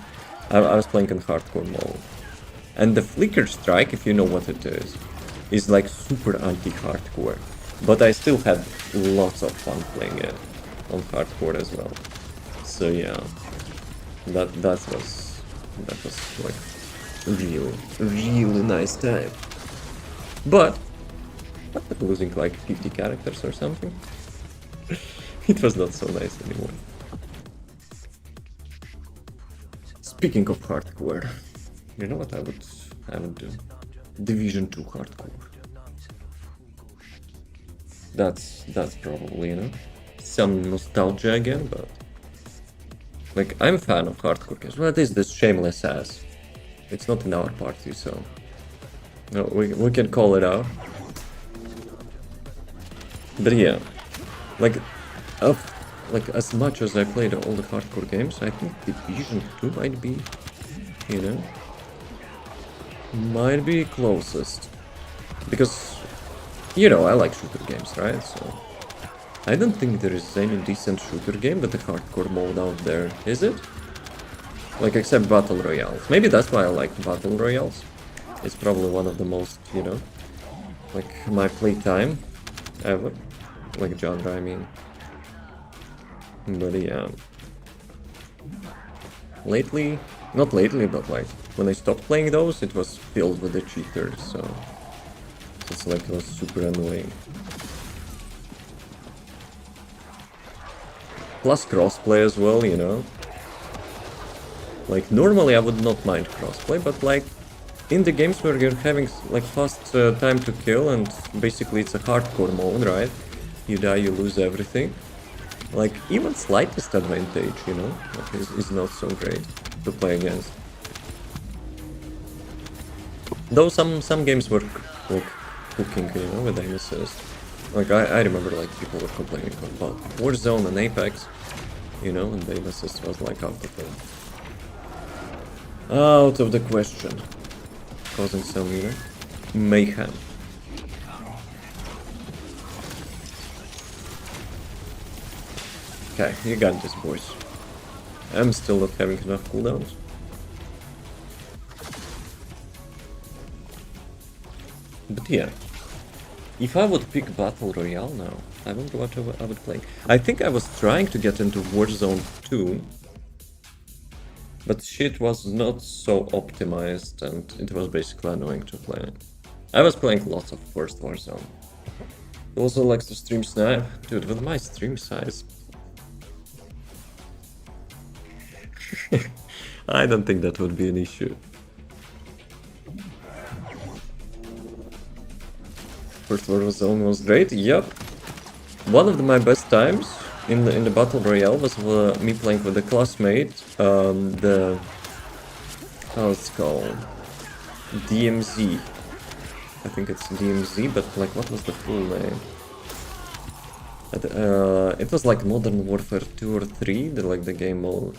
S1: I was playing in hardcore mode. And the Flicker Strike, if you know what it is like super anti-hardcore. But I still had lots of fun playing it on hardcore as well. So yeah, that was like really nice time. But losing like 50 characters or something, it was not so nice anymore. Speaking of hardcore, you know what I would do? Division 2 hardcore. That's probably, you know, some nostalgia again, but like I'm a fan of hardcore games. What is this shameless ass? It's not in our party, so no, we can call it out. But yeah, like as much as I played all the hardcore games, I think Division 2 might be, you know, might be closest. Because, you know, I like shooter games, right? So I don't think there is any decent shooter game with a hardcore mode out there, is it? Like, except Battle Royales. Maybe that's why I like Battle Royales. It's probably one of the most, you know, like, my playtime ever. like genre, I mean. But yeah. Lately, not lately, but like when I stopped playing those, it was filled with the cheaters, so it's like it was super annoying. Plus crossplay as well, you know. Like normally I would not mind crossplay, but like in the games where you're having like fast time to kill and basically it's a hardcore mode, right? You die, you lose everything. Like even slightest advantage, you know, like, is not so great to play against. Though some games were like cooking, you know, with aim assist. Like I remember like people were complaining about Warzone and Apex, you know, and the aim assist was like out of the question, causing some, you know, mayhem. Okay, you got this, boys. I'm still not having enough cooldowns. But yeah, if I would pick Battle Royale now, I wonder what I would play. I think I was trying to get into Warzone 2, but shit was not so optimized and it was basically annoying to play. I was playing lots of first Warzone. Also likes to stream snipe. Dude, with my stream size, I don't think that would be an issue. First Warzone was great, yep. One of my best times in the Battle Royale was me playing with a classmate, how it's called? DMZ. I think it's DMZ, but like what was the full name? It was like Modern Warfare 2 or 3, like the game mode.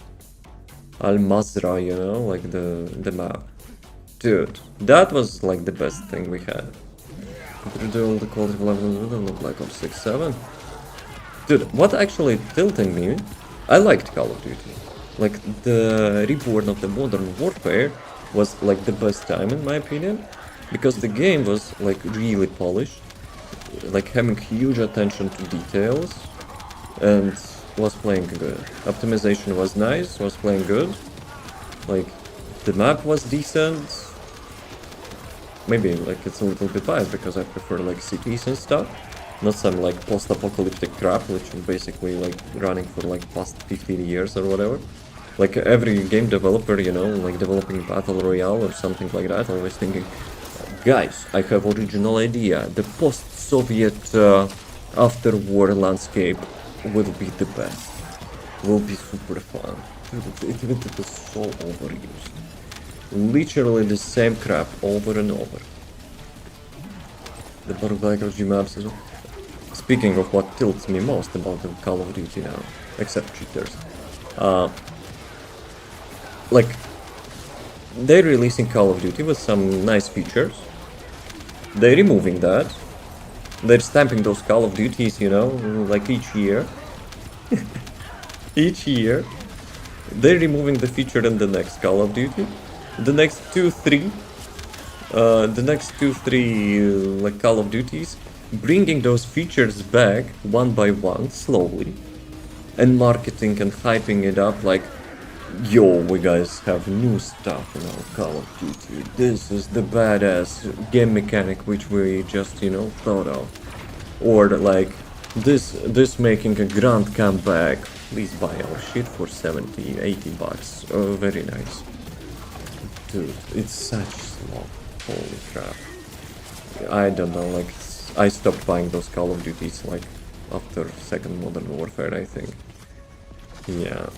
S1: Al-Mazra, you know, like the map. Dude, that was like the best thing we had. Do all the quality levels on Black Ops 6, 7. Dude, what actually tilting me, I liked Call of Duty. Like the reborn of the Modern Warfare was like the best time in my opinion, because the game was like really polished, like having huge attention to details, and was playing good. Optimization was nice, was playing good. Like the map was decent. Maybe like it's a little bit biased because I prefer like cities and stuff, not some like post-apocalyptic crap which is basically like running for like past 15 years or whatever. Like every game developer, you know, like developing Battle Royale or something like that, always thinking, guys, I have original idea. The post-Soviet after-war landscape will be the best. Will be super fun. Dude, it was so overused. Literally the same crap over and over. The battle biology maps as well. Speaking of what tilts me most about the Call of Duty now, except cheaters, like they're releasing Call of Duty with some nice features. They're removing that. They're stamping those Call of Duties, you know, like each year. Each year, they're removing the feature in the next Call of Duty. The next two, three, like Call of Duties, bringing those features back one by one, slowly, and marketing and hyping it up like, yo, we guys have new stuff in our Call of Duty. This is the badass game mechanic which we just, you know, thought of. Or like, this making a grand comeback. Please buy our shit for 70, 80 bucks. Oh, very nice. Dude, it's such slop. Holy crap. I don't know, like, I stopped buying those Call of Duties, like, after second Modern Warfare, I think. Yeah.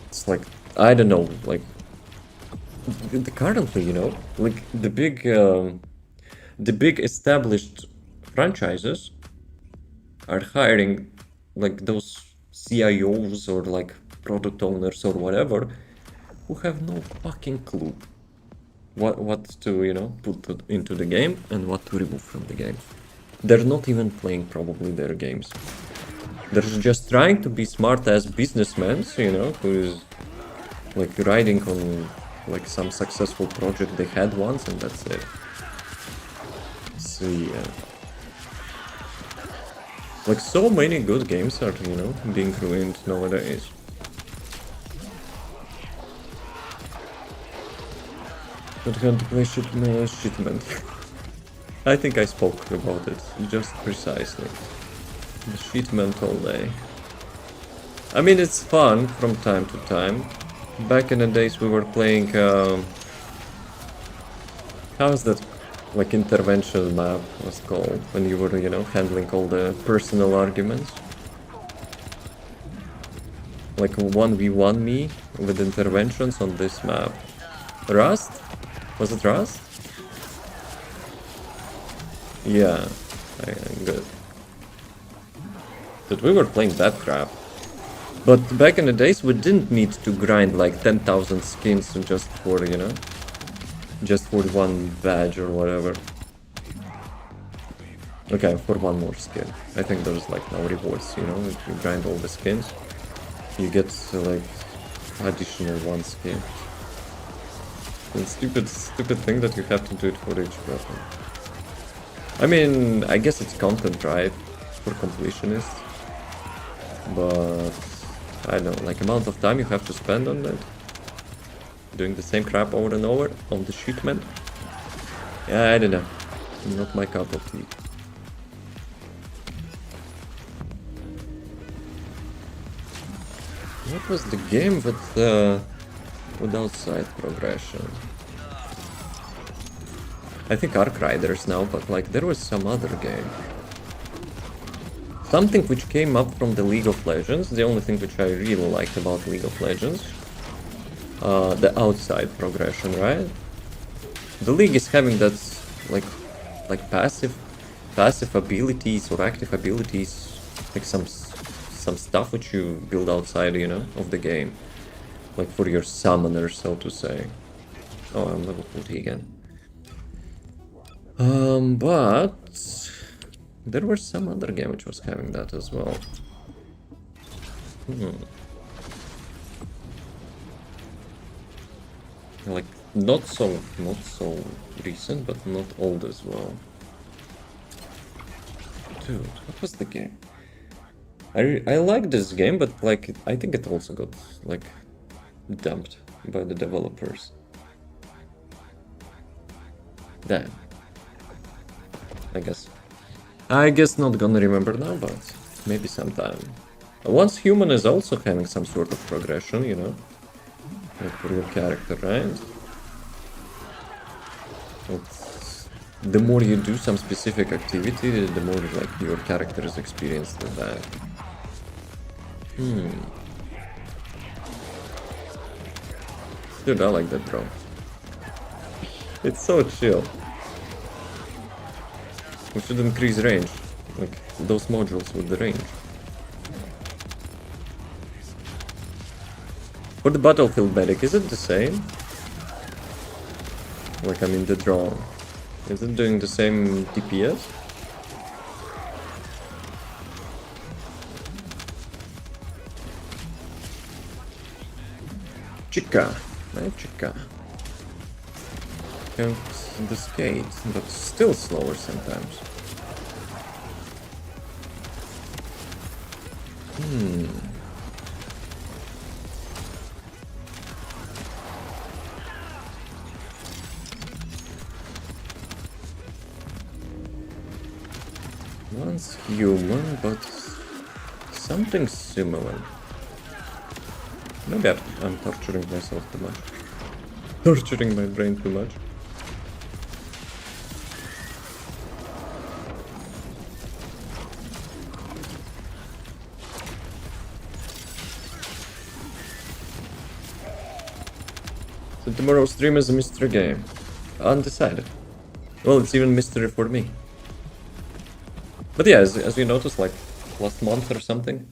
S1: It's like, I don't know, like, currently, you know, like, the big established franchises are hiring, like, those CIOs or, like, product owners or whatever, who have no fucking clue what to, you know, put into the game and what to remove from the game. They're not even playing probably their games. They're just trying to be smart as businessmen, you know, who's like riding on like some successful project they had once and that's it. So yeah. Like, so many good games are, you know, being ruined nowadays. But had to play shipment. I think I spoke about it just precisely. The shipment all day. I mean, it's fun from time to time. Back in the days we were playing, how's that, like, intervention map was called? When you were, you know, handling all the personal arguments. Like 1v1 me with interventions on this map. Rust? Was it Rust? Yeah, good. But we were playing that crap. But back in the days we didn't need to grind like 10,000 skins just for, you know, just for one badge or whatever. Okay, for one more skin. I think there's like no rewards, you know, if you grind all the skins, you get like additional one skin. And stupid thing that you have to do it for each weapon. I mean, I guess it's content drive for completionists, but I don't know, like amount of time you have to spend on it, doing the same crap over and over on the shipment. Yeah, I don't know, not my cup of tea. What was the game without side progression? I think Arc Riders now, but like there was some other game. Something which came up from the League of Legends, the only thing which I really liked about League of Legends. The outside progression, right? The League is having that like passive abilities or active abilities, like some stuff which you build outside, you know, of the game. Like for your summoner, so to say. Oh, I'm level 40 again. But there was some other game which was having that as well. Like not so recent, but not old as well. Dude, what was the game? I like this game, but like I think it also got like dumped by the developers. Damn. I guess not gonna remember now, but maybe sometime. Once Human is also having some sort of progression, you know, like for your character, right? The more you do some specific activity, the more like your character is experienced with that. Dude, I like that drone. It's so chill. We should increase range, like those modules with the range. For the battlefield medic, is it the same? Like, I mean the drone. Is it doing the same DPS? Chica, my chica. Can't the skate, but still slower sometimes. Once human, but something similar. Maybe I'm torturing myself too much. Torturing my brain too much. So tomorrow's stream is a mystery game. Undecided. Well, it's even mystery for me. But yeah, as you noticed, like last month or something,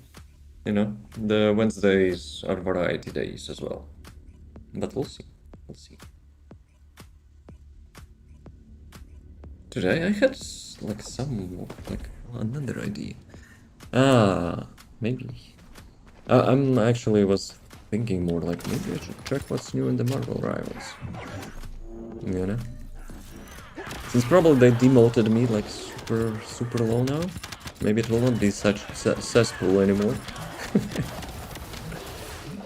S1: you know, the Wednesdays are variety days as well. But we'll see. We'll see. Today I had like another idea. Maybe. I'm actually was thinking more like maybe I should check what's new in the Marvel Rivals. You know? Since probably they demoted me like super low now. Maybe it will not be such cesspool anymore.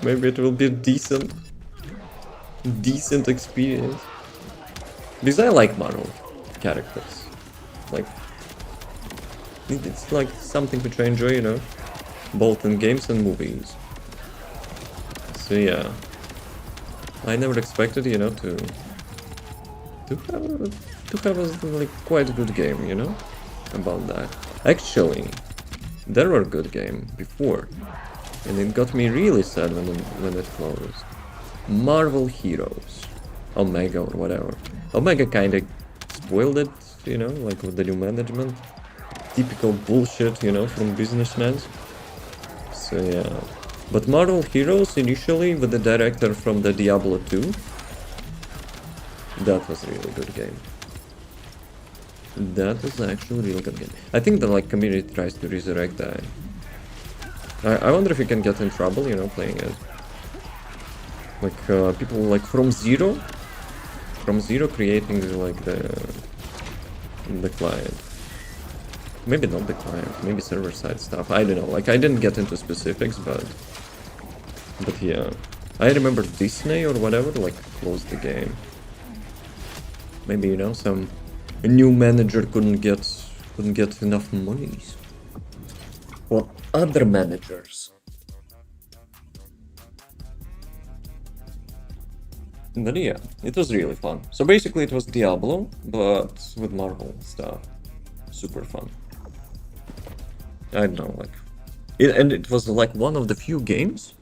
S1: Maybe it will be a decent experience. Because I like Marvel characters. Like, it's like something which I enjoy, you know, both in games and movies. So yeah, I never expected, you know, to have a like quite a good game, you know, about that. Actually, there were a good game before, and it got me really sad when it closed. Marvel Heroes, Omega or whatever. Omega kinda spoiled it, you know, like with the new management. Typical bullshit, you know, from businessmen. So yeah. But Marvel Heroes initially with the director from the Diablo 2, that was a really good game. That was actually a really good game. I think the like community tries to resurrect that. I wonder if you can get in trouble, you know, playing it. Like people like from zero creating like the client. Maybe not the client, maybe server side stuff. I don't know. Like I didn't get into specifics, but yeah, I remember Disney or whatever like closed the game. Maybe, you know, some new manager couldn't get enough monies. Or other managers. But yeah, it was really fun. So basically it was Diablo, but with Marvel stuff. Super fun. I don't know, like... and it was like one of the few games,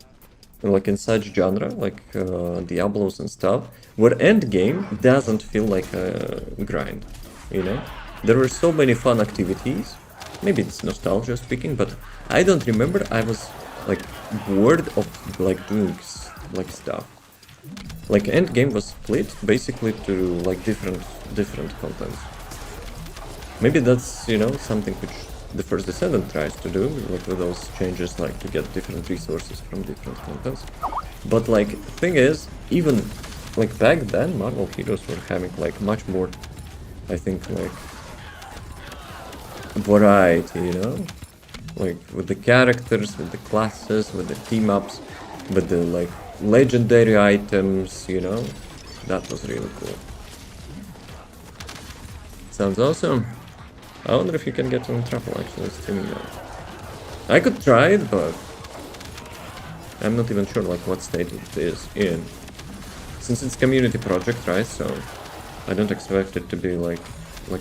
S1: like in such genre, like Diablos and stuff, where endgame doesn't feel like a grind, you know? There were so many fun activities. Maybe it's nostalgia speaking, but I don't remember I was like bored of like doing like stuff. Like endgame was split basically to like different contents. Maybe that's, you know, something which the first Descendant tries to do, like with those changes, like to get different resources from different contents. But like, thing is, even like back then, Marvel Heroes were having like much more, I think, like variety, you know, like with the characters, with the classes, with the team ups, with the like legendary items, you know, that was really cool. Sounds awesome. I wonder if you can get in trouble actually streaming that. I could try it, but I'm not even sure like what state it is in. Since it's community project, right? So I don't expect it to be like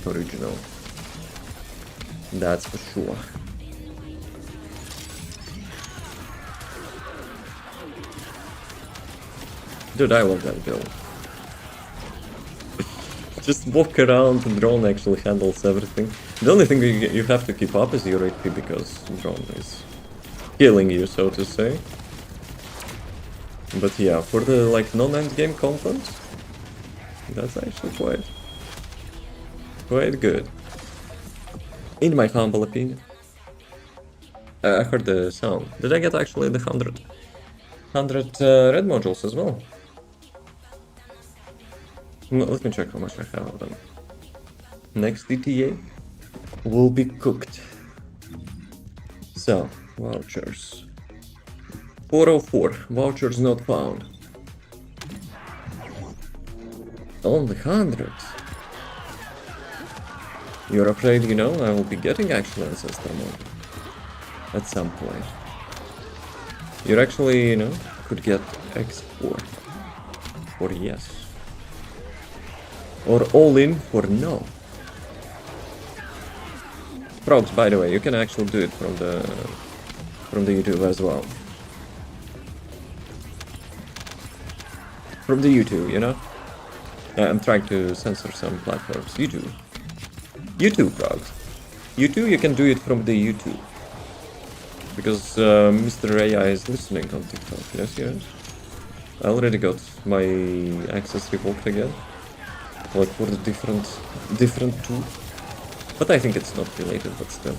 S1: original. That's for sure. Dude, I love that build. Just walk around, the drone actually handles everything. The only thing you have to keep up is your HP because the drone is killing you, so to say. But yeah, for the like non-endgame content, that's actually quite good. In my humble opinion. I heard the sound. Did I get actually the 100 red modules as well? No, let me check how much I have of them. Next DTA will be cooked. So, vouchers. 404, vouchers not found. Only 100. You're afraid, you know, I will be getting actual ancestor mode at some point. You're actually, you know, could get X4 or yes. Or all in for no. Frogs, by the way, you can actually do it from the YouTube as well. From the YouTube, you know? I'm trying to censor some platforms. YouTube, frogs. YouTube, you can do it from the YouTube. Because Mr. AI is listening on TikTok. Yes. I already got my access revoked again. Like for the different tool. But I think it's not related, but still.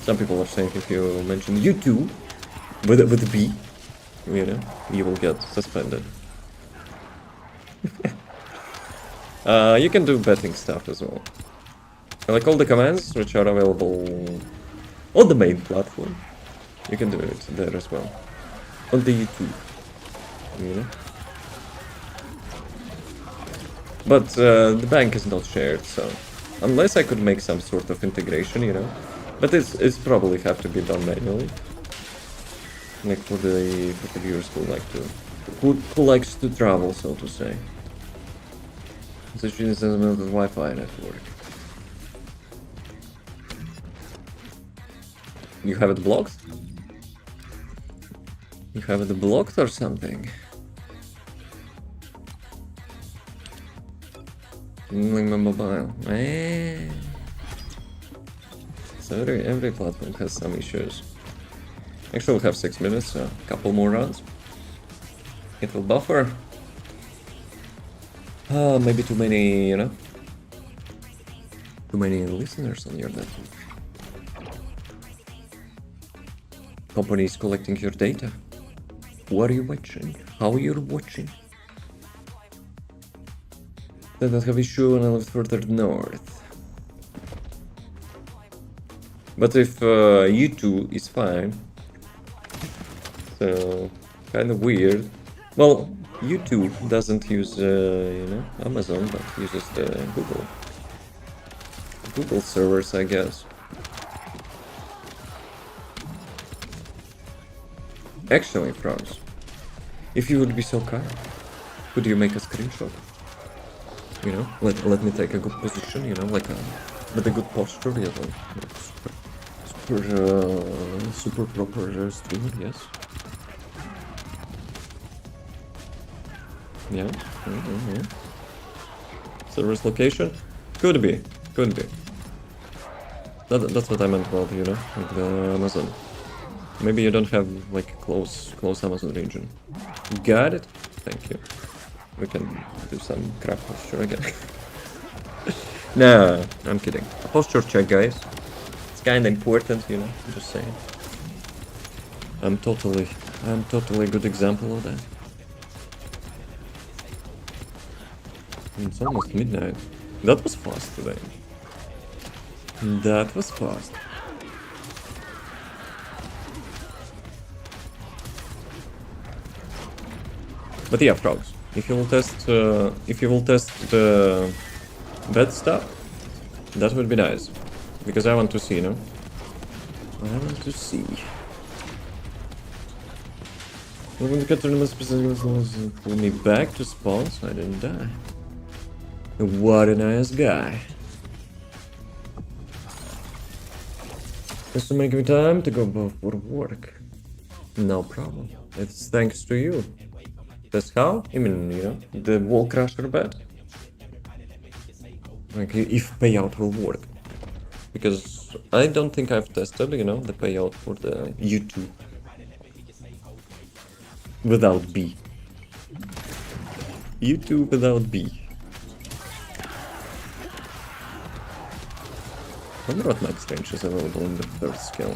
S1: Some people are saying if you mention YouTube with a B, you know, you will get suspended. You can do betting stuff as well. Like all the commands which are available On the main platform. You can do it there as well. On the YouTube. You know? But the bank is not shared, so unless I could make some sort of integration, you know. But it's probably have to be done manually. Like for the viewers who like to who likes to travel, so to say. Such as a Wi-Fi network. You have it blocked? You have it blocked or something? Like my mobile. So every platform has some issues. Actually, we'll have 6 minutes, so a couple more rounds. It will buffer. Maybe too many, you know? Too many listeners on your network. Companies collecting your data. What are you watching? How you're watching? Did not have issue when I lived further north. But if U2 is fine, so kind of weird. Well, U2 doesn't use you know, Amazon, but uses the Google servers, I guess. Actually, Franz, if you would be so kind, could you make a screenshot? You know, let me take a good position, you know, like with a good posture, yeah, like super proper streamer, yes. Yeah, yeah. Server's location? Could be. That's what I meant about, you know, like the Amazon. Maybe you don't have like close Amazon region. Got it? Thank you. We can do some crap posture again. No, I'm kidding. A posture check, guys. It's kinda important, you know, I'm just saying. I'm totally a good example of that. It's almost midnight. That was fast today. That was fast. But yeah, frogs. If you will test the bed stuff, that would be nice. Because I want to see, you know? I want to see. When the cat must pull me back to spawn so I didn't die. What a nice guy. Just to make me time to go for work. No problem. It's thanks to you. That's how? I mean, you know, the wall crusher bed. Like, if payout will work. Because I don't think I've tested, you know, the payout for the U2. Without B. U2 without B. I wonder what max range is available in the third skill.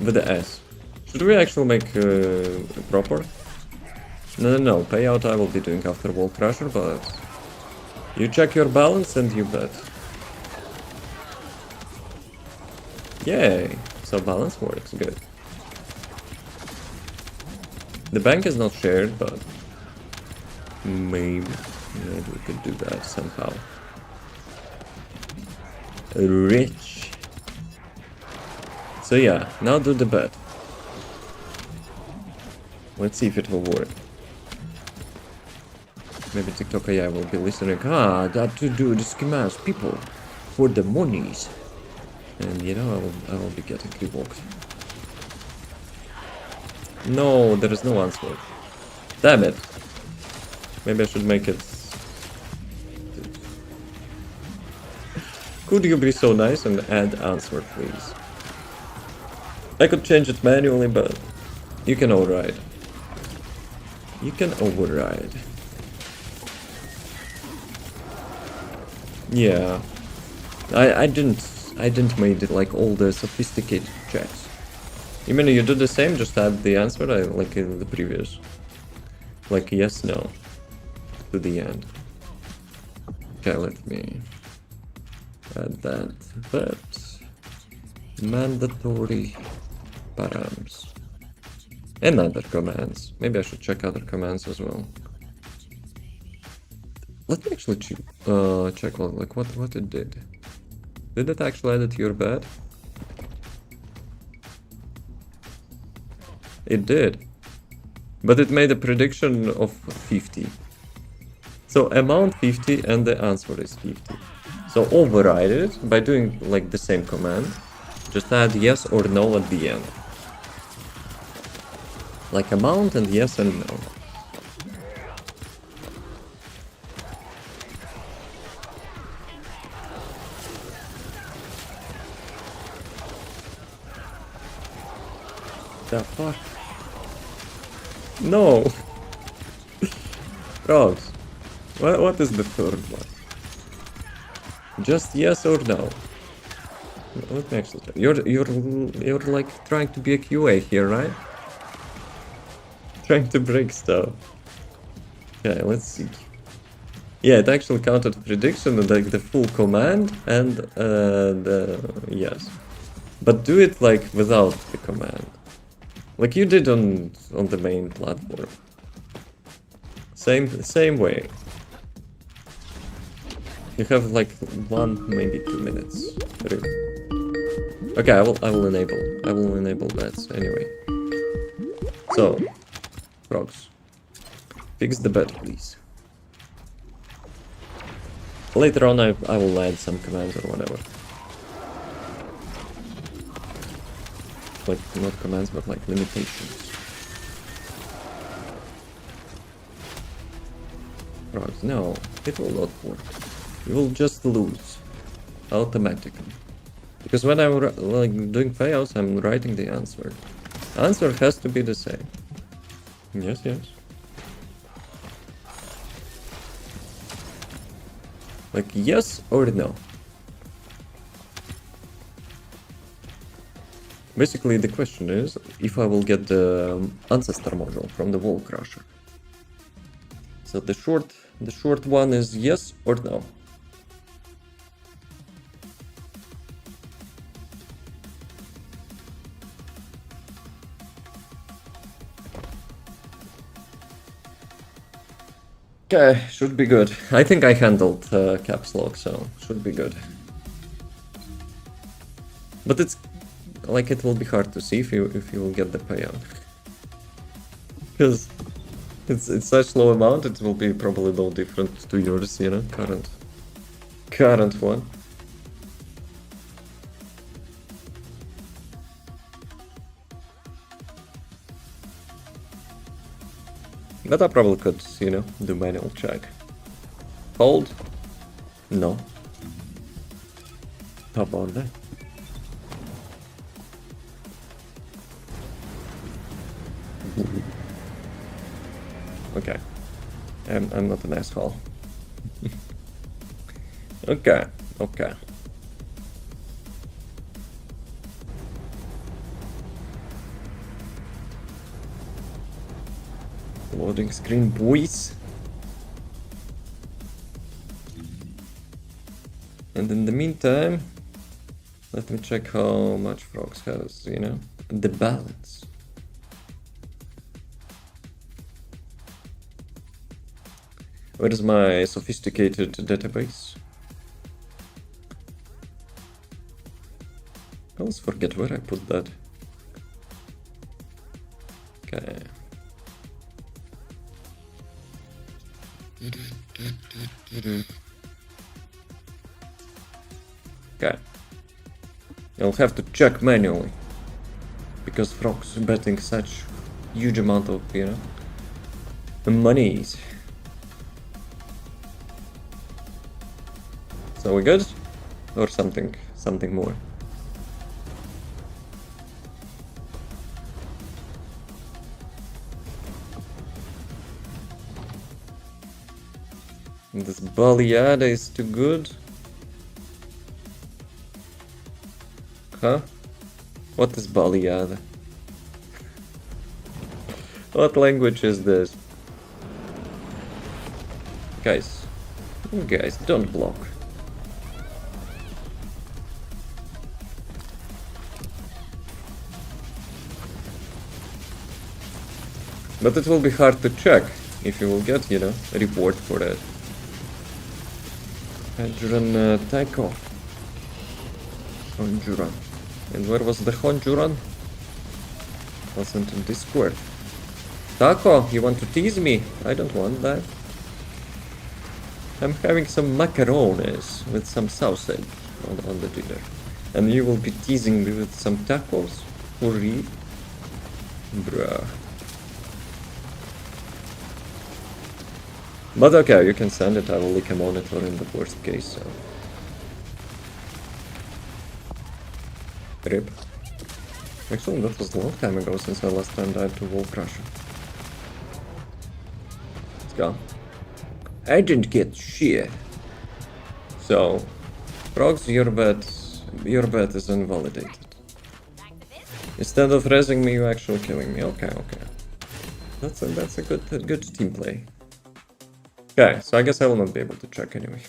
S1: With the S. Should we actually make proper? No. Payout I will be doing after Wall Crusher, but you check your balance and you bet. Yay! So balance works, good. The bank is not shared, but maybe we could do that somehow. Rich. So yeah, now do the bet. Let's see if it will work. Maybe TikTok AI will be listening. That to do the schemas, people, for the monies. And you know, I will be getting revoked. No, there is no answer. Damn it. Maybe I should make it. Could you be so nice and add answer, please? I could change it manually, but you can override. You can override. Yeah. I didn't made it like all the sophisticated checks. You mean you do the same, just add the answer like in the previous. Like yes, no. To the end. Okay, let me add that. But Mandatory params. And other commands. Maybe I should check other commands as well. Let me actually check what it did. Did it actually add it to your bed? It did. But it made a prediction of 50. So amount 50 and the answer is 50. So override it by doing like the same command. Just add yes or no at the end. Like amount and yes and no. The fuck? No! Frogs. What is the third one? Just yes or no? Let me actually check. You're like trying to be a QA here, right? Trying to break stuff. Okay, let's see. Yeah, it actually counted prediction and like the full command and the yes. But do it like without the command. Like you did on the main platform. Same way. You have like 1, maybe 2 minutes. 3. Okay, I will enable that anyway. So, frogs, fix the bed, please. Later on, I will add some commands or whatever. Like not commands, but like limitations. Frogs, no, it will not work. You will just lose automatically. Because when I'm like doing payouts, I'm writing the answer. Answer has to be the same. Yes, yes. Like yes or no. Basically, the question is if I will get the ancestor module from the wall crusher. So the short one is yes or no. Okay, should be good. I think I handled caps lock, so should be good. But it's like it will be hard to see if you will get the payout. Because it's such low amount, it will be probably no different to yours, you know, current one. But I probably could, you know, do manual check. Hold? No. How about that? Okay. I'm not an asshole. Okay. Loading screen, boys. And in the meantime, let me check how much Frogs has, you know, the balance. Where is my sophisticated database? I always forget where I put that. Okay. Okay. I'll have to check manually. Because Frog's betting such huge amount of, you know, monies. So we good? Or something more? This Baliada is too good. Huh? What is Baliada? What language is this? Guys, don't block. But it will be hard to check if you will get, you know, a reward for that. Honjuran Taiko. Honjuran. And where was the Honjuran? Wasn't in Discord. Taco, you want to tease me? I don't want that. I'm having some macarones with some sausage on the dinner. And you will be teasing me with some tacos? For real? Bruh. But okay, you can send it. I will leak a monitor in the worst case, so. Rip. Actually, that was a long time ago since I last time died to Wolf Crusher. Let's go. I didn't get shit. So, Progs, your bet is invalidated. Instead of raising me, you actually killing me. Okay, okay. That's a good team play. Okay, so I guess I will not be able to check anyway.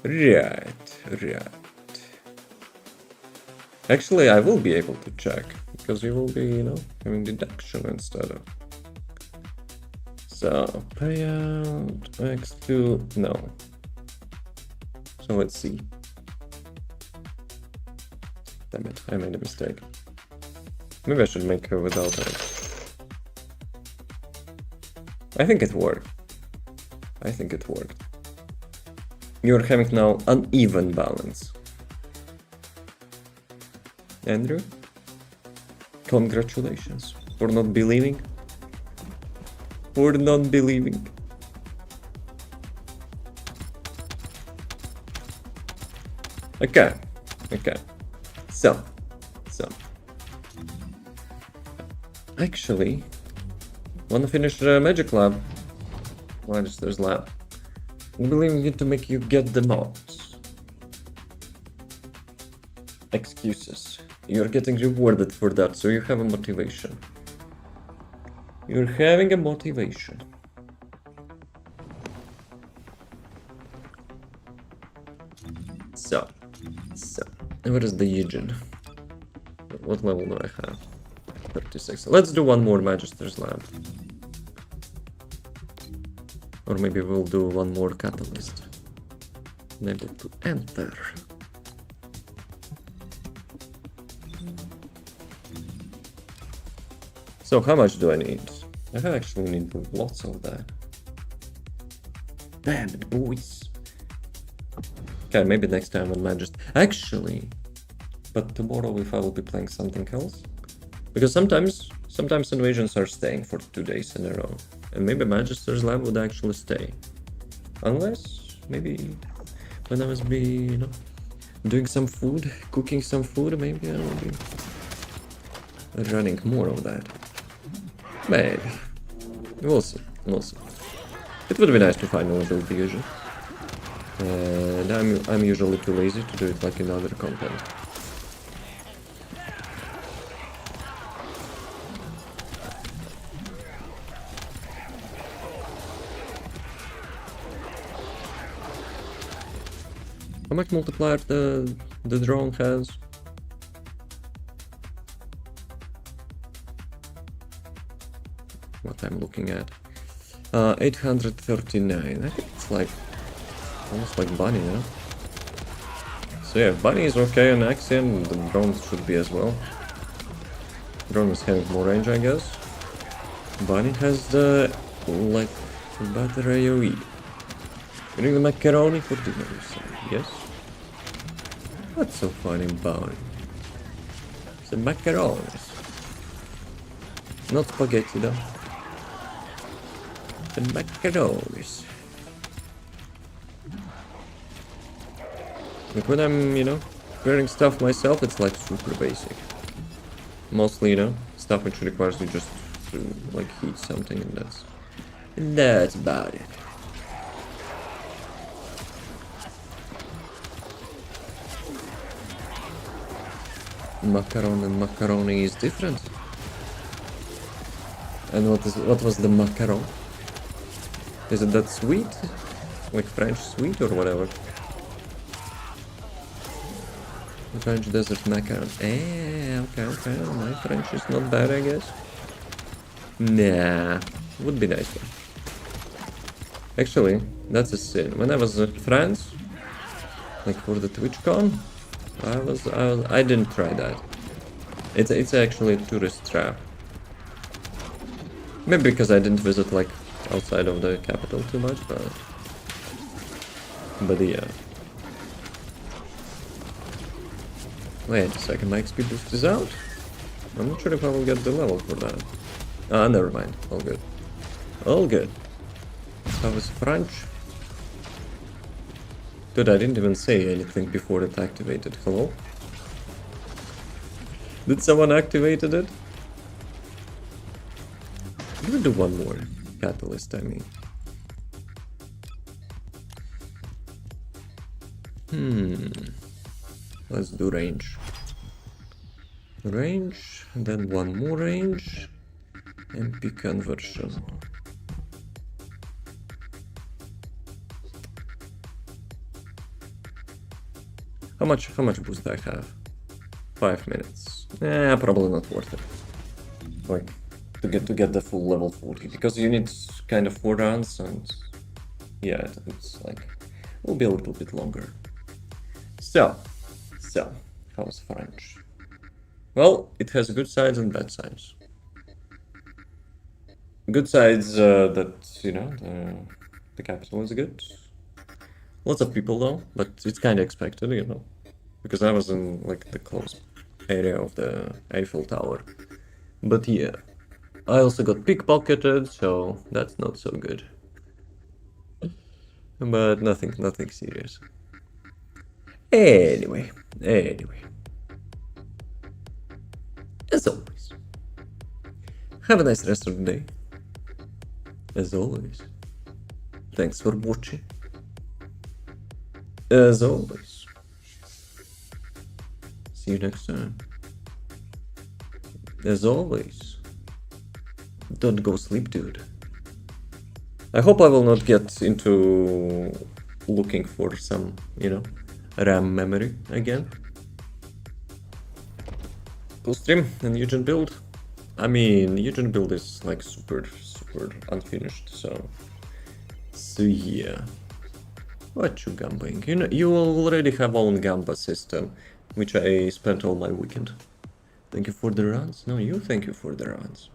S1: Right. Actually, I will be able to check, because we will be, you know, having deduction instead of. So, payout, X2, no. So let's see. Damn it, I made a mistake. Maybe I should make her without it. I think it worked. You're having now uneven balance. Andrew, congratulations for not believing. Okay. So. Actually, wanna finish the Magic Lab? Magister's Lab. I believe we need to make you get the mods. Excuses. You're getting rewarded for that, so you have a motivation. You're having a motivation. So. What is the Yijin? What level do I have? 36. Let's do one more Magister's Lab. Or maybe we'll do one more Catalyst. Able to enter. So how much do I need? I actually need lots of that. Damn it, boys. Okay, maybe next time on Magister. Actually, but tomorrow if I will be playing something else. Because sometimes invasions are staying for 2 days in a row. And maybe Magister's Lab would actually stay. Unless, maybe when I was doing some food, cooking some food, maybe I will be running more of that. Maybe. We'll see. It would be nice to finally build the usual. And I'm usually too lazy to do it like in other content. How much multiplier the drone has? What I'm looking at. 839. I think it's like almost like Bunny, you know? So yeah, Bunny is okay on Axiom, the drone should be as well. Drone is having more range, I guess. Bunny has the like better AoE. Getting the macaroni for dinner, you say? Yes? What's so funny about it? It's the macaronis. Not spaghetti though. The macaronis. Like when I'm, preparing stuff myself, it's like super basic. Mostly, stuff which requires you just to like heat something and that's about it. Macaron and macaroni is different. And what was the macaron? Is it that sweet? Like French sweet or whatever? French desert macaron. Okay. My French is not bad, I guess. Nah, would be nice one. Actually, that's a sin. When I was in France, like for the TwitchCon, I didn't try that. It's actually a tourist trap. Maybe because I didn't visit like outside of the capital too much, but yeah. Wait a second, my XP boost is out? I'm not sure if I will get the level for that. Ah, never mind. All good. All good. How was French? Dude, I didn't even say anything before it activated. Hello? Did someone activated it? Let me do one more. Catalyst, I mean. Let's do range. Range, and then one more range. MP conversion. How much boost do I have? 5 minutes. Probably not worth it. Like to get the full level 40, because you need kind of 4 rounds, and yeah, it's like will be a little bit longer. So how's French? Well, it has good sides and bad sides. Good sides that you know the capital is good. Lots of people though, but it's kind of expected, you know, because I was in like the close area of the Eiffel Tower. But yeah, I also got pickpocketed, so that's not so good. But nothing serious. Anyway, as always, have a nice rest of the day. As always, thanks for watching. As always, see you next time. As always, don't go sleep, dude. I hope I will not get into looking for some, you know, RAM memory again. Cool stream and Eugen build. I mean, Eugen build is like super unfinished, so yeah. What you gambaing? You know, you already have own gamba system, which I spent all my weekend. Thank you for the runs. No, you thank you for the runs.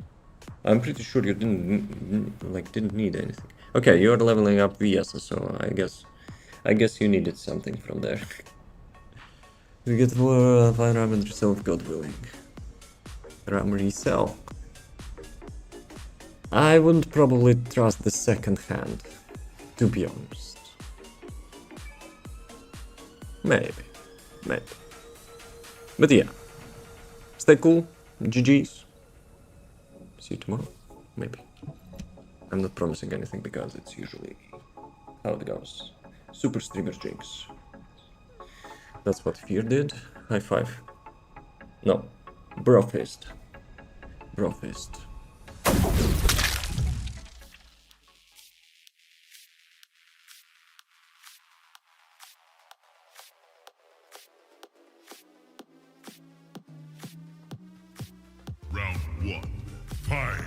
S1: I'm pretty sure you didn't need anything. Okay, you're leveling up VS, so I guess you needed something from there. You get more RAM and resell, God willing. RAM resell. I wouldn't probably trust the second hand, to be honest. Maybe. But yeah. Stay cool. GG's. See you tomorrow. Maybe. I'm not promising anything because it's usually how it goes. Super streamer jinx. That's what Fear did. High five. No. Bro fist. Bro fist.
S4: Round 1. Fight!